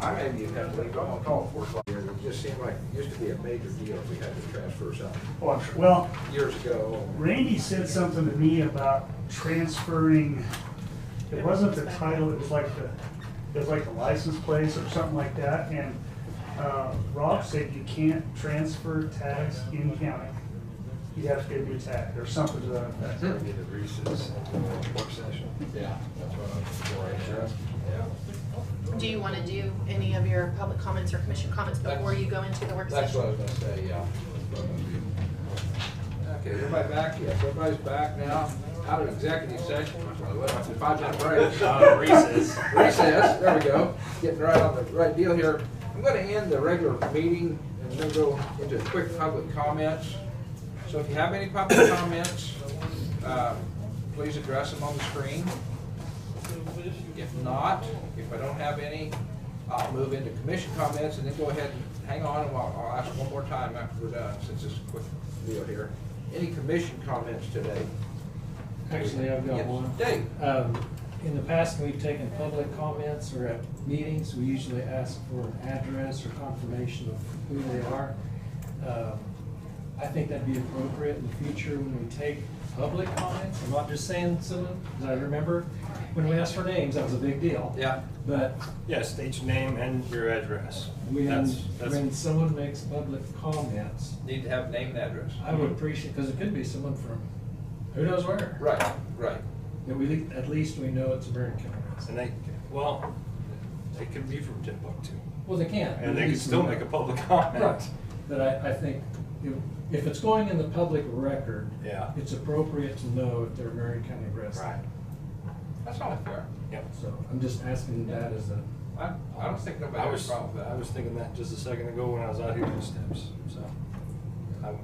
Speaker 1: I may even have to leave, I'm gonna call it 4 o'clock here, it just seemed like, it used to be a major deal if we had to transfer something
Speaker 13: Oh, I'm sure. Well,
Speaker 1: years ago.
Speaker 13: Randy said something to me about transferring, it wasn't the title, it was like the license plate or something like that, and, Rob said you can't transfer tags in county. You have to get a new tag, or something to that effect.
Speaker 8: We need a recess and a work session.
Speaker 1: Yeah, that's what I'm for.
Speaker 8: Yeah.
Speaker 2: Do you want to do any of your public comments or commission comments before you go into the work
Speaker 1: That's what I
Speaker 2: session?
Speaker 1: was gonna say, yeah. Okay, everybody back? Yes, everybody's back now. Out of executive session. Well, 5-minute break.
Speaker 8: Recess.
Speaker 1: Recess, there we go. Getting right on the right deal here. I'm gonna end the regular meeting and then go into quick public comments. So if you have any public comments, please address them on the screen. If not, if I don't have any, I'll move into commission comments and then go ahead and hang on and I'll ask one more time after we're done, since it's a quick deal here. Any commission comments today?
Speaker 14: Actually, I've got
Speaker 1: Yes,
Speaker 14: one.
Speaker 1: Dave?
Speaker 14: In the past, when we've taken public comments or at meetings, we usually ask for an address or confirmation of who they are. I think that'd be appropriate in the future when we take public comments. I'm not just saying someone, because I remember when we asked for names, that was a big deal.
Speaker 1: Yeah.
Speaker 14: But
Speaker 9: Yeah, state your name and your address.
Speaker 14: when someone makes public comments,
Speaker 1: Need to have name and address.
Speaker 14: I would appreciate, because it could be someone from who knows where.
Speaker 1: Right, right.
Speaker 14: That at least we know it's a Marion County resident.
Speaker 9: And they could be from Timbuktu.
Speaker 14: Well, they can.
Speaker 9: And
Speaker 14: at
Speaker 9: they could
Speaker 14: least
Speaker 9: still
Speaker 14: we know.
Speaker 9: make a public comment.
Speaker 14: Right, but I think if it's going in the public record,
Speaker 9: Yeah.
Speaker 14: it's appropriate to know if they're a Marion County resident.
Speaker 9: Right.
Speaker 1: That's only fair.
Speaker 9: Yep.
Speaker 14: So I'm just asking that as a,
Speaker 1: I don't think nobody has a problem with that.
Speaker 9: I was thinking that just a second ago when I was out here on the steps, so. I'm,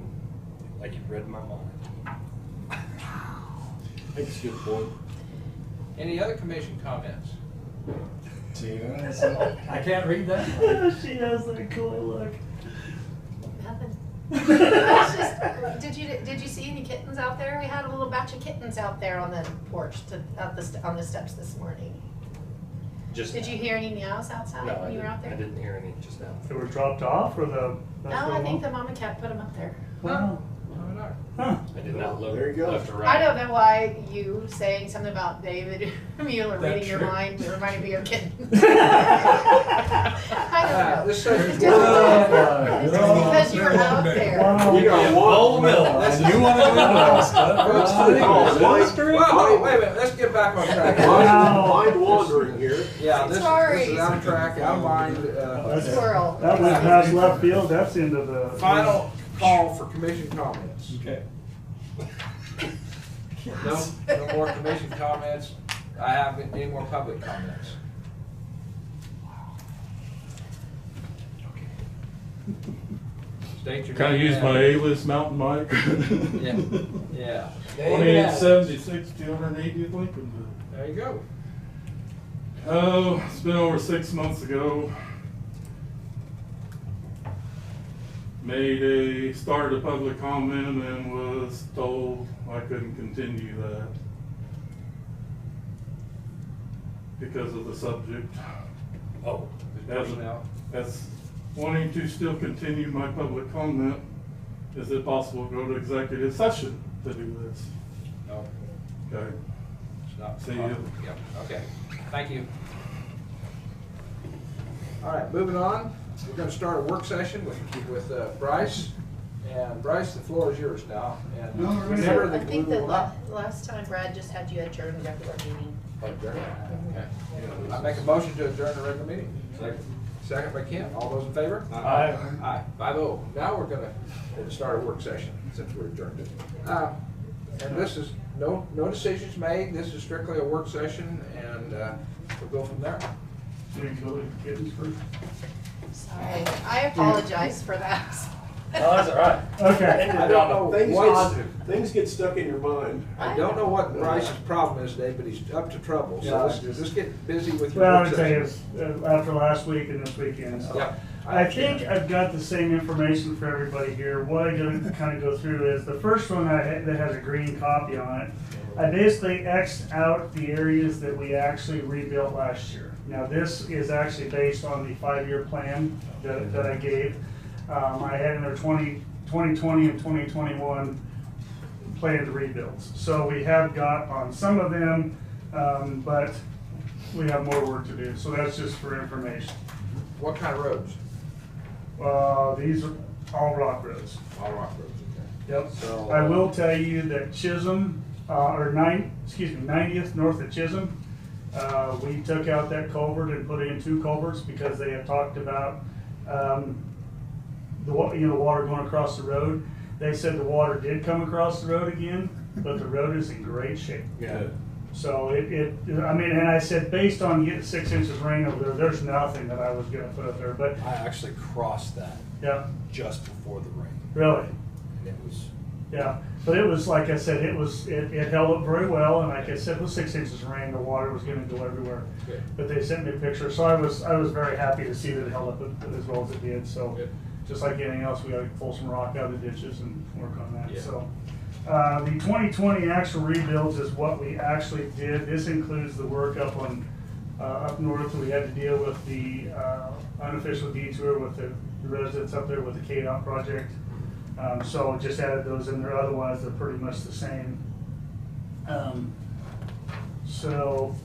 Speaker 9: like you read my mind. I think it's a good point.
Speaker 1: Any other commission comments?
Speaker 14: I can't read that.
Speaker 13: She has that cool look.
Speaker 2: Nothing. It's just, did you see any kittens out there? We had a little batch of kittens out there on the porch on the steps this morning. Did you hear any meows outside
Speaker 9: No,
Speaker 2: when you were out there?
Speaker 9: I didn't hear any just now.
Speaker 13: They were dropped off or
Speaker 2: No, I think the mama cat put them up there.
Speaker 13: Wow.
Speaker 9: I did not look
Speaker 5: There you go.
Speaker 9: left or right.
Speaker 2: I don't know why you saying something about David Mueller
Speaker 14: That
Speaker 2: reading your
Speaker 14: trick.
Speaker 2: mind reminded me of kittens. I don't know.
Speaker 1: This session's
Speaker 2: It's just because you were out there.
Speaker 13: Wow.
Speaker 5: You got
Speaker 9: Bowl mill.
Speaker 14: You want
Speaker 1: Well, wait a minute, let's get back on track.
Speaker 13: Wow.
Speaker 5: Mind wandering here.
Speaker 1: Yeah, this
Speaker 2: Sorry.
Speaker 1: is out of track, out of mind.
Speaker 2: Squirrel.
Speaker 13: That went past left field, that's the end of the.
Speaker 1: Final call for commission comments.
Speaker 14: Okay.
Speaker 1: No more commission comments. I have any more public comments? State your
Speaker 15: Can I
Speaker 1: name
Speaker 15: use
Speaker 1: and
Speaker 15: my
Speaker 1: address.
Speaker 15: A-list mountain bike?
Speaker 1: Yeah,
Speaker 15: 2876 280th Lincoln.
Speaker 1: there you go.
Speaker 15: Oh, it's been over 6 months ago. Started a public comment and was told I couldn't continue that because of the subject.
Speaker 9: Oh,
Speaker 15: As wanting to still continue my public comment, is it possible to go to executive session to do this?
Speaker 1: No,
Speaker 15: Okay.
Speaker 1: it's not.
Speaker 15: See you.
Speaker 1: Yep, okay, thank you. All right, moving on, we're gonna start a work session with Bryce. And Bryce, the floor is yours now. And
Speaker 13: All right.
Speaker 1: remember
Speaker 2: I
Speaker 1: that we
Speaker 2: think that
Speaker 1: will not.
Speaker 2: last time Brad just had you adjourn the regular meeting.
Speaker 1: Okay. I make a motion to adjourn the regular meeting. Second by Kent. All those in favor?
Speaker 13: Aye.
Speaker 1: Aye. 5-0. Now we're gonna start a work session since we're adjourned it. And this is, no decisions made. This is strictly a work session and we'll go from there.
Speaker 13: So you can go to the kittens first.
Speaker 2: Sorry, I apologize for that.
Speaker 9: no, that's all right.
Speaker 13: Okay.
Speaker 1: I don't know
Speaker 5: Things get stuck in your mind.
Speaker 1: I don't know what Bryce's problem is today, but he's up to trouble. So
Speaker 13: Yeah.
Speaker 1: let's get busy with your
Speaker 13: Well,
Speaker 1: work
Speaker 13: I'll tell you,
Speaker 1: session.
Speaker 13: after last week and this weekend, so.
Speaker 1: Yep.
Speaker 13: I think I've got the same information for everybody here. What I'm gonna kind of go through is the first one that has a green copy on it. I basically X'd out the areas that we actually rebuilt last year. Now, this is actually based on the 5-year plan that I gave. I had in there 2020 and 2021 planned rebuilds. So we have got on some of them, but we have more work to do. So that's just for information.
Speaker 1: What kind of roads?
Speaker 13: These are all rock roads.
Speaker 1: All rock roads,
Speaker 13: Yep.
Speaker 1: So,
Speaker 13: I will tell you that Chisholm, 90th north of Chisholm, we took out that culvert and put in 2 culverts because they had talked about, the water going across the road. They said the water did come across the road again, but the road is in great shape.
Speaker 9: Yeah.
Speaker 13: So and I said, based on getting 6 inches of rain over there, there's nothing that I was gonna put up there, but,
Speaker 9: I actually crossed that
Speaker 13: yeah,
Speaker 9: just before the rain.
Speaker 13: really.
Speaker 9: And it was,
Speaker 13: Yeah, but it was, like I said, it held up very well, and like I said, with 6 inches of rain, the water was gonna go everywhere.
Speaker 1: Good.
Speaker 13: But they sent me a picture, so I was very happy to see that it held up as well as it did, so.
Speaker 1: Good.
Speaker 13: Just like anything else, we gotta pull some rock out of the ditches and work on that,
Speaker 1: Yeah.
Speaker 13: so. The 2020 actual rebuilds is what we actually did. This includes the work up north. We had to deal with the unofficial detour with the residents up there with the KDOT project. So just added those in there. Otherwise, they're pretty much the same So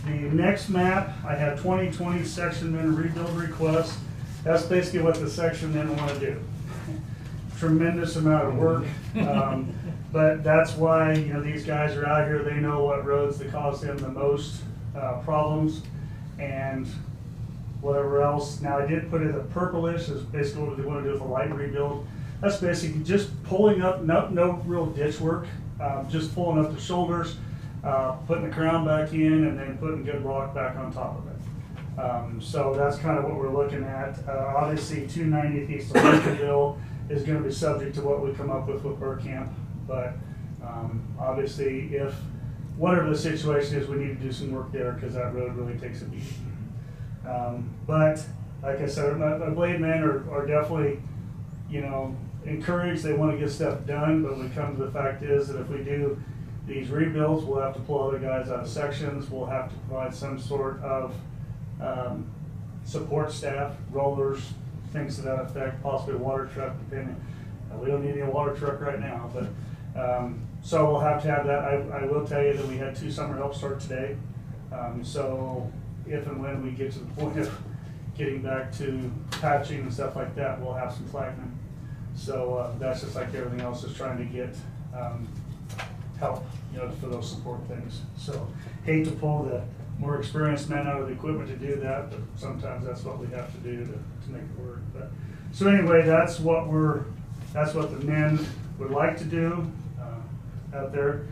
Speaker 13: the next map, I have 2020 section men rebuild request. That's basically what the section men want to do. Tremendous amount of work. But that's why, you know, these guys are out here, they know what roads that cause them the most problems and whatever else. Now I did put it a purplish, is basically what they want to do with a light rebuild. That's basically just pulling up, no real ditch work, just pulling up the shoulders, putting the crown back in, and then putting good rock back on top of it. So that's kind of what we're looking at. Obviously 290 east of Lincolnville is going to be subject to what we come up with Burkamp. But obviously, if whatever the situation is, we need to do some work there because that road really takes a beating. But like I said, my blade men are definitely, you know, encouraged. They want to get stuff done. But when it comes to the fact is that if we do these rebuilds, we'll have to pull other guys out of sections. We'll have to provide some sort of support staff, rollers, things to that effect, possibly a water truck, depending. We don't need any water truck right now, but so we'll have to have that. I will tell you that we had 2 summer help start today. So if and when we get to the point of getting back to patching and stuff like that, we'll have some flagmen. So that's just like everything else, is trying to get help, you know, for those support things. So hate to pull the more experienced men out of the equipment to do that, but sometimes that's what we have to do to make it work. But so anyway, that's what the men would like to do out there.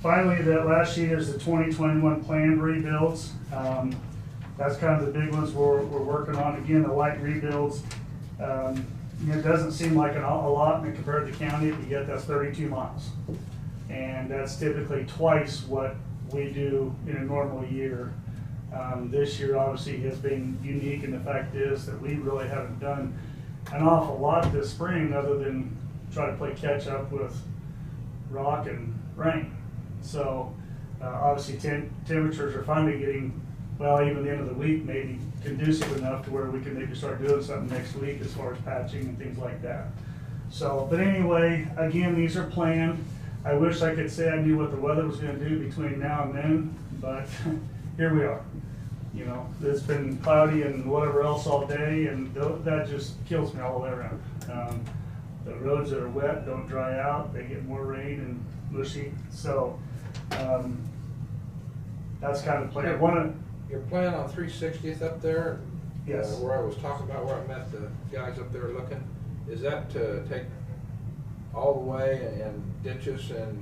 Speaker 13: Finally, that last sheet is the 2021 planned rebuilds. That's kind of the big ones we're working on. Again, the light rebuilds. You know, it doesn't seem like a lot compared to the county, but yet that's 32 miles. And that's typically twice what we do in a normal year. This year obviously has been unique, and the fact is that we really haven't done an awful lot this spring other than try to play catch up with rock and rain. So obviously temperatures are finally getting, well, even the end of the week maybe conducive enough to where we can maybe start doing something next week as far as patching and things like that. So, but anyway, again, these are planned. I wish I could say I knew what the weather was going to do between now and then, but here we are. You know, it's been cloudy and whatever else all day, and that just kills me all the way around. The roads that are wet don't dry out; they get more rain and mushy. So that's kind of the plan.
Speaker 1: Your plan on 360th up there?
Speaker 13: Yes.
Speaker 1: Where I was talking about where I met the guys up there looking, is that to take all the way and ditches and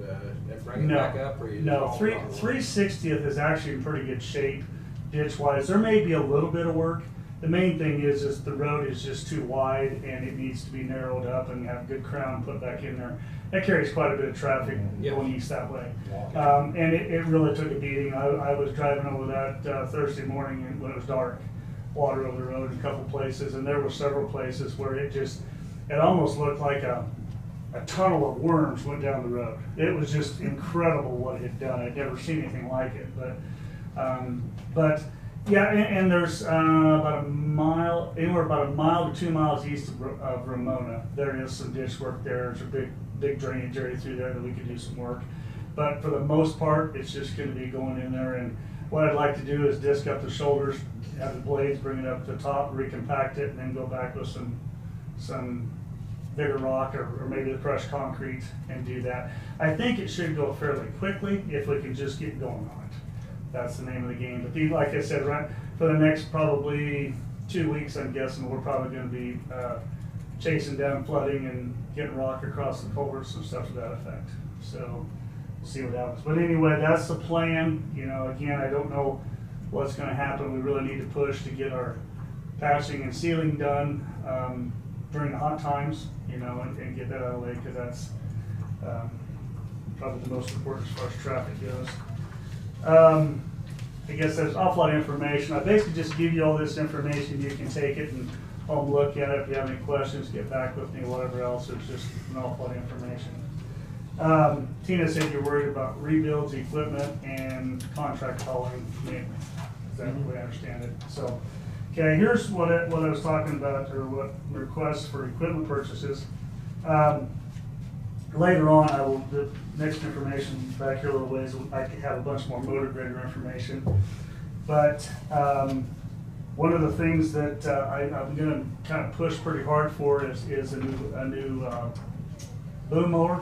Speaker 1: bring it back up, or you
Speaker 13: no,
Speaker 1: just
Speaker 13: 360th is actually in pretty good shape ditch wise. There may be a little bit of work. The main thing is the road is just too wide and it needs to be narrowed up and have good crown put back in there. That carries quite a bit of traffic going east that way. And it really took a beating. I was driving over that Thursday morning when it was dark, water over the road in a couple places, and there were several places where it almost looked like a tunnel of worms went down the road. It was just incredible what it had done. I'd never seen anything like it. But yeah, and there's about a mile, anywhere about a mile to 2 miles east of Ramona. There is some ditch work there. There's a big drainage area through there that we could do some work. But for the most part, it's just going to be going in there. And what I'd like to do is disc up the shoulders, have the blades, bring it up to the top, recompact it, and then go back with some bigger rock or maybe the crushed concrete and do that. I think it should go fairly quickly if we can just get going on it. That's the name of the game. But like I said, right for the next probably 2 weeks, I'm guessing we're probably going to be chasing down flooding and getting rock across the culverts and stuff to that effect. So we'll see what happens. But anyway, that's the plan. You know, again, I don't know what's going to happen. We really need to push to get our patching and sealing done during the hot times, you know, and get that out of the way, because that's probably the most important as far as traffic goes. I guess there's an awful lot of information. I basically just give you all this information. You can take it and home look at it. If you have any questions, get back with me, whatever else. It's just an awful lot of information. Tina said you're worried about rebuilds, equipment, and contract hauling mainly. Is that the way I understand it? So, okay, here's what I was talking about, or what requests for equipment purchases. later on, the next information back here a little ways, I could have a bunch more motor grader information. But one of the things that I'm gonna kind of push pretty hard for is a new boom mower.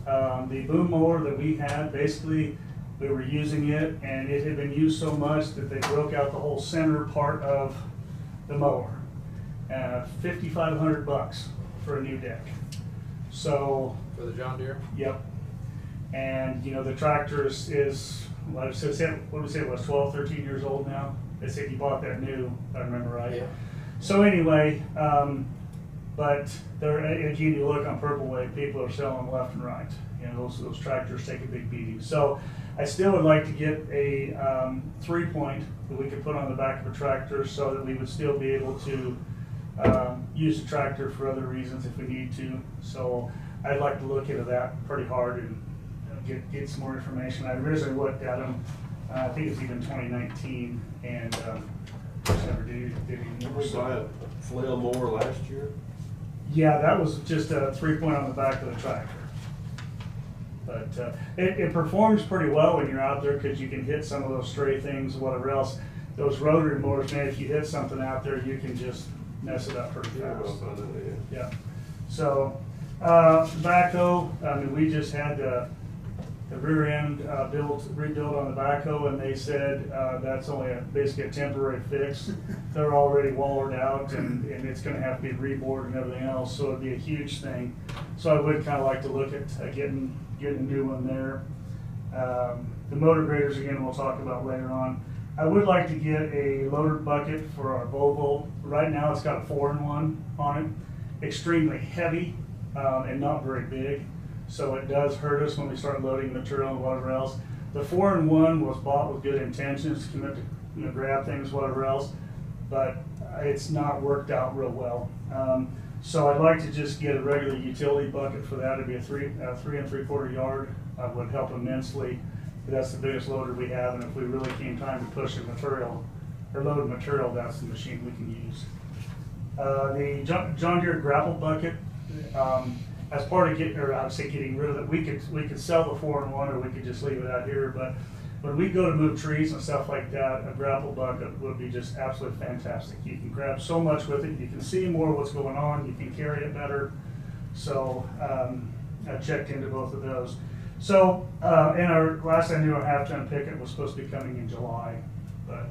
Speaker 13: The boom mower that we had, basically, we were using it and it had been used so much that they broke out the whole center part of the mower. $5,500 for a new deck. So.
Speaker 1: For the John Deere?
Speaker 13: Yep. And, you know, the tractor is what did we say it was, 12, 13 years old now? They said you bought that new, if I remember right.
Speaker 1: Yeah.
Speaker 13: So anyway, but there, again, you look on Purple Wave, people are selling left and right. You know, those tractors take a big beating. So I still would like to get a 3-point that we could put on the back of a tractor so that we would still be able to use the tractor for other reasons if we need to. So I'd like to look into that pretty hard and get some more information. I originally looked at them, I think it's even 2019, and just never did anything.
Speaker 5: Did we buy a flail mower last year?
Speaker 13: Yeah, that was just a 3-point on the back of the tractor. But it performs pretty well when you're out there because you can hit some of those stray things, whatever else. Those rotary motors, man, if you hit something out there, you can just mess it up pretty fast. Yeah. So, backhoe, I mean, we just had the rear end rebuilt on the backhoe, and they said that's only basically a temporary fix. They're already wallered out, and it's going to have to be rebored and everything else, so it'd be a huge thing. So I would kind of like to look at getting a new one there. The motor graders, again, we'll talk about later on. I would like to get a loader bucket for our Volvo. Right now it's got a 4-in-1 on it, extremely heavy and not very big. So it does hurt us when we start loading material and whatever else. The 4-in-1 was bought with good intentions, to grab things, whatever else, but it's not worked out real well. So I'd like to just get a regular utility bucket for that. It'd be a 3 3/4 yard. Would help immensely. That's the biggest loader we have, and if we really came time to push the material or load material, that's the machine we can use. The John Deere grapple bucket, as part of getting rid of it, we could sell the 4-in-1, or we could just leave it out here. But when we go to move trees and stuff like that, a grapple bucket would be just absolutely fantastic. You can grab so much with it. You can see more what's going on. You can carry it better. So I checked into both of those. So, and our last I knew, our half-ton pickup was supposed to be coming in July, but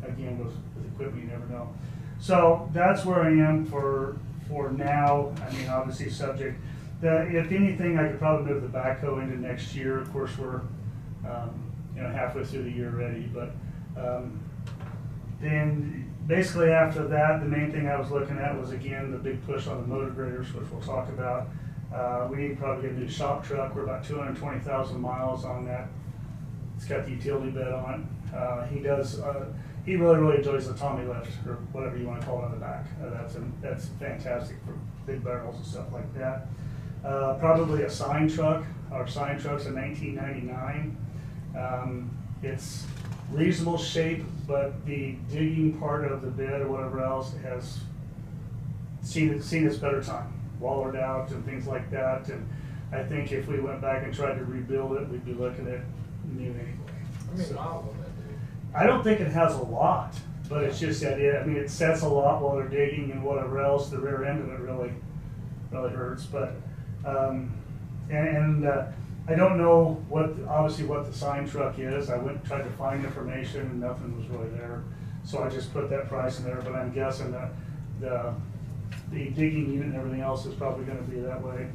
Speaker 13: again, with equipment, you never know. So that's where I am for now. I mean, obviously subject. If anything, I could probably move the backhoe into next year. Of course, we're halfway through the year already, but then basically after that, the main thing I was looking at was, again, the big push on the motor graders, which we'll talk about. We need to probably get a new shop truck. We're about 220,000 miles on that. It's got the utility bed on it. He really enjoys the Tommy lift, or whatever you want to call it, on the back. That's fantastic for big barrels and stuff like that. Probably a sign truck. Our sign truck's a 1999. It's reasonable shape, but the digging part of the bed or whatever else has seen its better time. Wallered out and things like that, and I think if we went back and tried to rebuild it, we'd be looking at new anyway.
Speaker 1: How many miles on that dude?
Speaker 13: I don't think it has a lot, but it's just that it sets a lot while they're digging and whatever else. The rear end of it really hurts, but I don't know obviously what the sign truck is. I went and tried to find information and nothing was really there, so I just put that price in there. But I'm guessing that the digging unit and everything else is probably going to be that way.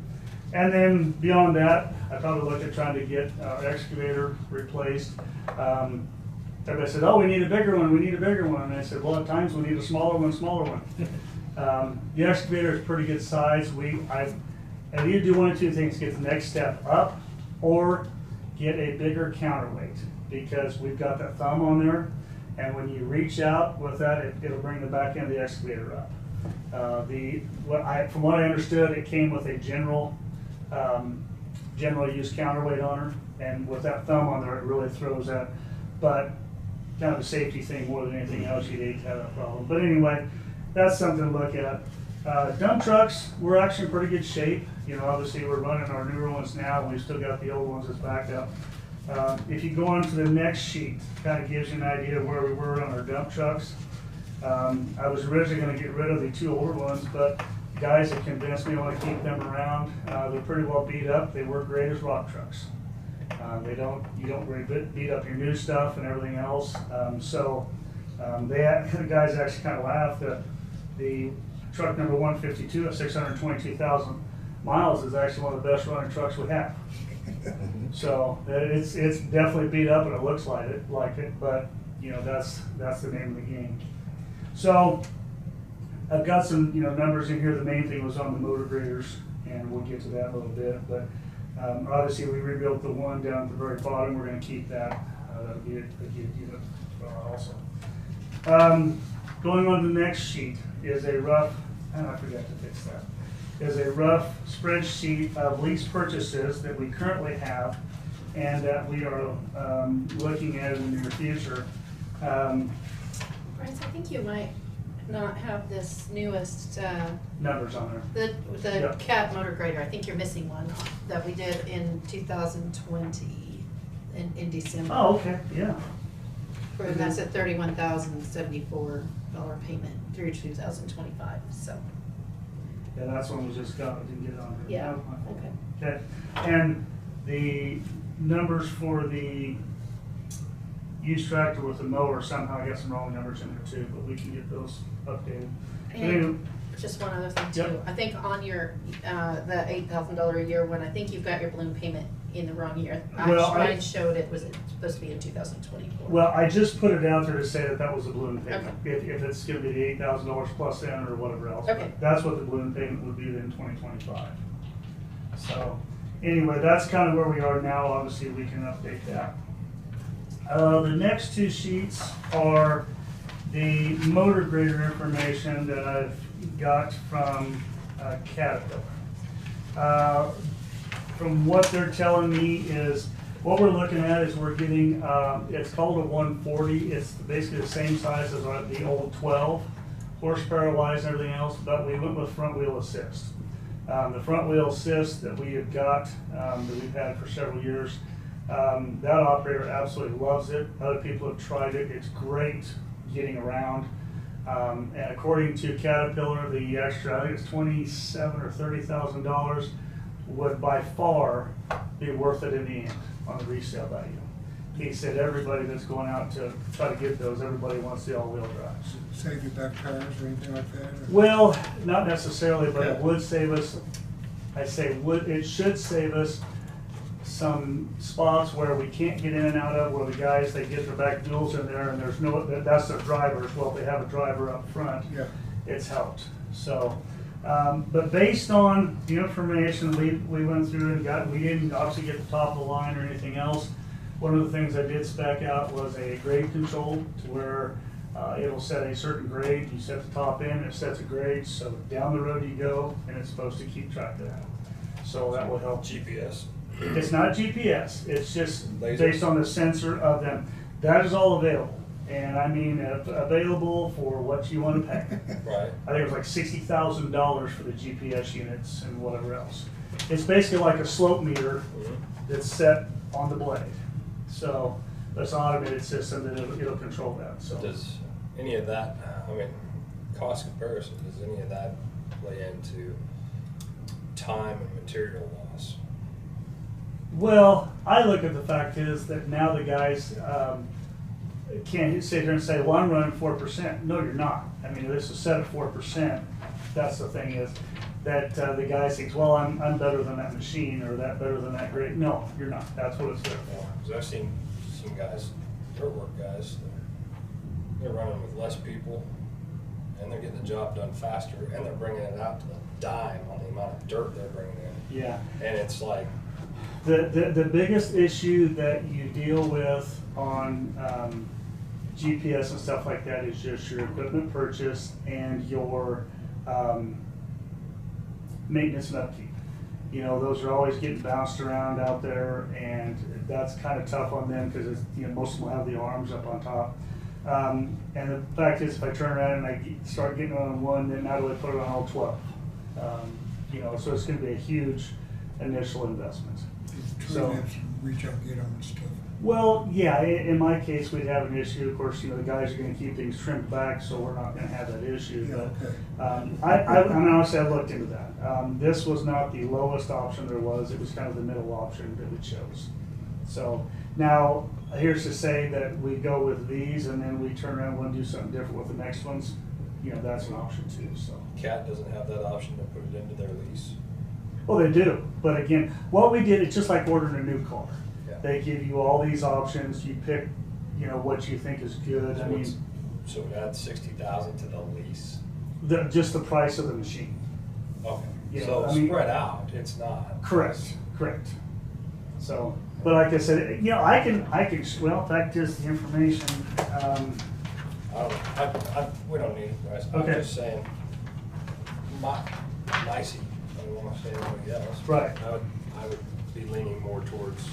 Speaker 13: And then beyond that, I probably looked at trying to get our excavator replaced. Everybody said, "Oh, we need a bigger one, we need a bigger one." And I said, "Well, at times we need a smaller one. The excavator is pretty good size. I either do one of two things: get the next step up, or get a bigger counterweight, because we've got that thumb on there, and when you reach out with that, it'll bring the back end of the excavator up. From what I understood, it came with a general use counterweight on her, and with that thumb on there, it really throws that. But kind of a safety thing more than anything else, you'd hate to have that problem. But anyway, that's something to look at. Dump trucks, we're actually in pretty good shape. You know, obviously we're running our newer ones now, and we've still got the old ones as backup. If you go on to the next sheet, kind of gives you an idea of where we were on our dump trucks. I was originally gonna get rid of the 2 older ones, but guys have convinced me I wanna keep them around. They're pretty well beat up. They work great as rock trucks. You don't really beat up your new stuff and everything else. The guys actually kind of laughed that the truck number 152 at 622,000 miles is actually one of the best running trucks we have. So it's definitely beat up and it looks like it, but you know, that's the name of the game. So I've got some, you know, numbers in here. The main thing was on the motor graders, and we'll get to that in a little bit. But obviously we rebuilt the one down at the very bottom. We're going to keep that. That'll be a good unit also. Going on to the next sheet is a rough, and I forgot to fix that, is a rough spreadsheet of lease purchases that we currently have and that we are looking at in the near future.
Speaker 2: Bryce, I think you might not have this newest,
Speaker 13: Numbers on there.
Speaker 2: the
Speaker 13: Yep.
Speaker 2: cat motor grader. I think you're missing one that we did in 2020 in December.
Speaker 13: Oh, okay, yeah.
Speaker 2: And that's a $31,074 payment through 2025, so.
Speaker 13: Yeah, that's one we just got, we didn't get it on here.
Speaker 2: Yeah,
Speaker 13: No,
Speaker 2: okay.
Speaker 13: Okay, and the numbers for the used tractor with the mower, somehow I got some wrong numbers in there too, but we can get those updated.
Speaker 2: And just one other thing too,
Speaker 13: Yep.
Speaker 2: I think on your, the $8,000 a year one, I think you've got your balloon payment in the wrong year.
Speaker 13: Well,
Speaker 2: Ryan showed it was supposed to be in 2024.
Speaker 13: Well, I just put it out there to say that was the balloon payment. If it's gonna be the $8,000 plus then or whatever else.
Speaker 2: Okay.
Speaker 13: That's what the balloon payment would be in 2025. So, anyway, that's kind of where we are now. Obviously, we can update that. The next 2 sheets are the motor grader information that I've got from Caterpillar. From what they're telling me is, what we're looking at is we're getting, it's called a 140. It's basically the same size as the old 12, horsepower wise and everything else, but we went with front wheel assist. The front wheel assist that we have got, that we've had for several years, that operator absolutely loves it. Other people have tried it. It's great getting around. And according to Caterpillar, the extra, I think it's $27,000 or $30,000, would by far be worth it in the end on the resale value. He said everybody that's going out to try to get those, everybody wants the all-wheel drives.
Speaker 6: Save you back tires or anything like that? or-
Speaker 13: Well, not necessarily, but it would save us, it should save us some spots where we can't get in and out of, where the guys, they get their back duals in there and there's no, that's their drivers. Well, if they have a driver up front,
Speaker 6: Yeah.
Speaker 13: it's helped. So, but based on the information we went through and got, we didn't obviously get the top of the line or anything else. One of the things I did spec out was a grade control to where it'll set a certain grade. You set the top in, it sets a grade, so down the road you go, and it's supposed to keep track of that. So that will help.
Speaker 8: GPS.
Speaker 13: It's not GPS, it's just
Speaker 8: Laser.
Speaker 13: based on the sensor of them. That is all available. And I mean, available for what you want to pay.
Speaker 8: Right.
Speaker 13: I think it was like $60,000 for the GPS units and whatever else. It's basically like a slope meter that's set on the blade. So it's an automated system that it'll control that. So
Speaker 8: Does any of that, I mean, cost comparison, does any of that play into time and material loss?
Speaker 13: well, I look at the fact is that now the guys can't sit here and say, well, I'm running 4%. No, you're not. I mean, this is set at 4%. That's the thing is that the guy thinks, well, I'm better than that machine or that better than that grade. No, you're not. That's what it's there for.
Speaker 8: Because I've seen some guys, dirt work guys, they're running with less people and they're getting the job done faster and they're bringing it out to the dime on the amount of dirt they're bringing in.
Speaker 13: Yeah.
Speaker 8: And it's like,
Speaker 13: The biggest issue that you deal with on GPS and stuff like that is just your equipment purchase and your maintenance and upkeep. You know, those are always getting bounced around out there, and that's kind of tough on them because most of them will have the arms up on top. And the fact is, if I turn around and I start getting on one, then how do I put it on all 12? You know, so it's gonna be a huge initial investment. So-
Speaker 6: Turn-ins, reach out and get them and stuff.
Speaker 13: Well, yeah, in my case, we'd have an issue. Of course, you know, the guys are gonna keep things trimmed back, so we're not gonna have that issue.
Speaker 6: Yeah,
Speaker 13: But
Speaker 6: okay.
Speaker 13: I mean, honestly, I looked into that. This was not the lowest option there was. It was kind of the middle option that we chose. So now, here's to say that we go with these and then we turn around and want to do something different with the next ones. You know, that's an option too, so.
Speaker 8: CAT doesn't have that option to put it into their lease.
Speaker 13: Well, they do, but again, what we did, it's just like ordering a new car.
Speaker 8: Yeah.
Speaker 13: They give you all these options, you pick, you know, what you think is good. I mean,
Speaker 8: So it adds 60,000 to the lease.
Speaker 13: just the price of the machine.
Speaker 8: Okay.
Speaker 13: Yeah,
Speaker 8: So
Speaker 13: I mean-
Speaker 8: spread out, it's not.
Speaker 13: Correct. So, but like I said, you know, I can, well, in fact, just the information,
Speaker 8: I don't know, we don't need it, guys. I'm
Speaker 13: Okay.
Speaker 8: just saying, Nicey, I don't want to say anybody else.
Speaker 13: Right.
Speaker 8: I would be leaning more towards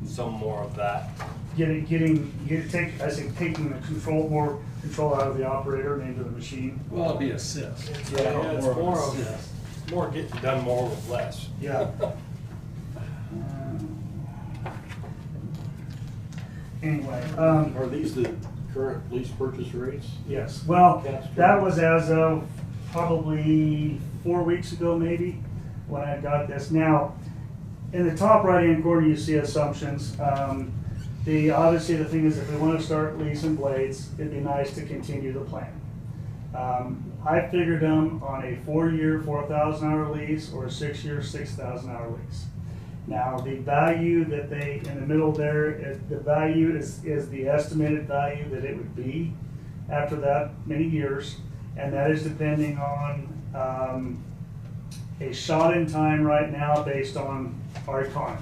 Speaker 8: some more of that.
Speaker 13: taking the more control out of the operator and into the machine.
Speaker 14: Well, it'd be assist.
Speaker 8: Yeah, it's
Speaker 14: More
Speaker 8: more
Speaker 14: of
Speaker 8: of,
Speaker 14: assist.
Speaker 8: more getting done more with less.
Speaker 13: Yeah. Anyway,
Speaker 5: Are these the current lease purchase rates?
Speaker 13: yes, well,
Speaker 5: Cat's
Speaker 13: that
Speaker 5: Drum?
Speaker 13: was as of probably 4 weeks ago, maybe, when I got this. Now, in the top right-hand corner, you see assumptions. Obviously, the thing is, if we want to start leasing blades, it'd be nice to continue the plan. I figured them on a 4-year, 4,000-hour lease or a 6-year, 6,000-hour lease. Now, the value that they, in the middle there, the value is the estimated value that it would be after that many years, and that is depending on a shot in time right now based on our economy.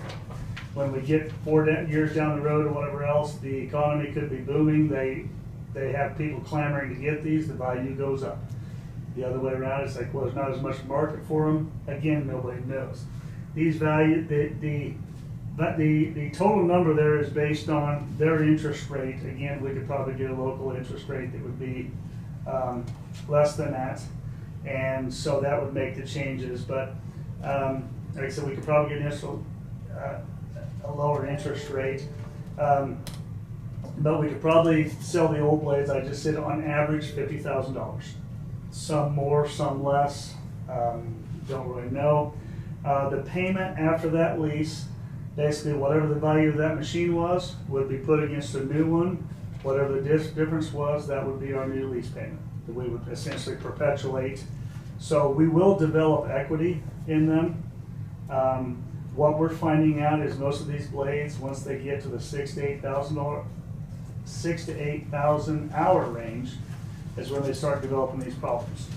Speaker 13: When we get 4 years down the road or whatever else, the economy could be booming, they have people clamoring to get these, the value goes up. The other way around, it's like, well, there's not as much market for them, again, nobody knows. These value, the total number there is based on their interest rate. Again, we could probably get a local interest rate that would be less than that. And so that would make the changes, but like I said, we could probably get a lower interest rate. But we could probably sell the old blades, I just said on average $50,000. Some more, some less, don't really know. The payment after that lease, basically whatever the value of that machine was, would be put against a new one. Whatever the difference was, that would be our new lease payment that we would essentially perpetuate. So we will develop equity in them. What we're finding out is most of these blades, once they get to the $6,000 to $8,000 hour range, is when they start developing these problems.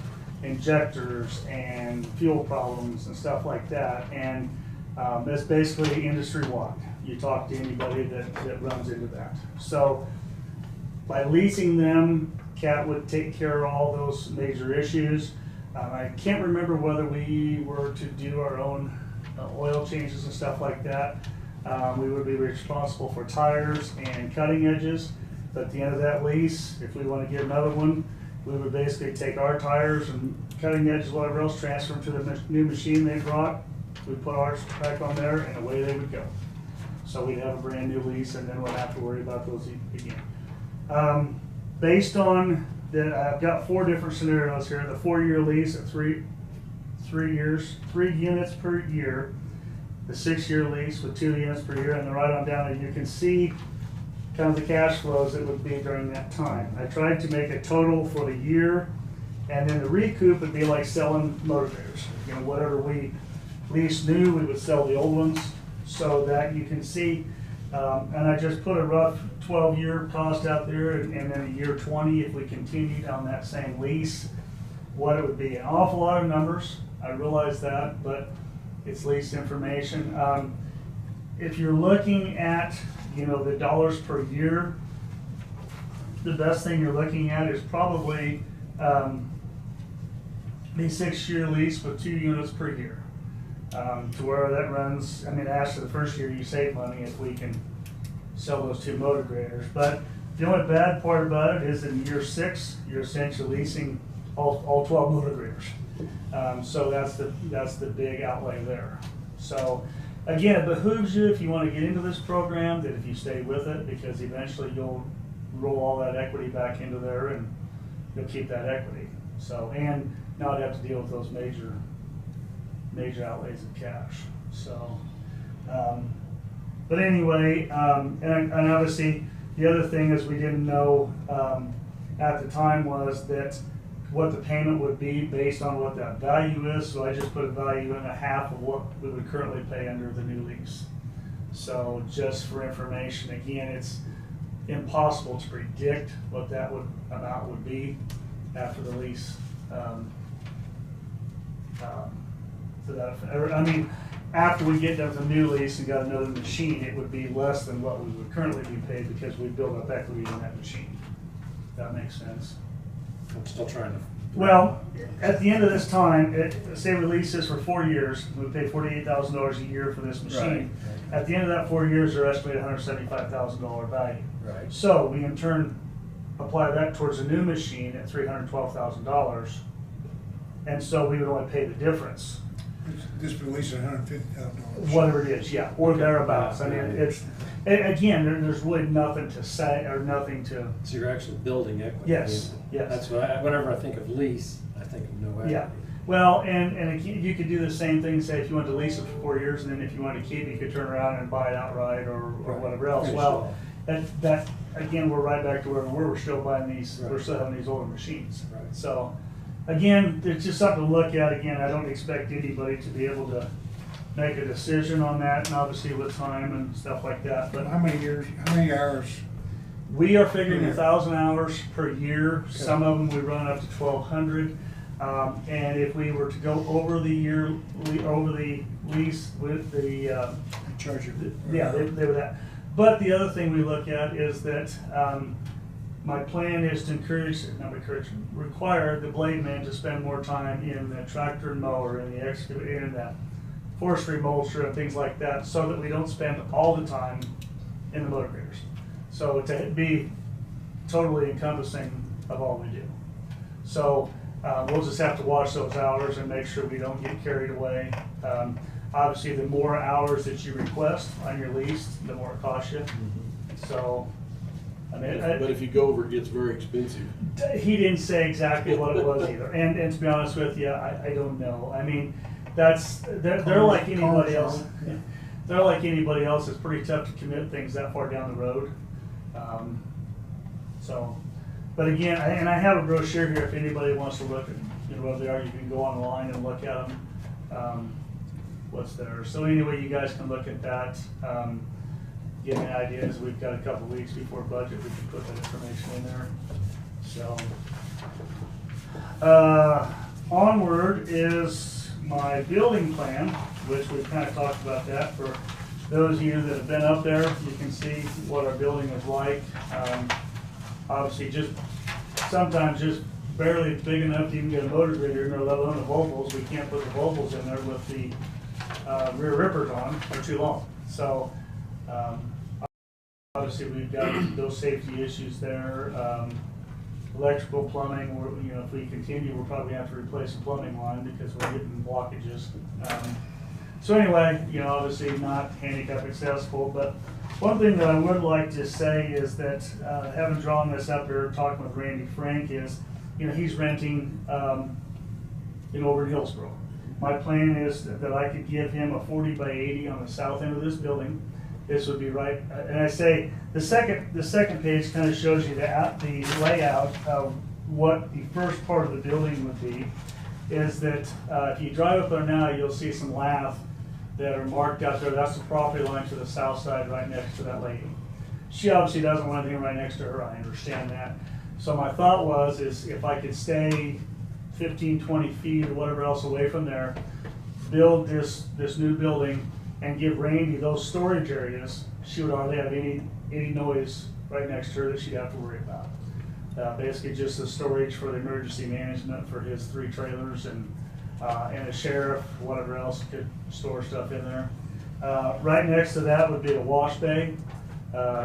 Speaker 13: Injectors and fuel problems and stuff like that. And that's basically industry-wide. You talk to anybody that runs into that. So by leasing them, CAT would take care of all those major issues. I can't remember whether we were to do our own oil changes and stuff like that. We would be responsible for tires and cutting edges. But at the end of that lease, if we want to get another one, we would basically take our tires and cutting edges, whatever else, transfer them to the new machine they brought. We'd put ours back on there and away they would go. So we'd have a brand new lease and then we'll have to worry about those again. Based on that, I've got 4 different scenarios here. The 4-year lease at 3 years, 3 units per year. The 6-year lease with 2 units per year, and then right on down, and you can see kind of the cash flows that would be during that time. I tried to make a total for the year, and then the recoup would be like selling motor graders. You know, whatever we lease new, we would sell the old ones, so that you can see. And I just put a rough 12-year cost out there, and then a year 20 if we continued on that same lease, what it would be. An awful lot of numbers, I realize that, but it's lease information. If you're looking at, you know, the dollars per year, the best thing you're looking at is probably the 6-year lease with 2 units per year. To where that runs, I mean, after the first year you save money if we can sell those 2 motor graders. But The only bad part about it is in year 6, you're essentially leasing all 12 motor graders. So that's the big outlay there. So again, it behooves you, if you want to get into this program, that if you stay with it, because eventually you'll roll all that equity back into there and you'll keep that equity. So, and not have to deal with those major outlays of cash. So, but anyway, and obviously the other thing is we didn't know at the time was that what the payment would be based on what that value is. So I just put a value in half of what we would currently pay under the new lease. So just for information, again, it's impossible to predict what that amount would be after the lease. I mean, after we get done with the new lease and got another machine, it would be less than what we would currently be paid because we built up equity in that machine. That makes sense.
Speaker 14: I'm still trying to.
Speaker 13: Well, at the end of this time, say we lease this for 4 years, we pay $48,000 a year for this machine.
Speaker 14: Right.
Speaker 13: At the end of that 4 years, they're estimated $175,000 value.
Speaker 14: Right.
Speaker 13: So we in turn apply that towards a new machine at $312,000, and so we would only pay the difference.
Speaker 6: This release is $150,000.
Speaker 13: Whatever it is, yeah, or thereabouts. I mean, it's, again, there's really nothing to say, or nothing to.
Speaker 14: So you're actually building equity.
Speaker 13: Yes, yes.
Speaker 14: That's what whenever I think of lease, I think of no equity.
Speaker 13: Yeah, well, and you could do the same thing, say if you wanted to lease it for 4 years, and then if you wanted to keep it, you could turn around and buy it outright or whatever else.
Speaker 14: Finish
Speaker 13: Well,
Speaker 14: it
Speaker 13: that, again, we're right back to where we're still buying these,
Speaker 14: Right.
Speaker 13: we're still having these older machines.
Speaker 14: Right.
Speaker 13: So, again, it's just something to look at. Again, I don't expect anybody to be able to make a decision on that, and obviously with time and stuff like that, but.
Speaker 6: How many years, how many hours?
Speaker 13: We are figuring 1,000 hours per year. Some of them we run up to 1,200. And if we were to go over the year, over the lease with the
Speaker 6: Charge of it.
Speaker 13: yeah, they would have. But the other thing we look at is that my plan is to require the blade man to spend more time in the tractor and mower and the excavator and the forestry mulcher and things like that, so that we don't spend all the time in the motor graders. So to be totally encompassing of all we do. So we'll just have to watch those hours and make sure we don't get carried away. Obviously, the more hours that you request on your lease, the more it costs you. So, I mean,
Speaker 5: But if you go over, it gets very expensive.
Speaker 13: he didn't say exactly what it was either. And to be honest with you, I don't know. I mean, they're like anybody else. They're like anybody else. It's pretty tough to commit things that far down the road. But again, and I have a brochure here if anybody wants to look at what they are. You can go online and look at them. What's there? So anyway, you guys can look at that. Give me ideas. We've got a couple weeks before budget. We can put that information in there. So onward is my building plan, which we've kind of talked about that. For those of you that have been up there, you can see what our building is like. Obviously, just sometimes just barely big enough to even get a motor grader in there, let alone the Volvos. We can't put the Volvos in there with the rear rippers on. They're too long. So obviously, we've got those safety issues there. Electrical, plumbing, if we continue, we'll probably have to replace the plumbing line because we're getting blockages. So anyway, obviously not handicap accessible, but one thing that I would like to say is that, having drawn this up here, talking with Randy Frank is, he's renting, over in Hillsborough. My plan is that I could give him a 40 by 80 on the south end of this building. This would be right, and I say, the second page kind of shows you the layout of what the first part of the building would be, is that if you drive up there now, you'll see some lath that are marked out there. That's the property line to the south side right next to that lady. She obviously doesn't want anything right next to her, I understand that. So my thought is if I could stay 15, 20 feet or whatever else away from there, build this new building and give Randy those storage areas, she would hardly have any noise right next to her that she'd have to worry about. Basically just the storage for the emergency management for his 3 trailers and a sheriff, whatever else could store stuff in there. Right next to that would be a wash bay.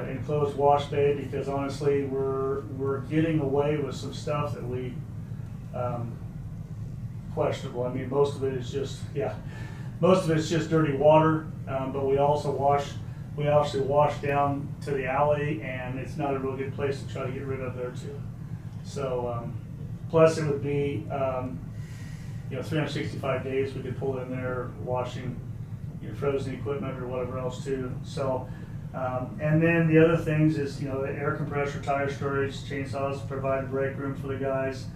Speaker 13: enclosed wash bay, because honestly, we're getting away with some stuff that we, questionable. I mean, most of it is just, most of it's just dirty water, but we also actually wash down to the alley, and it's not a real good place to try to get rid of there too. So, plus it would be, 365 days we could pull in there washing your frozen equipment or whatever else too. So, and then the other things is, the air compressor, tire storage, chainsaws, provide break room for the guys.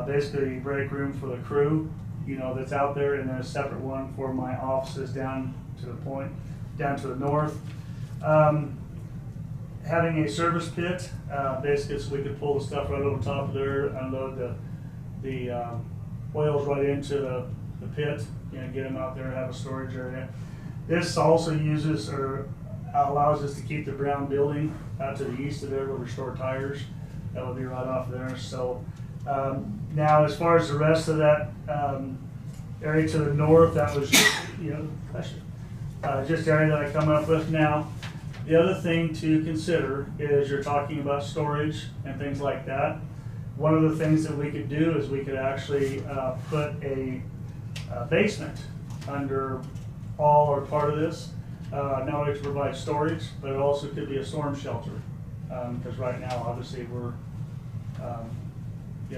Speaker 13: Basically break room for the crew, that's out there, and then a separate one for my offices down to the north. Having a service pit, basically so we could pull the stuff right over top of there, unload the oils right into the pit, get them out there, have a storage area. This also uses or allows us to keep the brown building out to the east of there where we store tires. That would be right off there. So now as far as the rest of that area to the north, that was just, just area that I come up with now. The other thing to consider is you're talking about storage and things like that. One of the things that we could do is we could actually put a basement under all or part of this, not only to provide storage, but it also could be a storm shelter. Because right now, obviously, we're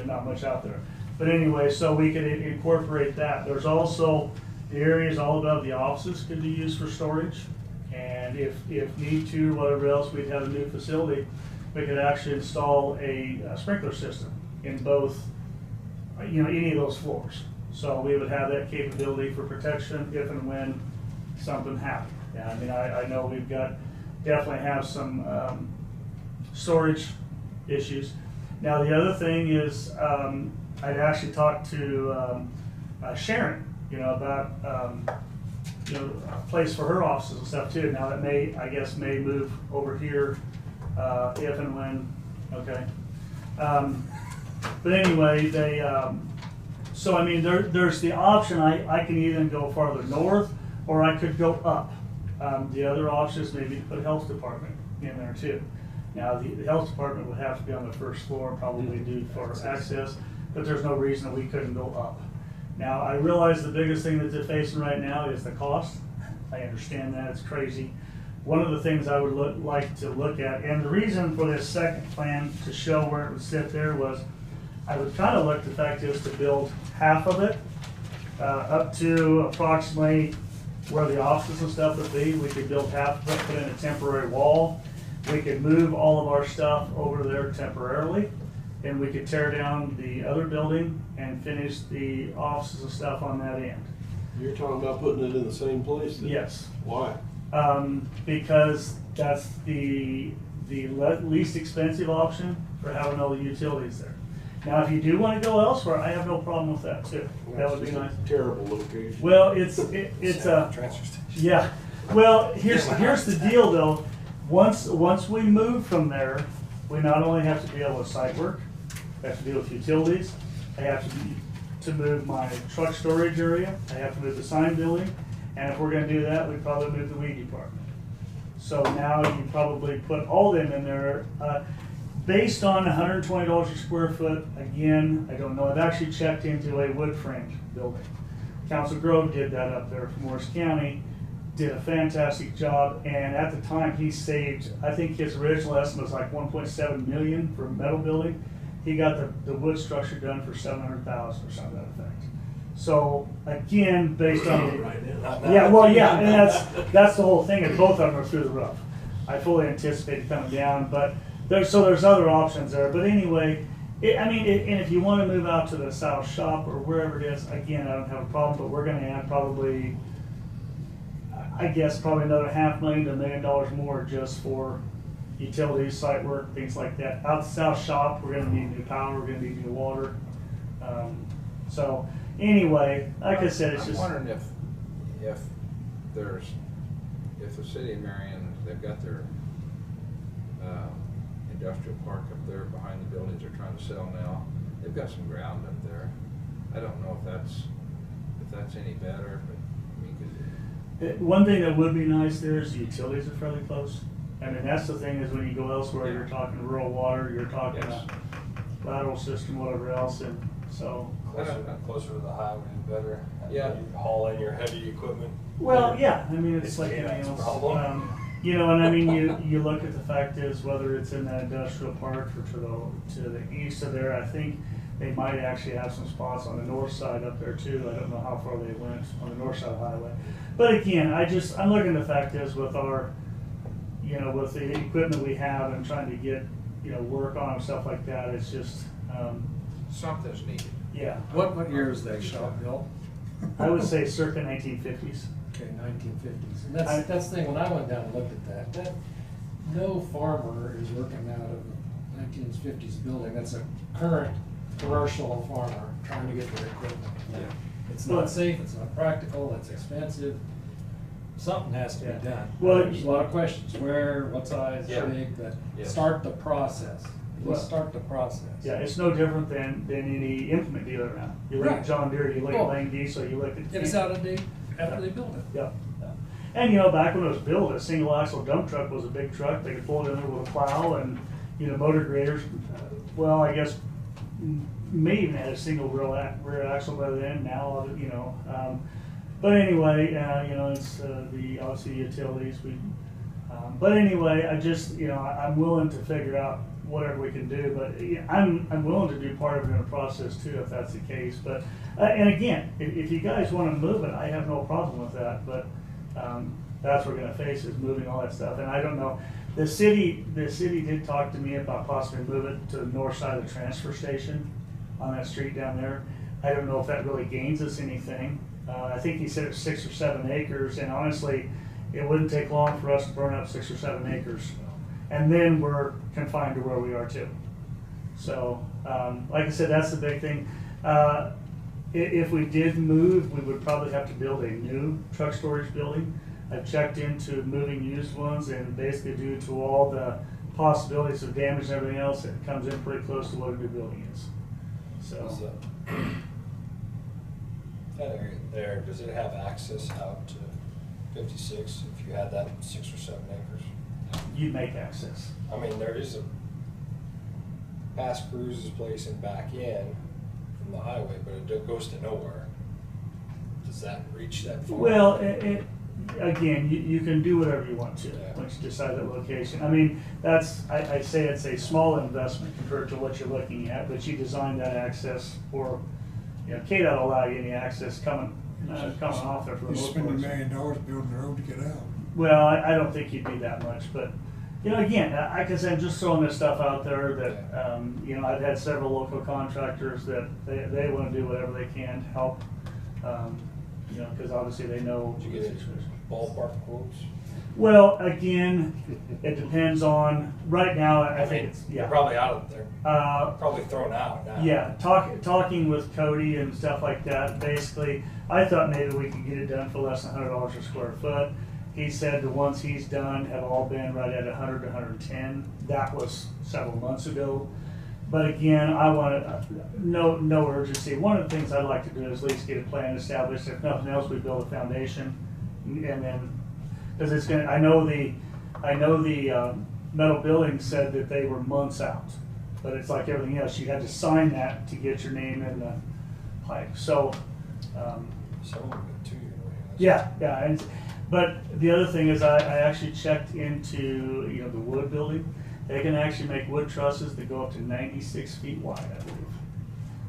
Speaker 13: not much out there. But anyway, so we could incorporate that. There's also the areas all above the offices could be used for storage. And if need to, whatever else, we'd have a new facility, we could actually install a sprinkler system in both, any of those floors. So we would have that capability for protection if and when something happened. Yeah, I mean, I know we've definitely have some storage issues. Now the other thing is, I'd actually talked to Sharon, about a place for her offices and stuff too. Now that may move over here if and when, okay. But anyway, so I mean, there's the option, I can either go farther north or I could go up. The other option is maybe to put health department in there too. Now the health department would have to be on the first floor, probably due for access, but there's no reason that we couldn't go up. Now I realize the biggest thing that they're facing right now is the cost. I understand that, it's crazy. One of the things I would like to look at, and the reason for this second plan to show where it would sit there was, I would kind of look at the fact is to build half of it up to approximately where the offices and stuff would be. We could build half of it, put in a temporary wall. We could move all of our stuff over there temporarily, and we could tear down the other building and finish the offices and stuff on that end.
Speaker 5: You're talking about putting it in the same place then?
Speaker 13: Yes.
Speaker 5: Why?
Speaker 13: Because that's the least expensive option for having all the utilities there. Now, if you do want to go elsewhere, I have no problem with that too. That would be nice.
Speaker 5: Terrible location.
Speaker 13: Well, it's a
Speaker 9: transfer station.
Speaker 13: Yeah. Well, here's the deal though. Once we move from there, we not only have to deal with site work, I have to deal with utilities. I have to move my truck storage area. I have to move the sign building, and if we're going to do that, we probably move the weed department. So now you probably put all them in there. Based on $120 a square foot, again, I don't know. I've actually checked into a wood framed building. Council Grove did that up there for Morris County, did a fantastic job, and at the time he saved, I think his original estimate was like 1.7 million for a metal building. He got the wood structure done for 700,000 or something to that effect. So again, based on and that's the whole thing, and both of them are through the roof. I fully anticipate coming down, but there's other options there. But anyway, and if you want to move out to the south shop or wherever it is, again, I don't have a problem, but we're going to add probably, I guess, probably another $500,000 to $1 million more just for utilities, site work, things like that. Out the south shop, we're going to need new power, we're going to need new water. So anyway, like I said, it's
Speaker 1: I'm wondering if the city of Marion, they've got their industrial park up there behind the buildings they're trying to sell now. They've got some ground up there. I don't know if that's any better, but I mean,
Speaker 13: one thing that would be nice there is the utilities are fairly close. I mean, that's the thing, is when you go elsewhere, you're talking rural water, you're talking
Speaker 1: Yes.
Speaker 13: a lateral system, whatever else, and so.
Speaker 8: Closer to the highway is better.
Speaker 1: Yeah.
Speaker 8: You haul in your heavy equipment.
Speaker 13: Well, yeah, I mean, it's like
Speaker 8: Yeah,
Speaker 13: anything
Speaker 8: it's a
Speaker 13: else.
Speaker 8: problem.
Speaker 13: You know, and I mean, you look at the fact is, whether it's in that industrial park or to the east of there, I think they might actually have some spots on the north side up there too. I don't know how far they went on the north side of the highway. But again, I'm looking at the fact is with our, you know, with the equipment we have and trying to get, you know, work on and stuff like that, it's just,
Speaker 1: Something's needed.
Speaker 13: yeah.
Speaker 14: What year is that shop built?
Speaker 13: I would say circa 1950s.
Speaker 14: Okay, 1950s. And that's the thing, when I went down and looked at that no farmer is working out of a 1950s building. That's a current commercial farmer trying to get their equipment.
Speaker 1: Yeah.
Speaker 14: It's not safe, it's not practical, it's expensive. Something has to
Speaker 13: Yeah.
Speaker 14: be done.
Speaker 13: Well,
Speaker 14: There's a lot of questions, where, what size,
Speaker 1: Yeah.
Speaker 14: big, but
Speaker 1: Yes.
Speaker 14: start the process. At least
Speaker 13: Well,
Speaker 14: start the process.
Speaker 13: Yeah, it's no different than any implement dealer around. You look
Speaker 14: Right.
Speaker 13: at John Deere, you look at
Speaker 14: Well,
Speaker 13: Lane Diesel, you look at.
Speaker 14: It was out of date after they built it.
Speaker 13: Yeah, yeah. And you know, back when it was built, a single axle dump truck was a big truck. They could pull it in there with a plow and, you know, motor graders. Well, I guess may even had a single rear axle by then, now, you know. But anyway, you know, it's obviously utilities. But anyway, I just, you know, I'm willing to figure out whatever we can do, but yeah, I'm willing to do part of it in a process too, if that's the case. But and again, if you guys want to move it, I have no problem with that. But that's what we're going to face, is moving all that stuff. And I don't know, the city did talk to me about possibly moving it to the north side of the transfer station on that street down there. I don't know if that really gains us anything. I think he said it's 6 or 7 acres, and honestly, it wouldn't take long for us to burn up 6 or 7 acres. And then we're confined to where we are too. So, like I said, that's the big thing. If we did move, we would probably have to build a new truck storage building. I've checked into moving used ones, and basically due to all the possibilities of damage and everything else, it comes in pretty close to what a new building is. So.
Speaker 8: That area there, does it have access out to 56 if you had that 6 or 7 acres?
Speaker 13: You make access.
Speaker 8: I mean, there is a past Cruz's place and back in from the highway, but it goes to nowhere. Does that reach that far?
Speaker 13: Well, again, you can do whatever you want to
Speaker 8: Yeah.
Speaker 13: once you decide that location. I mean, I say it's a small investment compared to what you're looking at, but you design that access for, you know, KDOT will allow you any access coming off there for the
Speaker 6: You
Speaker 13: most
Speaker 6: spend $1
Speaker 13: part.
Speaker 6: million building a road to get out.
Speaker 13: Well, I don't think you'd need that much, but, you know, again, like I said, I'm just throwing this stuff out there that, you know, I've had several local contractors that they want to do whatever they can to help, you know, because obviously they know.
Speaker 8: Did you get any ballpark quotes?
Speaker 13: Well, again, it depends on, right now, I think it's,
Speaker 8: You're
Speaker 13: yeah.
Speaker 8: probably out of there. Probably thrown out now.
Speaker 13: Yeah, talking with Cody and stuff like that, basically, I thought maybe we could get it done for less than $100 a square foot. He said the ones he's done have all been right at 100 to 110. That was several months ago. But again, I want no urgency. One of the things I'd like to do is at least get a plan established. If nothing else, we build a foundation, and then, because it's gonna. I know the metal building said that they were months out, but it's like everything else. You had to sign that to get your name in the pipe. So.
Speaker 8: Some of them have been 2 years away.
Speaker 13: Yeah, but the other thing is I actually checked into, you know, the wood building. They can actually make wood trusses that go up to 96 feet wide, I believe.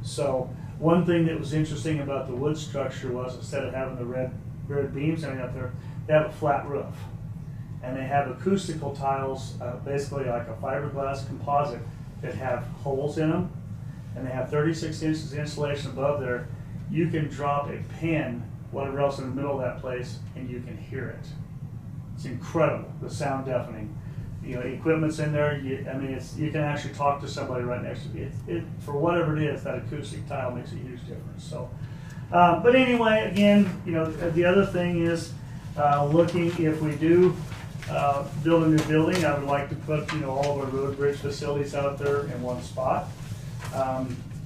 Speaker 13: So one thing that was interesting about the wood structure was, instead of having the red beams hanging up there, they have a flat roof. And they have acoustical tiles, basically like a fiberglass composite, that have holes in them. And they have 36 inches of insulation above there. You can drop a pin, whatever else, in the middle of that place, and you can hear it. It's incredible, the sound deafening. You know, equipment's in there. You can actually talk to somebody right next to you. For whatever it is, that acoustic tile makes a huge difference. So, but anyway, again, you know, the other thing is looking, if we do build a new building, I would like to put, you know, all of our road bridge facilities out there in one spot.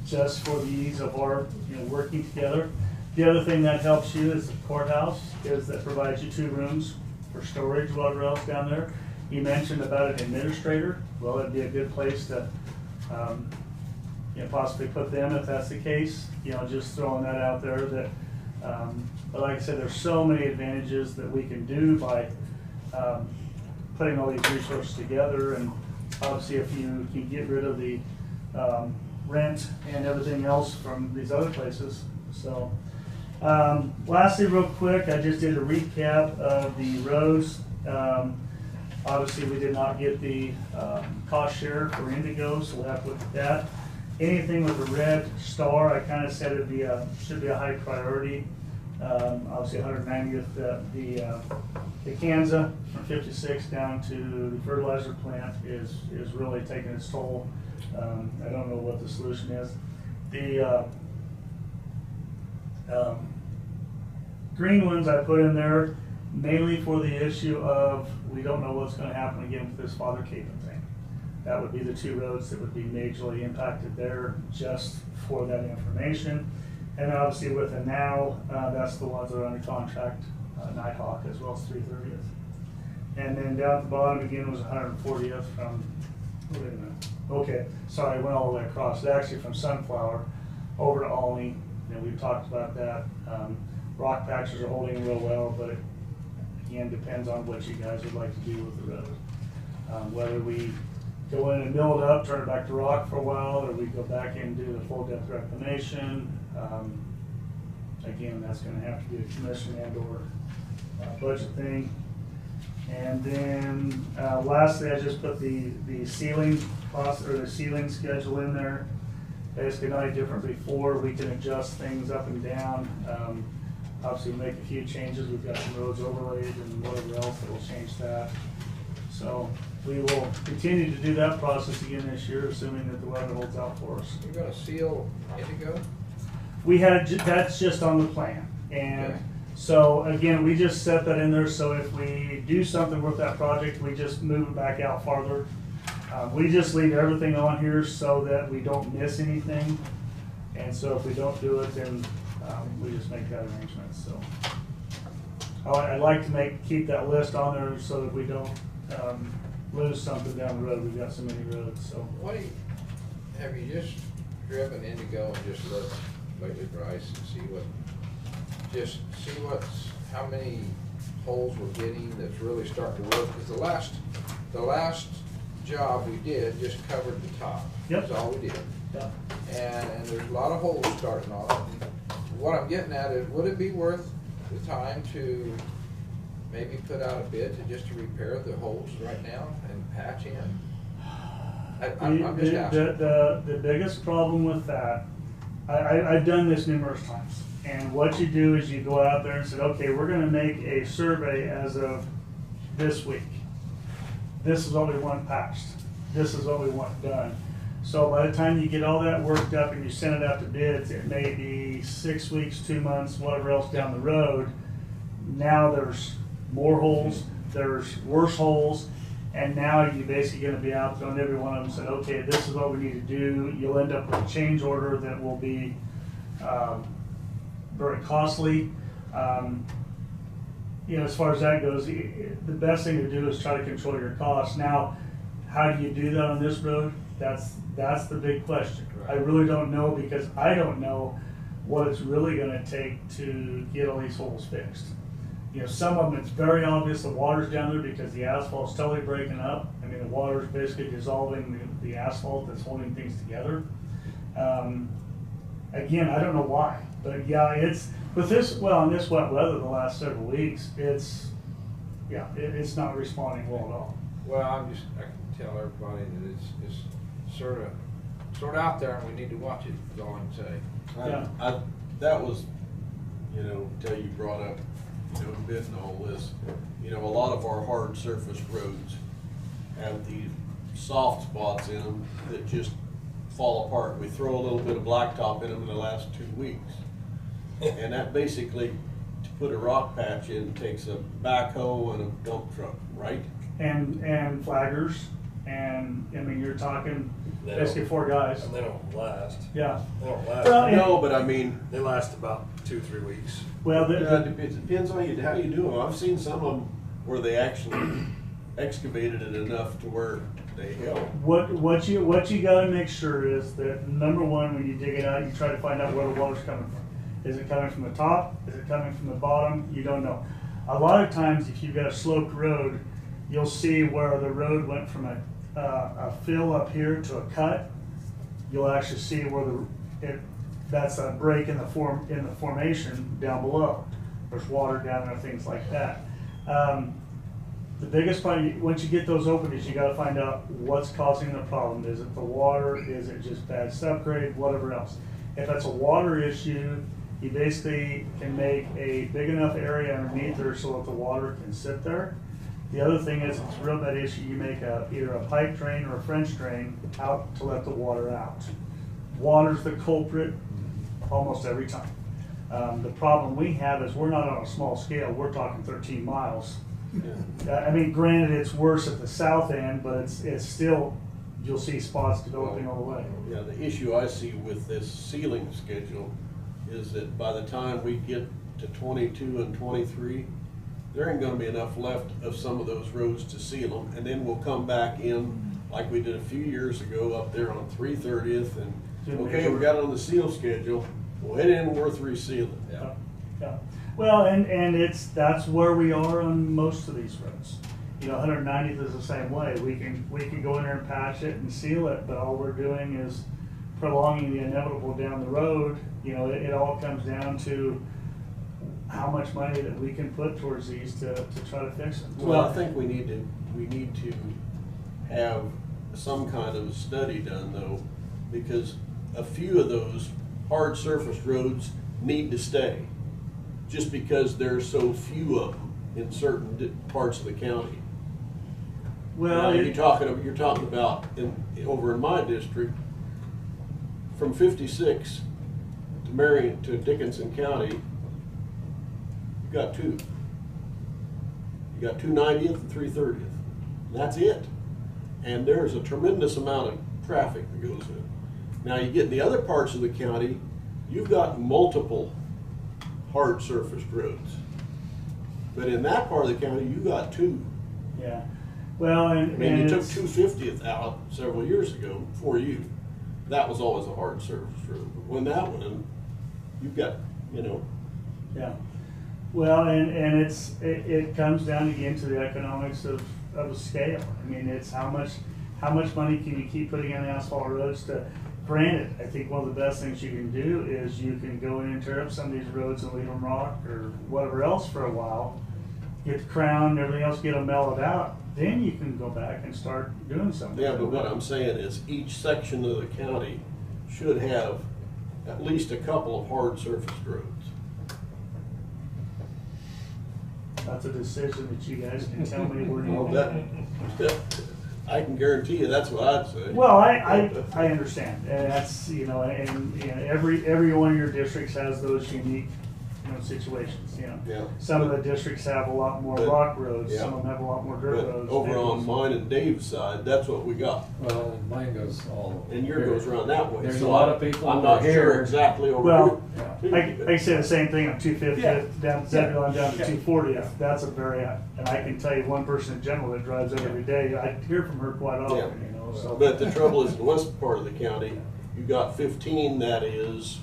Speaker 13: Just for the ease of our, you know, working together. The other thing that helps you is the courthouse, is that provides you 2 rooms for storage, whatever else down there. He mentioned about an administrator. Well, it'd be a good place to, possibly put them if that's the case. Just throwing that out there that, but like I said, there's so many advantages that we can do by putting all these resources together. And obviously, if you can get rid of the rent and everything else from these other places. So, lastly, real quick, I just did a recap of the roads. Obviously, we did not get the cost share for Indigo, so we'll have to look at that. Anything with a red star, I kind of said it'd be should be a high priority. Obviously, 190th, the Kansas from 56 down to the fertilizer plant is really taking its toll. I don't know what the solution is. The green ones I put in there mainly for the issue of we don't know what's going to happen again with this Father Capon thing. That would be the two roads that would be majorly impacted there, just for that information. And obviously with the now, that's the ones that are under contract, Nighthawk as well as 330th. And then down at the bottom again was 140th from, wait a minute. Okay, sorry, I went all the way across. It's actually from Sunflower over to Alney, and we've talked about that. Rock patches are holding real well, but it again depends on what you guys would like to do with the road. Whether we go in and mill it up, turn it back to rock for a while, or we go back and do the full depth reclamation. Again, that's going to have to be a commission and or budget thing. And then lastly, I just put the ceiling cost or the ceiling schedule in there. Basically, not any different before. We can adjust things up and down. Obviously, make a few changes. We've got some roads overlaid and whatever else that will change that. So we will continue to do that process again this year, assuming that the weather holds out for us.
Speaker 1: You're gonna seal Indigo?
Speaker 13: We had, that's just on the plan. And so again, we just set that in there, so if we do something with that project, we just move it back out farther. We just leave everything on here so that we don't miss anything. And so if we don't do it, then we just make that arrangement. So I'd like to keep that list on there so that we don't lose something down the road. We've got so many roads. So
Speaker 1: Have you just driven Indigo and just looked lately, Bryce, and see how many holes we're getting that's really starting to work? Because the last job we did just covered the top.
Speaker 13: Yep.
Speaker 1: That's all we did.
Speaker 13: Yep.
Speaker 1: And there's a lot of holes starting on it. What I'm getting at is, would it be worth the time to maybe put out a bid to repair the holes right now and patch in? I'm just asking.
Speaker 13: The biggest problem with that, I've done this numerous times. And what you do is you go out there and say, okay, we're going to make a survey as of this week. This is what we want patched. This is what we want done. So by the time you get all that worked up and you send it out to bids, it may be 6 weeks, 2 months, whatever else down the road. Now there's more holes, there's worse holes, and now you're basically going to be out there on every one of them and say, okay, this is what we need to do. You'll end up with a change order that will be very costly. As far as that goes, the best thing to do is try to control your costs. Now, how do you do that on this road? That's the big question. I really don't know, because I don't know what it's really going to take to get all these holes fixed. Some of them it's very obvious the water's down there because the asphalt's totally breaking up. I mean, the water's basically dissolving the asphalt that's holding things together. Again, I don't know why, but yeah, it's with this. Well, in this wet weather the last several weeks, it's not responding well at all.
Speaker 1: Well, I can tell everybody that it's sort of out there, and we need to watch it. Is all I can say.
Speaker 5: That was, until you brought up, bid and all this. A lot of our hard surface roads have these soft spots in them that just fall apart. We throw a little bit of blacktop in them in the last 2 weeks, and that basically, to put a rock patch in, takes a backhoe and a dump truck, right?
Speaker 13: And flaggers, and I mean, you're talking basically 4 guys.
Speaker 9: And they don't last.
Speaker 13: Yeah.
Speaker 9: They don't last.
Speaker 13: Well,
Speaker 5: No, but I mean,
Speaker 9: They last about 2-3 weeks.
Speaker 13: Well,
Speaker 5: it depends on how you do them. I've seen some of them where they actually excavated it enough to where they help.
Speaker 13: What you gotta make sure is that, number one, when you dig it out, you try to find out where the water's coming from. Is it coming from the top? Is it coming from the bottom? You don't know. A lot of times, if you've got a sloped road, you'll see where the road went from a fill up here to a cut. You'll actually see where that's a break in the formation down below. There's water down there, things like that. The biggest part, once you get those open, is you gotta find out what's causing the problem. Is it the water? Is it just bad subgrade? Whatever else. If it's a water issue, you basically can make a big enough area underneath there so that the water can sit there. The other thing is, if it's a real bad issue, you make either a pipe drain or a French drain out to let the water out. Water's the culprit almost every time. The problem we have is we're not on a small scale. We're talking 13 miles. I mean, granted, it's worse at the south end, but it's still, you'll see spots developing all the way.
Speaker 5: Yeah, the issue I see with this sealing schedule is that by the time we get to 22 and 23, there ain't gonna be enough left of some of those roads to seal them, and then we'll come back in like we did a few years ago up there on 330th, and okay, we got it on the seal schedule, well, it ain't worth resealing.
Speaker 13: Yeah. Yeah. Well, and that's where we are on most of these roads. You know, 190th is the same way. We can go in there and patch it and seal it, but all we're doing is prolonging the inevitable down the road. You know, it all comes down to how much money that we can put towards these to try to fix them.
Speaker 5: Well, I think we need to have some kind of study done though, because a few of those hard surface roads need to stay, just because there's so few of them in certain parts of the county.
Speaker 13: Well,
Speaker 5: now, you're talking about over in my district, from 56 to Marion to Dickinson County, you got two. You got 290th and 330th. And that's it. And there's a tremendous amount of traffic that goes in. Now you get in the other parts of the county, you've got multiple hard surfaced roads. But in that part of the county, you got two.
Speaker 13: Yeah. Well,
Speaker 5: I mean, you took 250th out several years ago before you. That was always a hard surface road. But when that one, you've got, you know.
Speaker 13: Yeah. Well, and it comes down again to the economics of a scale. I mean, it's how much money can you keep putting in asphalt roads to. Granted, I think one of the best things you can do is you can go in and tear up some of these roads and leave them rock or whatever else for a while, get the crown and everything else, get them mellowed out. Then you can go back and start doing something.
Speaker 5: Yeah, but what I'm saying is each section of the county should have at least a couple of hard surface roads.
Speaker 13: That's a decision that you guys can tell me where you
Speaker 5: Well,
Speaker 13: want.
Speaker 5: I can guarantee you that's what I'd say.
Speaker 13: Well, I understand, and that's, you know, and you know, every one of your districts has those unique, you know, situations, you know.
Speaker 5: Yeah.
Speaker 13: Some of the districts have a lot more
Speaker 5: But-
Speaker 13: rock roads,
Speaker 5: yeah.
Speaker 13: some of them have a lot more dirt
Speaker 5: But
Speaker 13: roads.
Speaker 5: over on mine and Dave's side, that's what we got.
Speaker 14: Well, mine goes all.
Speaker 5: And yours goes around that way.
Speaker 14: There's
Speaker 5: So
Speaker 14: a lot of people
Speaker 5: I'm
Speaker 14: over
Speaker 5: not
Speaker 14: here.
Speaker 5: sure exactly over
Speaker 13: Well,
Speaker 5: here.
Speaker 13: I say the same thing on 250th,
Speaker 5: Yeah.
Speaker 13: down Zebulon down to
Speaker 5: Yeah.
Speaker 13: 240th. That's a very, and I can tell you one person in general that drives it every day. I hear from her quite often, you know, so.
Speaker 5: But the trouble is, in the west part of the county, you got 15 that is,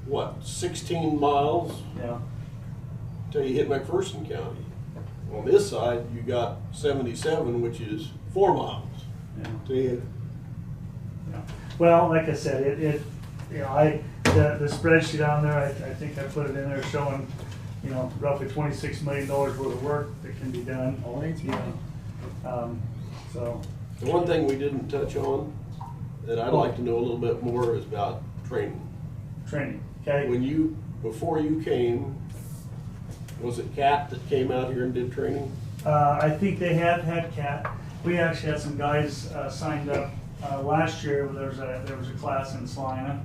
Speaker 5: what, 16 miles
Speaker 13: Yeah.
Speaker 5: till you hit McPherson County. On this side, you got 77, which is 4 miles.
Speaker 13: Yeah.
Speaker 5: Till you
Speaker 13: Yeah. Well, like I said, you know, the spreadsheet on there, I think I put it in there showing, you know, roughly $26 million worth of work that can be done. You know, so.
Speaker 5: The one thing we didn't touch on that I'd like to know a little bit more is about training.
Speaker 13: Training, okay?
Speaker 5: Before you came, was it Cat that came out here and did training?
Speaker 13: I think they have had CAT. We actually had some guys signed up last year. There was a class in Salina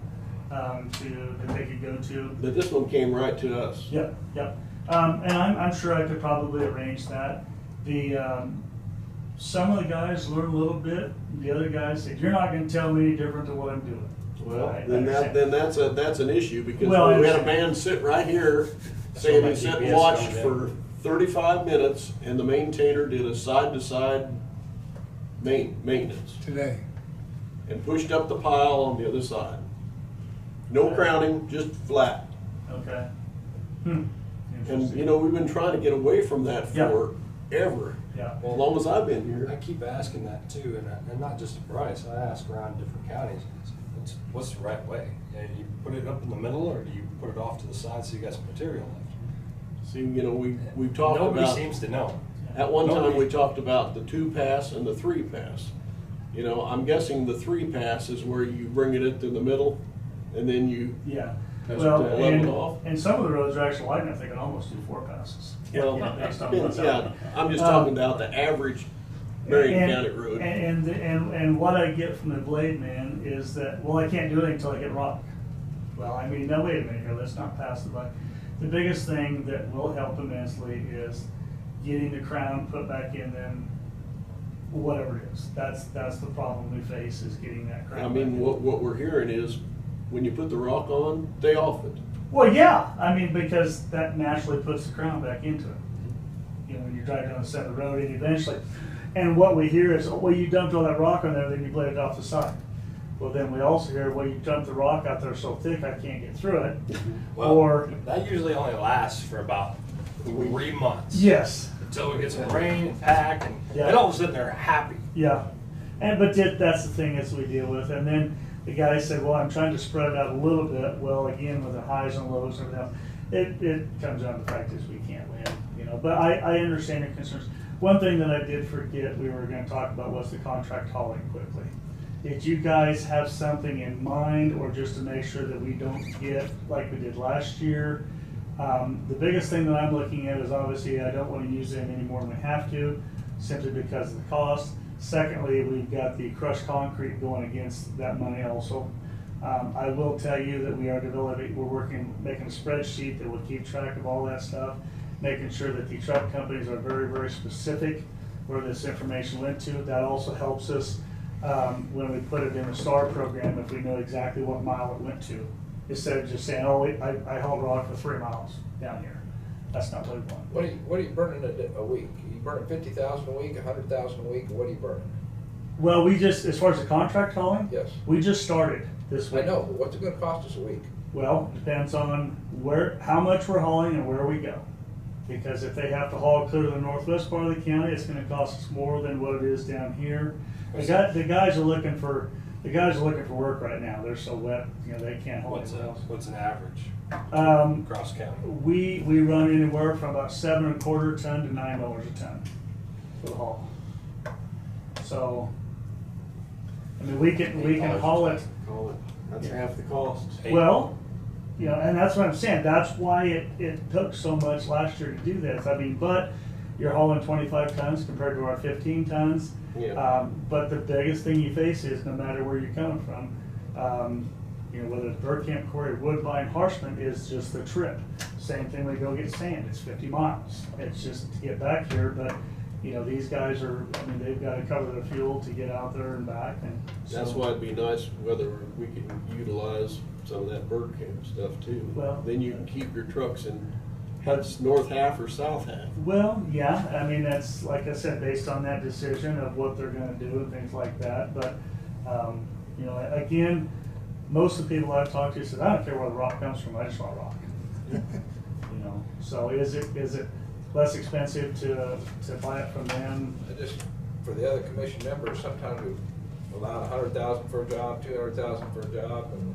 Speaker 13: that they could go to.
Speaker 5: But this one came right to us.
Speaker 13: Yep. And I'm sure I could probably arrange that. Some of the guys learn a little bit. The other guys said, "You're not going to tell me any different than what I'm doing."
Speaker 5: Well,
Speaker 13: I
Speaker 5: then that's an issue, because
Speaker 13: Well, I
Speaker 5: we had a
Speaker 13: understand.
Speaker 5: man sit right here saying he sat and watched for 35 minutes and the maintainer did a side-to-side maintenance
Speaker 6: Today.
Speaker 5: and pushed up the pile on the other side. No crowning, just flat.
Speaker 13: Okay.
Speaker 5: And, you know, we've been trying to get away from that
Speaker 13: Yeah.
Speaker 5: forever,
Speaker 13: Yeah.
Speaker 5: as long as I've been here.
Speaker 9: I keep asking that too, and not just to Bryce, I ask around different counties, what's the right way? Do you put it up in the middle, or do you put it off to the side so you got some material left?
Speaker 5: See, you know, we've talked
Speaker 9: Nobody
Speaker 5: about.
Speaker 9: seems to know.
Speaker 5: At one time,
Speaker 9: Nobody-
Speaker 5: we talked about the 2-pass and the 3-pass. You know, I'm guessing the 3-pass is where you bring it into the middle and then you,
Speaker 13: Yeah.
Speaker 5: That's
Speaker 13: Well,
Speaker 5: level
Speaker 13: and,
Speaker 5: off.
Speaker 13: and some of the roads are actually wide enough, they can almost do 4 passes.
Speaker 5: well,
Speaker 13: Based on what's out
Speaker 5: yeah,
Speaker 13: there.
Speaker 5: I'm just talking about the average Marion County road.
Speaker 13: And what I get from the blade man is that, well, I can't do anything until I get rock. Well, I mean, no, wait a minute here, let's not pass the buck. The biggest thing that will help immensely is getting the crown put back in them, whatever it is. That's the problem we face, is getting that crown.
Speaker 5: I mean,
Speaker 13: back in.
Speaker 5: what we're hearing is, when you put the rock on, they off it.
Speaker 13: Well, yeah, I mean, because that naturally puts the crown back into it. You know, when you're driving down the center of the road, and eventually, and what we hear is, oh, well, you dumped all that rock on there, then you blade it off the side. Well, then we also hear, well, you dumped the rock out there so thick I can't get through it.
Speaker 9: Well,
Speaker 13: Or,
Speaker 9: that usually only lasts for about 3 months.
Speaker 13: yes,
Speaker 9: Until we get some rain and pack, and
Speaker 13: Yeah.
Speaker 9: then all of a sudden they're happy.
Speaker 13: yeah. But that's the thing is we deal with. And then the guy said, well, I'm trying to spread it out a little bit. Well, again, with the highs and lows and everything, it comes down to the fact is we can't win, you know. But I understand your concerns. One thing that I did forget we were gonna talk about was the contract hauling quickly. Did you guys have something in mind, or just to make sure that we don't get like we did last year? The biggest thing that I'm looking at is, obviously I don't want to use them any more than we have to, simply because of the cost. Secondly, we've got the crushed concrete going against that money also. I will tell you that we are making a spreadsheet that will keep track of all that stuff, making sure that the truck companies are very, very specific where this information went to. That also helps us when we put it in the STAR program, if we know exactly what mile it went to, instead of just saying, oh, I hauled rock for 3 miles down here. That's not what we want.
Speaker 1: What are you burning a week? Are you burning 50,000 a week, 100,000 a week, or what are you burning?
Speaker 13: Well, we just, as far as the contract hauling,
Speaker 1: Yes.
Speaker 13: we just started this week.
Speaker 1: I know, but what's it gonna cost us a week?
Speaker 13: Well, depends on how much we're hauling and where we go. Because if they have to haul clear to the northwest part of the county, it's gonna cost us more than what it is down here. The guys are looking for work right now. They're so wet, you know, they can't haul anywhere else.
Speaker 9: What's an average across county?
Speaker 13: We run anywhere from about $7.25 ton to $9 a ton for the haul. So, I mean, we can haul it.
Speaker 5: That's half the cost.
Speaker 13: Well, you know, and that's what I'm saying. That's why it took so much last year to do this. I mean, but you're hauling 25 tons compared to our 15 tons.
Speaker 5: Yeah.
Speaker 13: But the biggest thing you face is, no matter where you're coming from, you know, whether it's Burkamp, Quarry, Woodbine, Harshman, is just the trip. Same thing, we go get sand, it's 50 miles. It's just to get back here, but, you know, these guys they've got to cover their fuel to get out there and back, and so.
Speaker 5: That's why it'd be nice whether we can utilize some of that bird camp stuff too.
Speaker 13: Well-
Speaker 5: Then you can keep your trucks in Hud's north half or south half.
Speaker 13: Well, yeah, I mean, that's, like I said, based on that decision of what they're gonna do and things like that, but, you know, again, most of the people I've talked to said, I don't care where the rock comes from, I just want rock. You know, so is it less expensive to buy it from them?
Speaker 1: For the other commission members, sometimes we allow 100,000 for a job, 200,000 for a job, and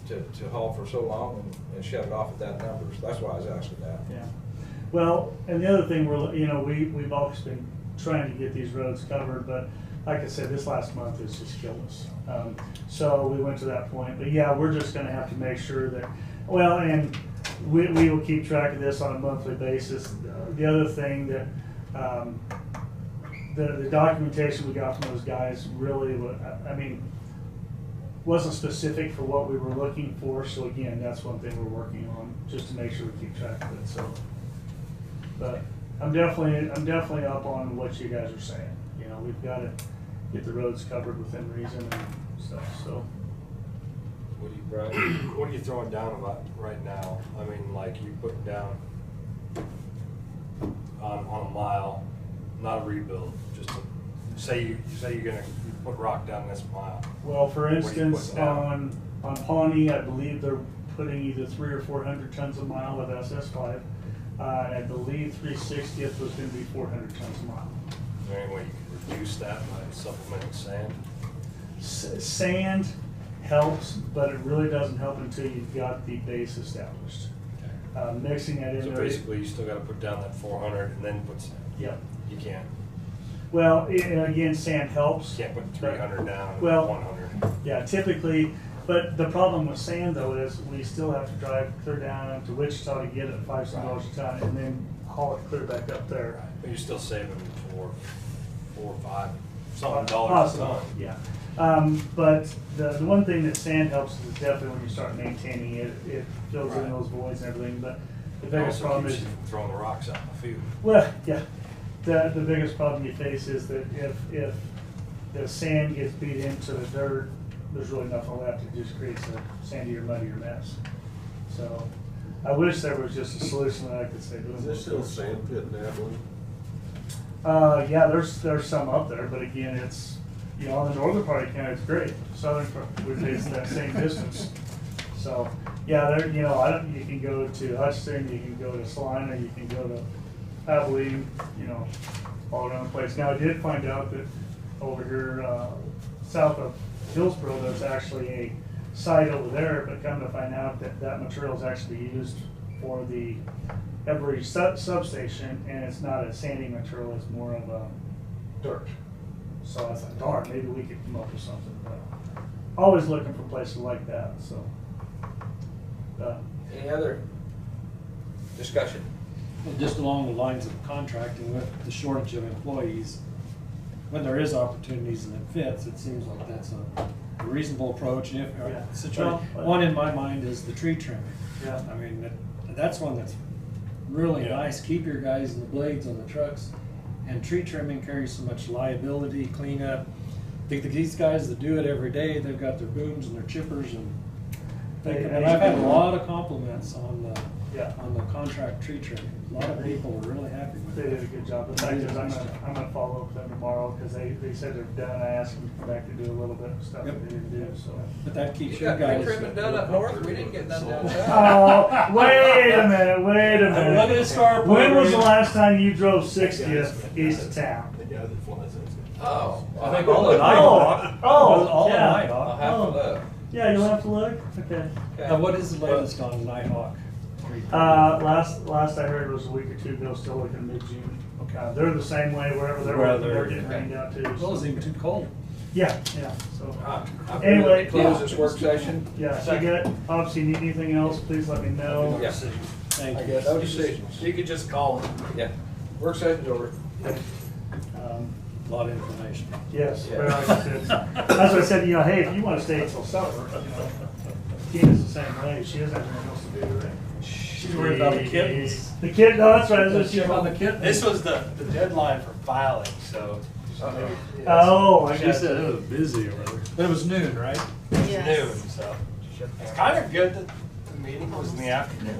Speaker 1: to haul for so long and shut it off at that number. So that's why I was asking that.
Speaker 13: Yeah. Well, and the other thing, we've always been trying to get these roads covered, but like I said, this last month has just killed us. So we went to that point, but yeah, we're just gonna have to make sure that, well, and we will keep track of this on a monthly basis. The other thing that, the documentation we got from those guys really, wasn't specific for what we were looking for, so again, that's one thing we're working on, just to make sure we keep track of it, so. But I'm definitely up on what you guys are saying, you know, we've gotta get the roads covered within reason and stuff, so.
Speaker 9: What are you throwing down about right now? I mean, like you putting down mile, not a rebuild, just to, say you're gonna put rock down this mile.
Speaker 13: Well, for
Speaker 9: What are you
Speaker 13: instance,
Speaker 9: putting down?
Speaker 13: on Pawnee, I believe they're putting either 300 or 400 tons a mile with SS5. I believe 360th was gonna be 400 tons a mile.
Speaker 9: Is there any way you could reduce that by supplementing sand?
Speaker 13: Sand helps, but it really doesn't help until you've got the base established. Mixing that in
Speaker 9: So
Speaker 13: there.
Speaker 9: basically, you still gotta put down that 400 and then put sand.
Speaker 13: Yep.
Speaker 9: You can't,
Speaker 13: Well, again, sand helps.
Speaker 9: you can't put 300 down and
Speaker 13: Well,
Speaker 9: 100.
Speaker 13: Yeah, typically, but the problem with sand though is we still have to drive clear down to Wichita to get it at $5 a ton and then haul it clear back up there.
Speaker 9: But you're still saving four or five, something dollars a
Speaker 13: Possible,
Speaker 9: ton.
Speaker 13: yeah. But the one thing that sand helps is definitely when you start maintaining it, it fills in
Speaker 9: Right.
Speaker 13: those voids and everything, but the
Speaker 9: It
Speaker 13: biggest
Speaker 9: also
Speaker 13: problem
Speaker 9: keeps
Speaker 13: is,
Speaker 9: you from throwing the rocks out in the field.
Speaker 13: well, yeah, the biggest problem you face is that if the sand gets beat into the dirt, there's really nothing left, it just creates a sandier, muddier mess. So, I wish there was just a solution that I could say.
Speaker 5: Is there still a sand pit in Abilene?
Speaker 13: Yeah, there's some up there, but again, it's, you know, on the northern part of the county, it's great. Southern part, it's that same distance. So, yeah, there, you know, you can go to Hudson, you can go to Salina, you can go to Abilene, you know, all around the place. Now, I did find out that over here, south of Hillsborough, there's actually a site over there, but come to find out that that material is actually used for the every substation, and it's not a sanding material, it's more of a dirt. So I thought, darn, maybe we could come up with something, but always looking for places like that, so.
Speaker 1: Any other discussion?
Speaker 14: Well, just along the lines of contracting with the shortage of employees, when there is opportunities and it fits, it seems like that's a reasonable approach. And if,
Speaker 13: Yeah.
Speaker 14: situation,
Speaker 13: Well,
Speaker 14: one in my mind is the tree trimming.
Speaker 13: Yeah.
Speaker 14: I mean, that's one that's really
Speaker 9: Yeah.
Speaker 14: nice. Keep your guys in the blades on the trucks. And tree trimming carries so much liability, cleanup. I think that these guys that do it every day, they've got their booms and their chippers and I've had a lot of compliments on the contract tree trimming. A lot of people were really happy with
Speaker 13: They
Speaker 14: it.
Speaker 13: did a good job. The fact is, I'm gonna follow up with them tomorrow, because they said they're done. I asked them to come back to do a little bit of stuff that they didn't do, so.
Speaker 14: But that keeps
Speaker 1: You
Speaker 14: your
Speaker 1: got
Speaker 14: guys.
Speaker 1: tree trimming done up north, we didn't get none down south.
Speaker 13: Oh, wait a minute.
Speaker 14: Look at this car.
Speaker 13: When was the last time you drove 60th east of town?
Speaker 5: The guy that flies those.
Speaker 1: Oh.
Speaker 14: I think all the
Speaker 13: Nighthawk. Oh,
Speaker 14: all the
Speaker 13: yeah.
Speaker 14: Nighthawk.
Speaker 1: I'll have to look.
Speaker 13: Yeah, you'll have to look. Okay.
Speaker 1: Okay.
Speaker 14: What is the latest on Nighthawk?
Speaker 13: Last I heard was a week or two ago, still looking mid-June. They're the same way wherever they're, they're getting rained out too.
Speaker 14: Well, it's even too cold.
Speaker 13: Yeah, so.
Speaker 1: I'm
Speaker 13: Anyway,
Speaker 1: ready to close
Speaker 13: yeah.
Speaker 1: this work session.
Speaker 13: Yeah, so you get, obviously need anything else, please let me know.
Speaker 1: Yeah.
Speaker 14: Thank you.
Speaker 1: No decisions.
Speaker 7: You could just call them.
Speaker 1: Yeah. Work session's over.
Speaker 14: A lot of information.
Speaker 13: Yes,
Speaker 1: Yeah.
Speaker 13: very like I said. That's what I said, you know, hey, if you wanna stay until supper, you know, Tina's the same way, she doesn't have anything else to do, right?
Speaker 14: She's worried about the kittens.
Speaker 13: The kid, no, that's right.
Speaker 14: She's on the kittens.
Speaker 16: This was the deadline for filing, so.
Speaker 13: Oh, I
Speaker 14: She
Speaker 13: got
Speaker 14: said
Speaker 13: you.
Speaker 14: it was busy over there.
Speaker 16: But it was noon, right?
Speaker 2: Yes.
Speaker 16: Noon, so. It's kind of good that the meeting was in the afternoon.